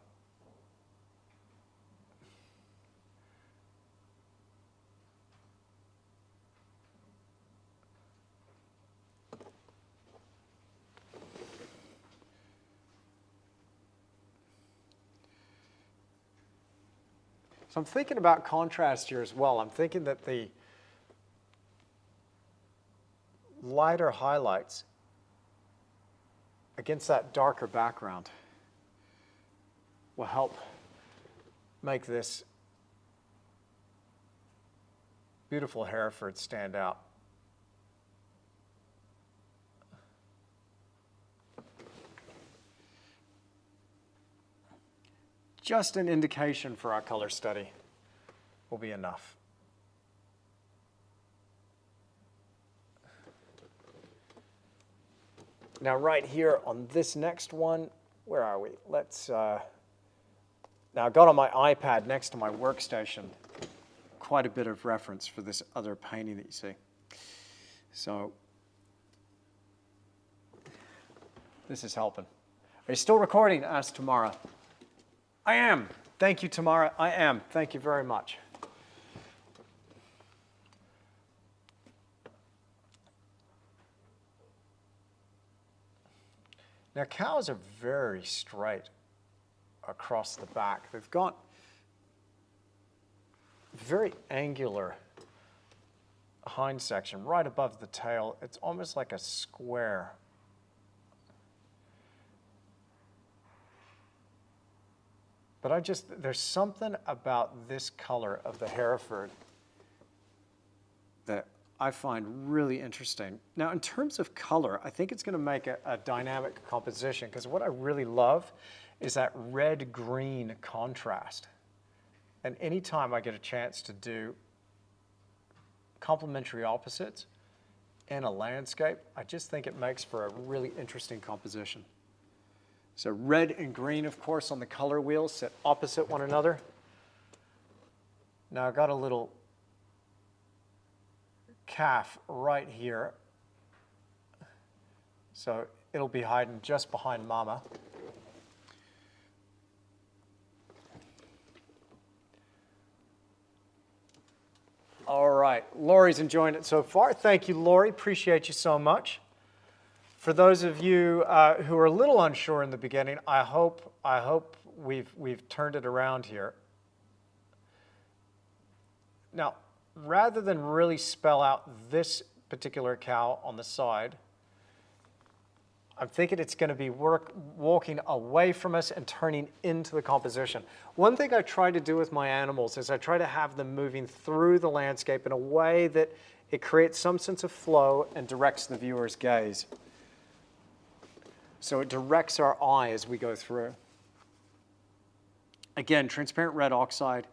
So I'm thinking about contrast here as well. I'm thinking that the lighter highlights against that darker background will help make this beautiful Hereford stand out. just an indication for our color study will be enough. Now right here on this next one, where are we? Let's, now I got on my iPad next to my workstation quite a bit of reference for this other painting that you see. So this is helping. Are you still recording? Asked Tamara. I am. Thank you, Tamara. I am. Thank you very much. Now, cows are very straight across the back. They've got very angular hind section right above the tail. It's almost like a square. But there's something about this color of the Hereford that I find really interesting. Now, in terms of color, I think it's going to make a dynamic composition, because what I really love is that red-green contrast. And anytime I get a chance to do complementary opposites in a landscape, I just think it makes for a really interesting composition. So red and green, of course, on the color wheel sit opposite one another. Now I've got a little calf right here. So it'll be hiding just behind Mama. All right, Lori's enjoying it so far. Thank you, Lori. Appreciate you so much. For those of you who are a little unsure in the beginning, I hope we've turned it around here. Now, rather than really spell out this particular cow on the side, I'm thinking it's going to be walking away from us and turning into the composition. One thing I try to do with my animals is I try to have them moving through the landscape in a way that it creates some sense of flow and directs the viewer's gaze. So it directs our eye as we go through. Again, transparent red oxide,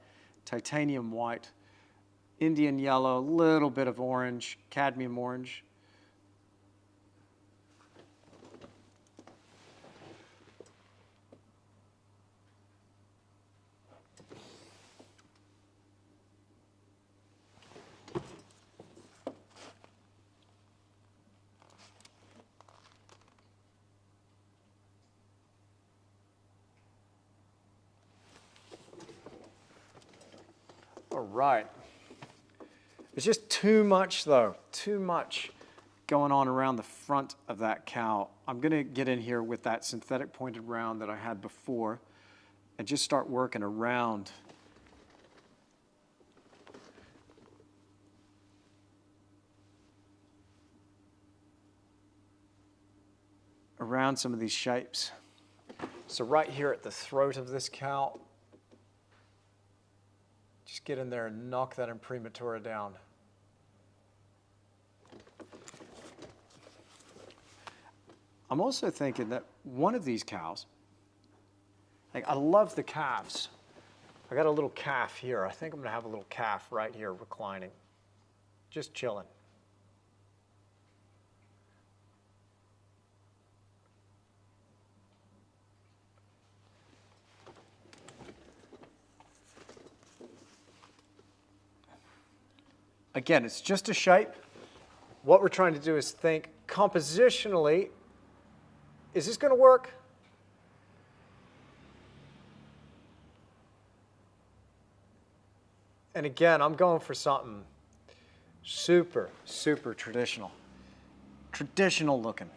titanium white, Indian yellow, a little bit of orange, cadmium orange. All right. There's just too much, though, too much going on around the front of that cow. I'm going to get in here with that synthetic pointed round that I had before and just start working around some of these shapes. So right here at the throat of this cow, just get in there and knock that imprimatura down. I'm also thinking that one of these cows, like I love the calves. I got a little calf here. I think I'm going to have a little calf right here reclining, just chilling. Again, it's just a shape. What we're trying to do is think compositionally, is this going to work? And again, I'm going for something super, super traditional. Traditional looking.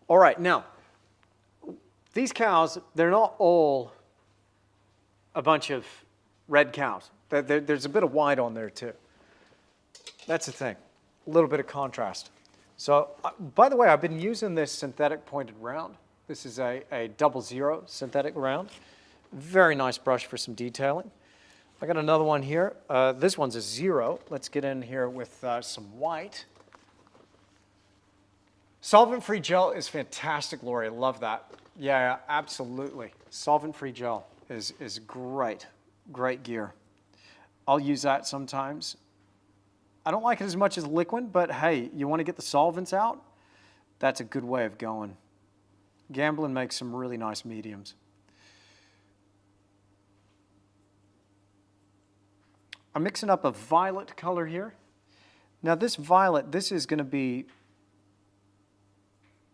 All right, now, these cows, they're not all a bunch of red cows. There's a bit of white on there too. That's the thing, a little bit of contrast. So, by the way, I've been using this synthetic pointed round. This is a 00 synthetic round. Very nice brush for some detailing. I got another one here. This one's a 0. Let's get in here with some white. Solvent-free gel is fantastic, Lori. I love that. Yeah, absolutely. Solvent-free gel is great. Great gear. I'll use that sometimes. I don't like it as much as liquid, but hey, you want to get the solvents out? That's a good way of going. Gamblin makes some really nice mediums. I'm mixing up a violet color here. Now this violet, this is going to be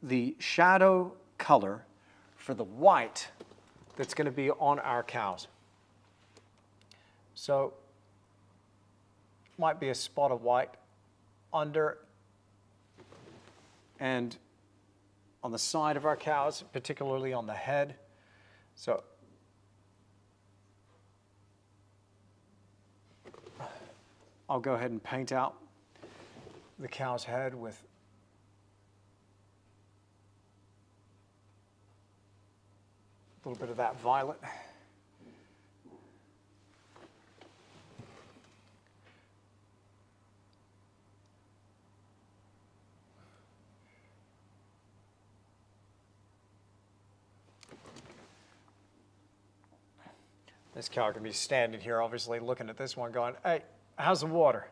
the shadow color for the white that's going to be on our cows. So might be a spot of white under and on the side of our cows, particularly on the head. So I'll go ahead and paint out the cow's head with a little bit of that violet. This cow can be standing here, obviously, looking at this one going, hey, how's the water?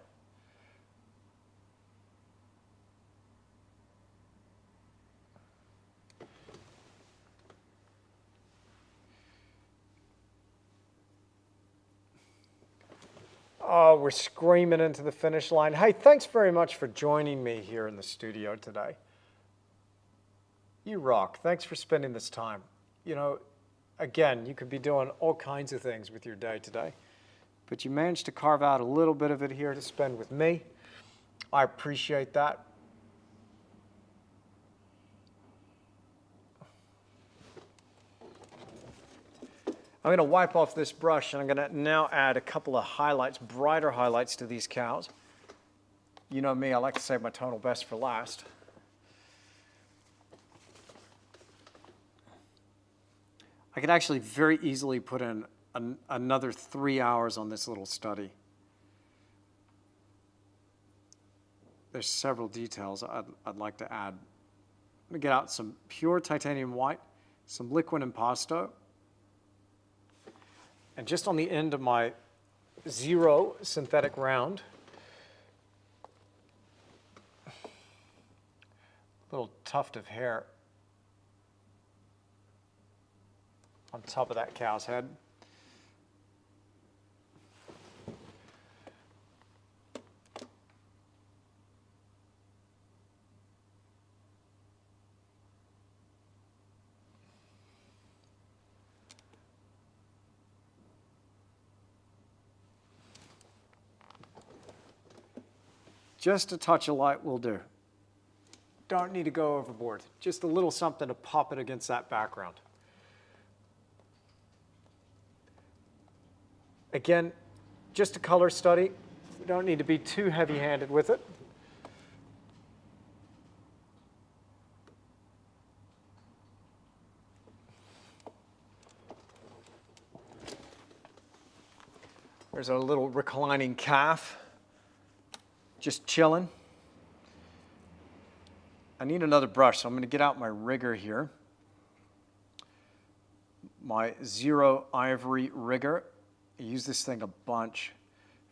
Oh, we're screaming into the finish line. Hey, thanks very much for joining me here in the studio today. You rock. Thanks for spending this time. You know, again, you could be doing all kinds of things with your day today, but you managed to carve out a little bit of it here to spend with me. I appreciate that. I'm going to wipe off this brush and I'm going to now add a couple of highlights, brighter highlights to these cows. You know me, I like to save my tonal best for last. I could actually very easily put in another 3 hours on this little study. There's several details I'd like to add. I'm going to get out some pure titanium white, some liquid impasto, and just on the end of my 0 synthetic round, a little tuft of hair on top of that cow's head. Just a touch of light will do. Don't need to go overboard. Just a little something to pop it against that background. Again, just a color study. We don't need to be too heavy-handed with it. There's a little reclining calf, just chilling. I need another brush, so I'm going to get out my rigger here. My 0 ivory rigger. I use this thing a bunch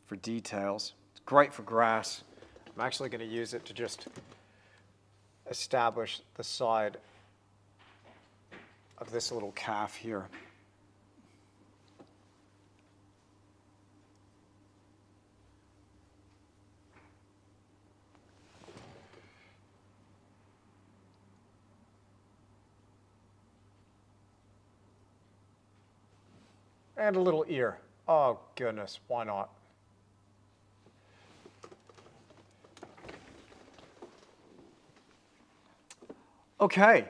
for details. It's great for grass. I'm actually going to use it to just establish the side of this little calf here. And a little ear. Oh, goodness, why not? Okay.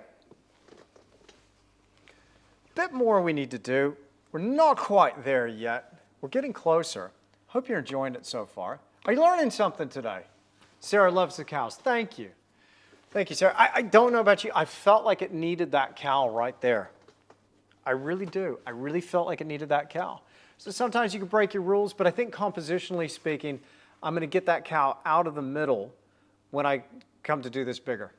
Bit more we need to do. We're not quite there yet. We're getting closer. Hope you're enjoying it so far. Are you learning something today? Sarah loves the cows. Thank you. Thank you, Sarah. I don't know about you. I felt like it needed that cow right there. I really do. I really felt like it needed that cow. So sometimes you can break your rules, but I think compositionally speaking, I'm going to get that cow out of the middle when I come to do this bigger.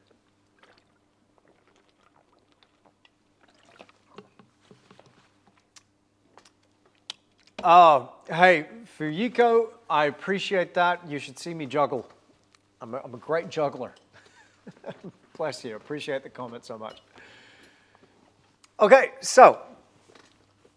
Oh, hey, Fuyiko, I appreciate that. You should see me juggle. I'm a great juggler. Bless you. Appreciate the comment so much. Okay, so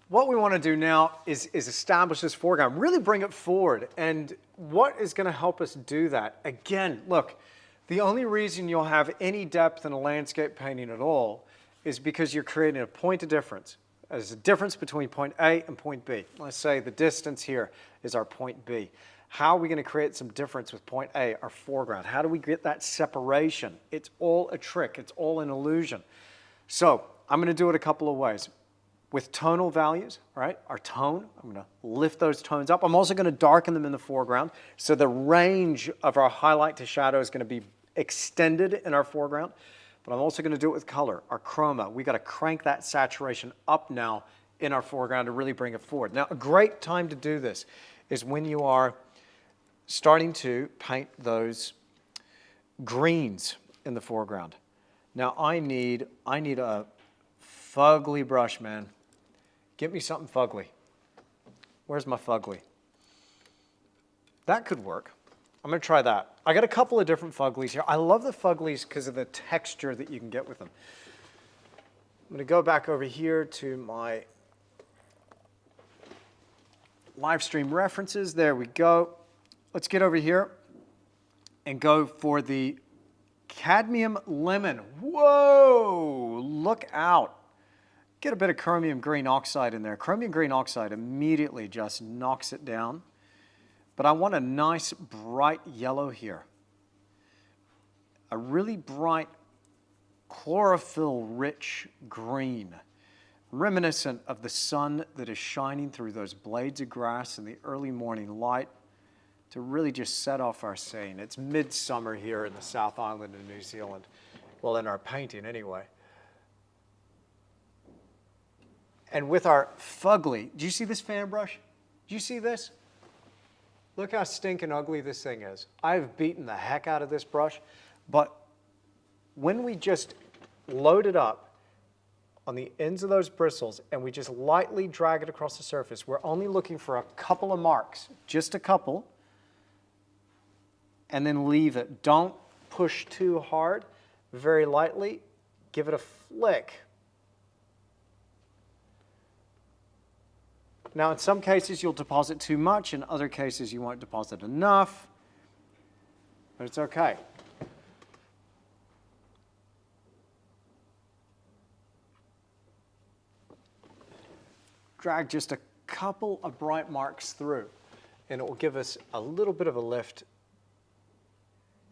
what we want to do now is establish this foreground, really bring it forward. And what is going to help us do that? Again, look, the only reason you'll have any depth in a landscape painting at all is because you're creating a point of difference. There's a difference between point A and point B. Let's say the distance here is our point B. How are we going to create some difference with point A, our foreground? How do we get that separation? It's all a trick. It's all an illusion. So I'm going to do it a couple of ways. With tonal values, right? Our tone, I'm going to lift those tones up. I'm also going to darken them in the foreground. So the range of our highlight to shadow is going to be extended in our foreground. But I'm also going to do it with color, our chroma. We got to crank that saturation up now in our foreground to really bring it forward. Now, a great time to do this is when you are starting to paint those greens in the foreground. Now, I need a fugly brush, man. Get me something fugly. Where's my fugly? That could work. I'm going to try that. I got a couple of different fuglies here. I love the fuglies because of the texture that you can get with them. I'm going to go back over here to my live stream references. There we go. Let's get over here and go for the cadmium lemon. Whoa, look out. Get a bit of chromium green oxide in there. Chromium green oxide immediately just knocks it down. But I want a nice bright yellow here. A really bright chlorophyll-rich green, reminiscent of the sun that is shining through those blades of grass in the early morning light to really just set off our scene. It's midsummer here in the South Island of New Zealand. Well, in our painting anyway. And with our fugly, do you see this fan brush? Do you see this? Look how stinking ugly this thing is. I've beaten the heck out of this brush, but when we just load it up on the ends of those bristles and we just lightly drag it across the surface, we're only looking for a couple of marks, just a couple, and then leave it. Don't push too hard, very lightly, give it a flick. Now, in some cases, you'll deposit too much. In other cases, you won't deposit enough. But it's okay. Drag just a couple of bright marks through, and it will give us a little bit of a lift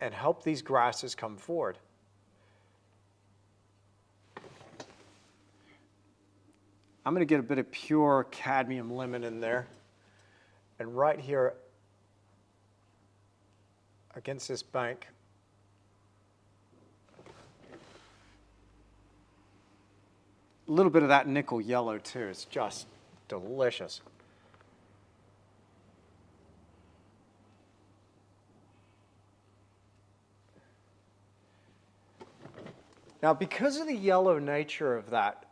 and help these grasses come forward. I'm going to get a bit of pure cadmium lemon in there. And right here against this bank, a little bit of that nickel yellow too. It's just delicious. Now, because of the yellow nature of that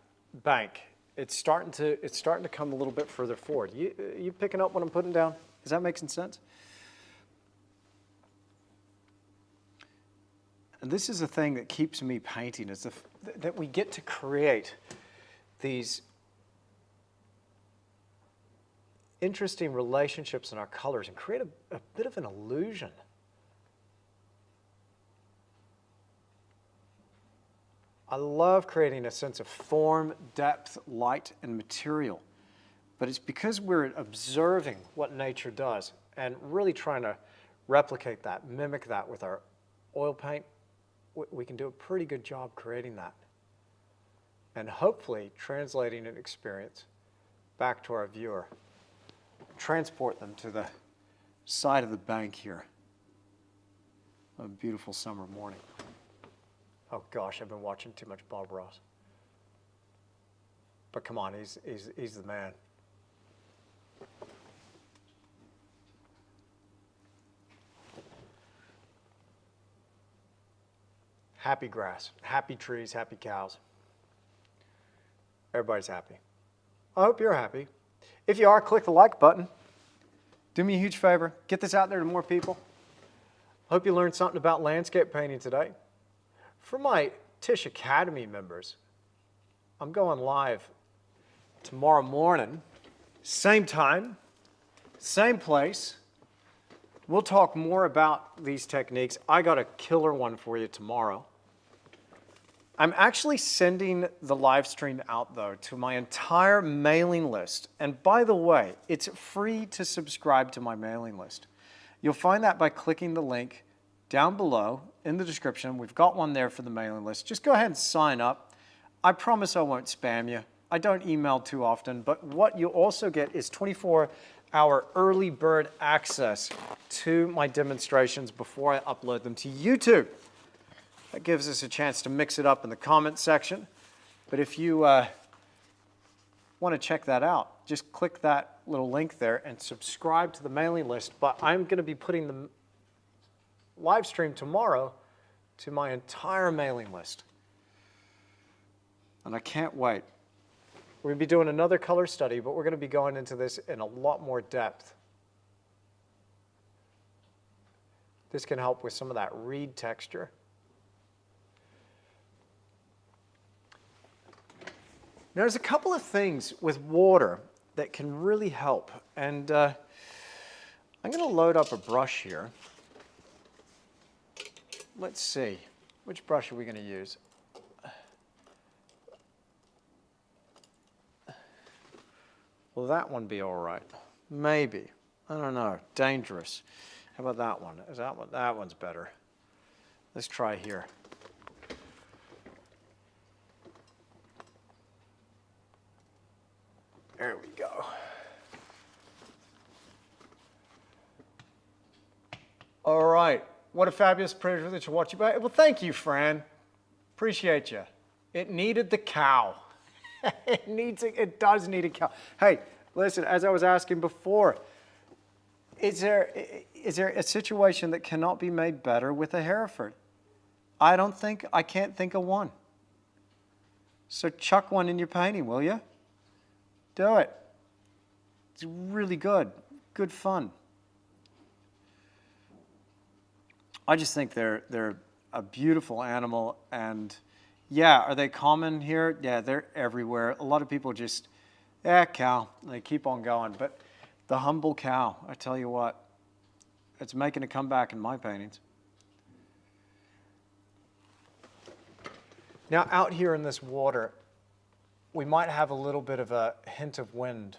bank, it's starting to come a little bit further forward. You picking up what I'm putting down? Is that making sense? And this is the thing that keeps me painting, is that we get to create these interesting relationships in our colors and create a bit of an illusion. I love creating a sense of form, depth, light, and material. But it's because we're observing what nature does and really trying to replicate that, mimic that with our oil paint, we can do a pretty good job creating that. And hopefully translating an experience back to our viewer. Transport them to the side of the bank here. A beautiful summer morning. Oh gosh, I've been watching too much Bob Ross. But come on, he's the man. Happy grass, happy trees, happy cows. Everybody's happy. I hope you're happy. If you are, click the like button. Do me a huge favor. Get this out there to more people. Hope you learned something about landscape painting today. For my Tisch Academy members, I'm going live tomorrow morning, same time, same place. We'll talk more about these techniques. I got a killer one for you tomorrow. I'm actually sending the live stream out, though, to my entire mailing list. And by the way, it's free to subscribe to my mailing list. You'll find that by clicking the link down below in the description. We've got one there for the mailing list. Just go ahead and sign up. I promise I won't spam you. I don't email too often, but what you also get is 24-hour early bird access to my demonstrations before I upload them to YouTube. That gives us a chance to mix it up in the comment section. But if you want to check that out, just click that little link there and subscribe to the mailing list. But I'm going to be putting the live stream tomorrow to my entire mailing list. And I can't wait. We're going to be doing another color study, but we're going to be going into this in a lot more depth. This can help with some of that reed texture. Now, there's a couple of things with water that can really help. And I'm going to load up a brush here. Let's see. Which brush are we going to use? Will that one be all right? Maybe. I don't know. Dangerous. How about that one? Is that one? That one's better. Let's try here. There we go. All right. What a fabulous privilege to watch you back. Well, thank you, Fran. Appreciate you. It needed the cow. It does need a cow. Hey, listen, as I was asking before, is there a situation that cannot be made better with a Hereford? I can't think of one. So chuck one in your painting, will you? Do it. It's really good. Good fun. I just think they're a beautiful animal, and yeah, are they common here? Yeah, they're everywhere. A lot of people just, cow. They keep on going. But the humble cow, I tell you what, it's making a comeback in my paintings. Now, out here in this water, we might have a little bit of a hint of wind.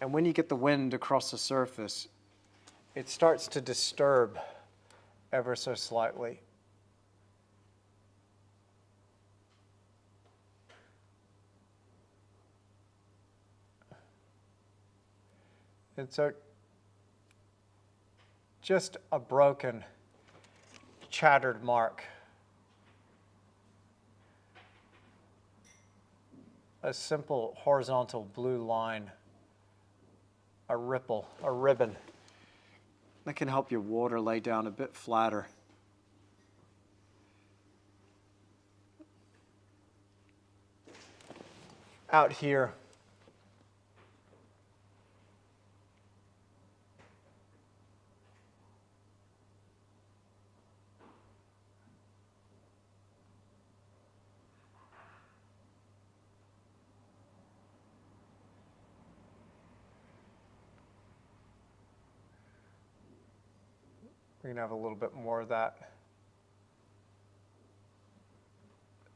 And when you get the wind across the surface, it starts to disturb ever so slightly. And so just a broken, chattered mark. A simple horizontal blue line, a ripple, a ribbon. That can help your water lay down a bit flatter. Out here, we're going to have a little bit more of that.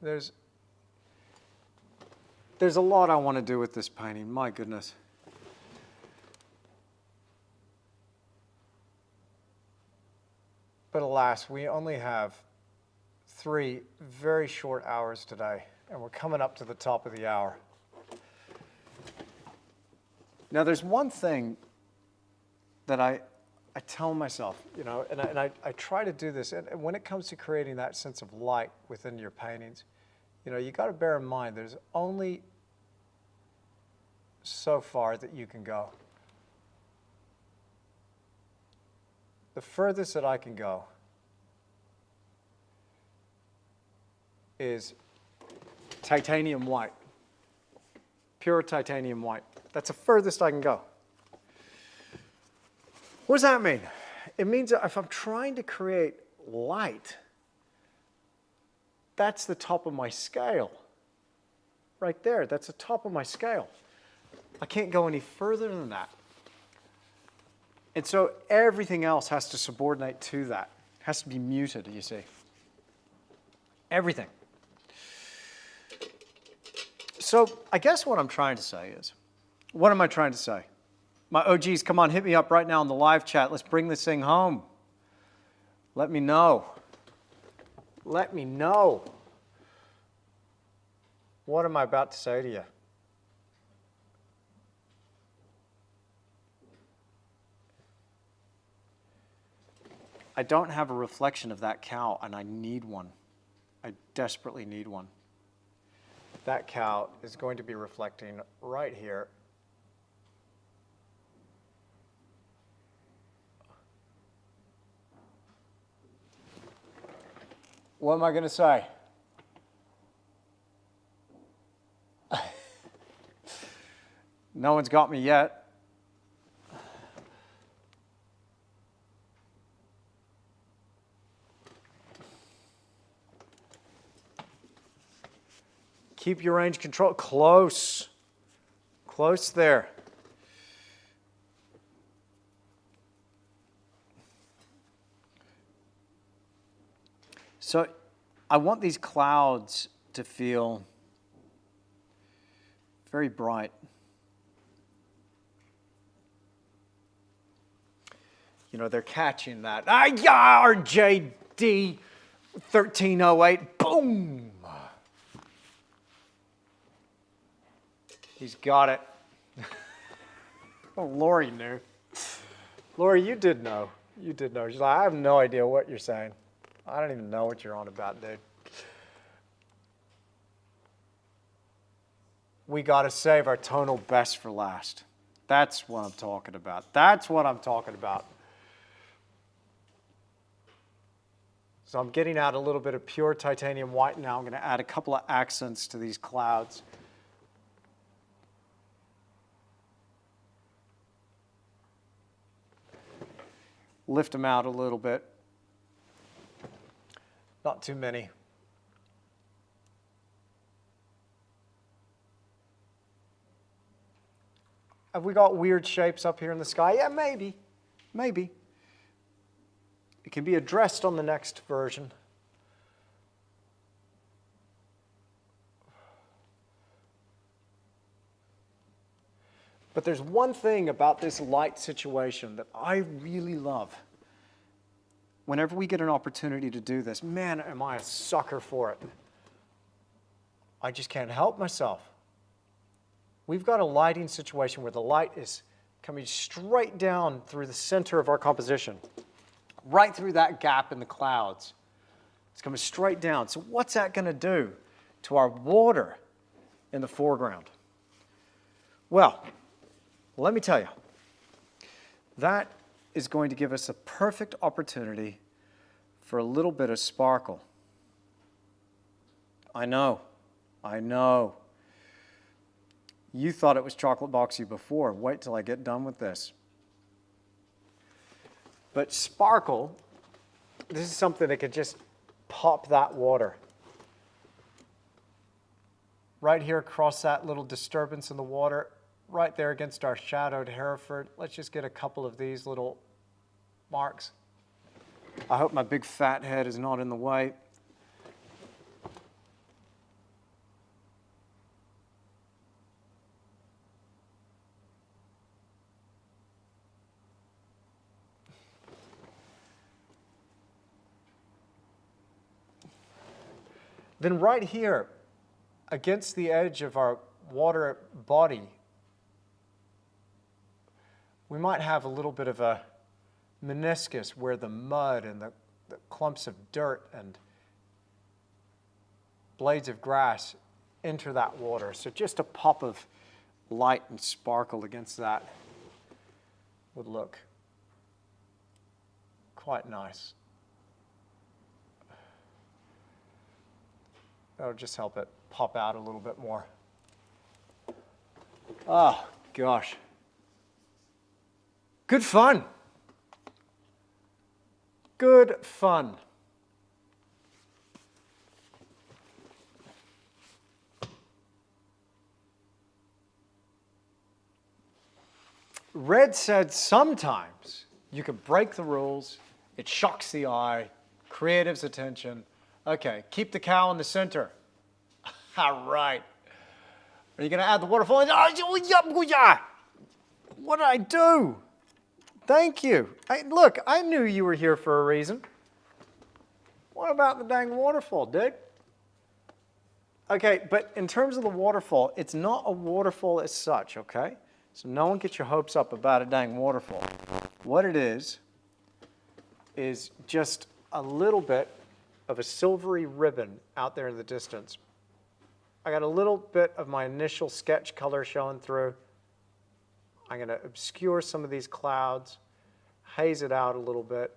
There's a lot I want to do with this painting, my goodness. But alas, we only have 3 very short hours today, and we're coming up to the top of the hour. Now, there's one thing that I I tell myself, you know, and I try to do this, and when it comes to creating that sense of light within your paintings, you know, you got to bear in mind there's only so far that you can go. The furthest that I can go is titanium white, pure titanium white. That's the furthest I can go. What does that mean? It means that if I'm trying to create light, that's the top of my scale. Right there, that's the top of my scale. I can't go any further than that. And so everything else has to subordinate to that. It has to be muted, you see. Everything. So I guess what I'm trying to say is, what am I trying to say? My OGs, come on, hit me up right now in the live chat. Let's bring this thing home. Let me know. Let me know. What am I about to say to you? I don't have a reflection of that cow, and I need one. I desperately need one. That cow is going to be reflecting right here. What am I going to say? No one's got me yet. Keep your range control close. Close there. So I want these clouds to feel very bright. You know, they're catching that. RJD 1308. Boom. He's got it. Oh, Lori knew. Lori, you did know. You did know. She's like, I have no idea what you're saying. I don't even know what you're on about, dude. We got to save our tonal best for last. That's what I'm talking about. That's what I'm talking about. So I'm getting out a little bit of pure titanium white now. I'm going to add a couple of accents to these clouds. Lift them out a little bit. Not too many. Have we got weird shapes up here in the sky? Yeah, maybe. Maybe. It can be addressed on the next version. But there's one thing about this light situation that I really love. Whenever we get an opportunity to do this, man, am I a sucker for it. I just can't help myself. We've got a lighting situation where the light is coming straight down through the center of our composition, right through that gap in the clouds. It's coming straight down. So what's that going to do to our water in the foreground? Well, let me tell you, that is going to give us a perfect opportunity for a little bit of sparkle. I know. You thought it was chocolate boxy before. Wait till I get done with this. But sparkle, this is something that could just pop that water. Right here across that little disturbance in the water, right there against our shadowed Hereford. Let's just get a couple of these little marks. I hope my big fat head is not in the way. Then right here, against the edge of our water body, we might have a little bit of a meniscus where the mud and the clumps of dirt and blades of grass enter that water. So just a pop of light and sparkle against that would look quite nice. That'll just help it pop out a little bit more. Oh, gosh. Good fun. Good fun. Red said sometimes you can break the rules, it shocks the eye, creative's attention. Okay, keep the cow in the center. All right. Are you going to add the waterfall? What did I do? Thank you. Look, I knew you were here for a reason. What about the dang waterfall, dude? Okay, but in terms of the waterfall, it's not a waterfall as such, okay? So no one get your hopes up about a dang waterfall. What it is just a little bit of a silvery ribbon out there in the distance. I got a little bit of my initial sketch color showing through. I'm going to obscure some of these clouds, haze it out a little bit.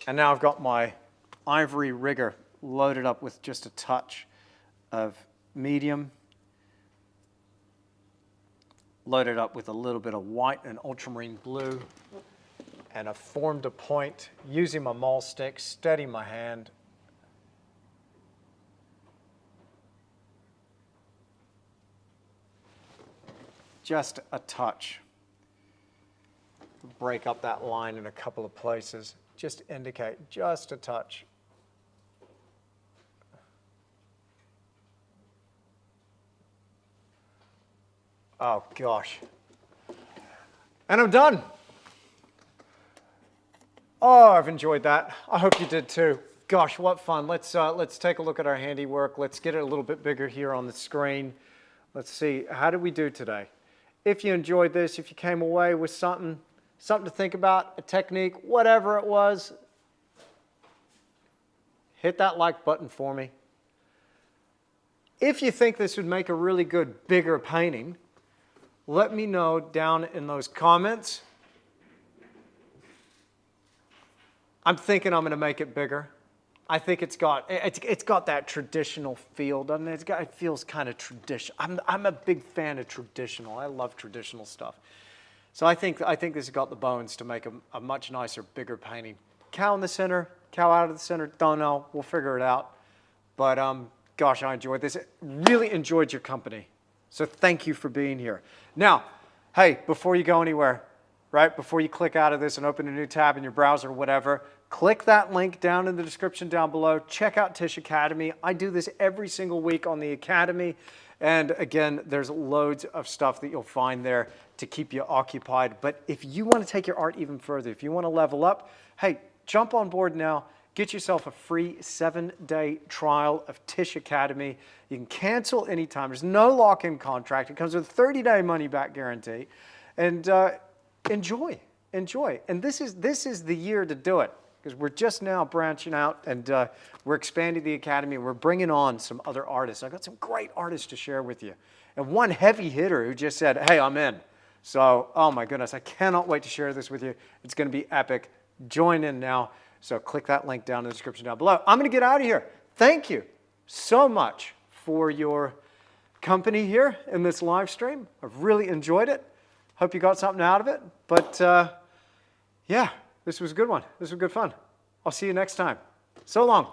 And now I've got my ivory rigger loaded up with just a touch of medium, loaded up with a little bit of white and ultramarine blue, and I formed a point using my maul stick, steady my hand. Just a touch. Break up that line in a couple of places. Just indicate just a touch. Oh gosh. And I'm done. Oh, I've enjoyed that. I hope you did too. Gosh, what fun. Let's take a look at our handiwork. Let's get it a little bit bigger here on the screen. Let's see, how did we do today? If you enjoyed this, if you came away with something to think about, a technique, whatever it was, hit that like button for me. If you think this would make a really good, bigger painting, let me know down in those comments. I'm thinking I'm going to make it bigger. I think it's got that traditional feel, doesn't it? It feels kind of traditional. I'm a big fan of traditional. I love traditional stuff. So I think this has got the bones to make a much nicer, bigger painting. Cow in the center, cow out of the center, don't know. We'll figure it out. But gosh, I enjoyed this. Really enjoyed your company. So thank you for being here. Now, hey, before you go anywhere, right, before you click out of this and open a new tab in your browser or whatever, click that link down in the description down below. Check out Tisch Academy. I do this every single week on the Academy. And again, there's loads of stuff that you'll find there to keep you occupied. But if you want to take your art even further, if you want to level up, hey, jump on board now. Get yourself a free 7-day trial of Tisch Academy. You can cancel anytime. There's no lock-in contract. It comes with a 30-day money-back guarantee. And enjoy. And this is the year to do it, because we're just now branching out and we're expanding the Academy. We're bringing on some other artists. I've got some great artists to share with you. And one heavy hitter who just said, hey, I'm in. So, oh my goodness, I cannot wait to share this with you. It's going to be epic. Join in now. So click that link down in the description down below. I'm going to get out of here. Thank you so much for your company here in this live stream. I've really enjoyed it. Hope you got something out of it. But yeah, this was a good one. This was good fun. I'll see you next time. So long.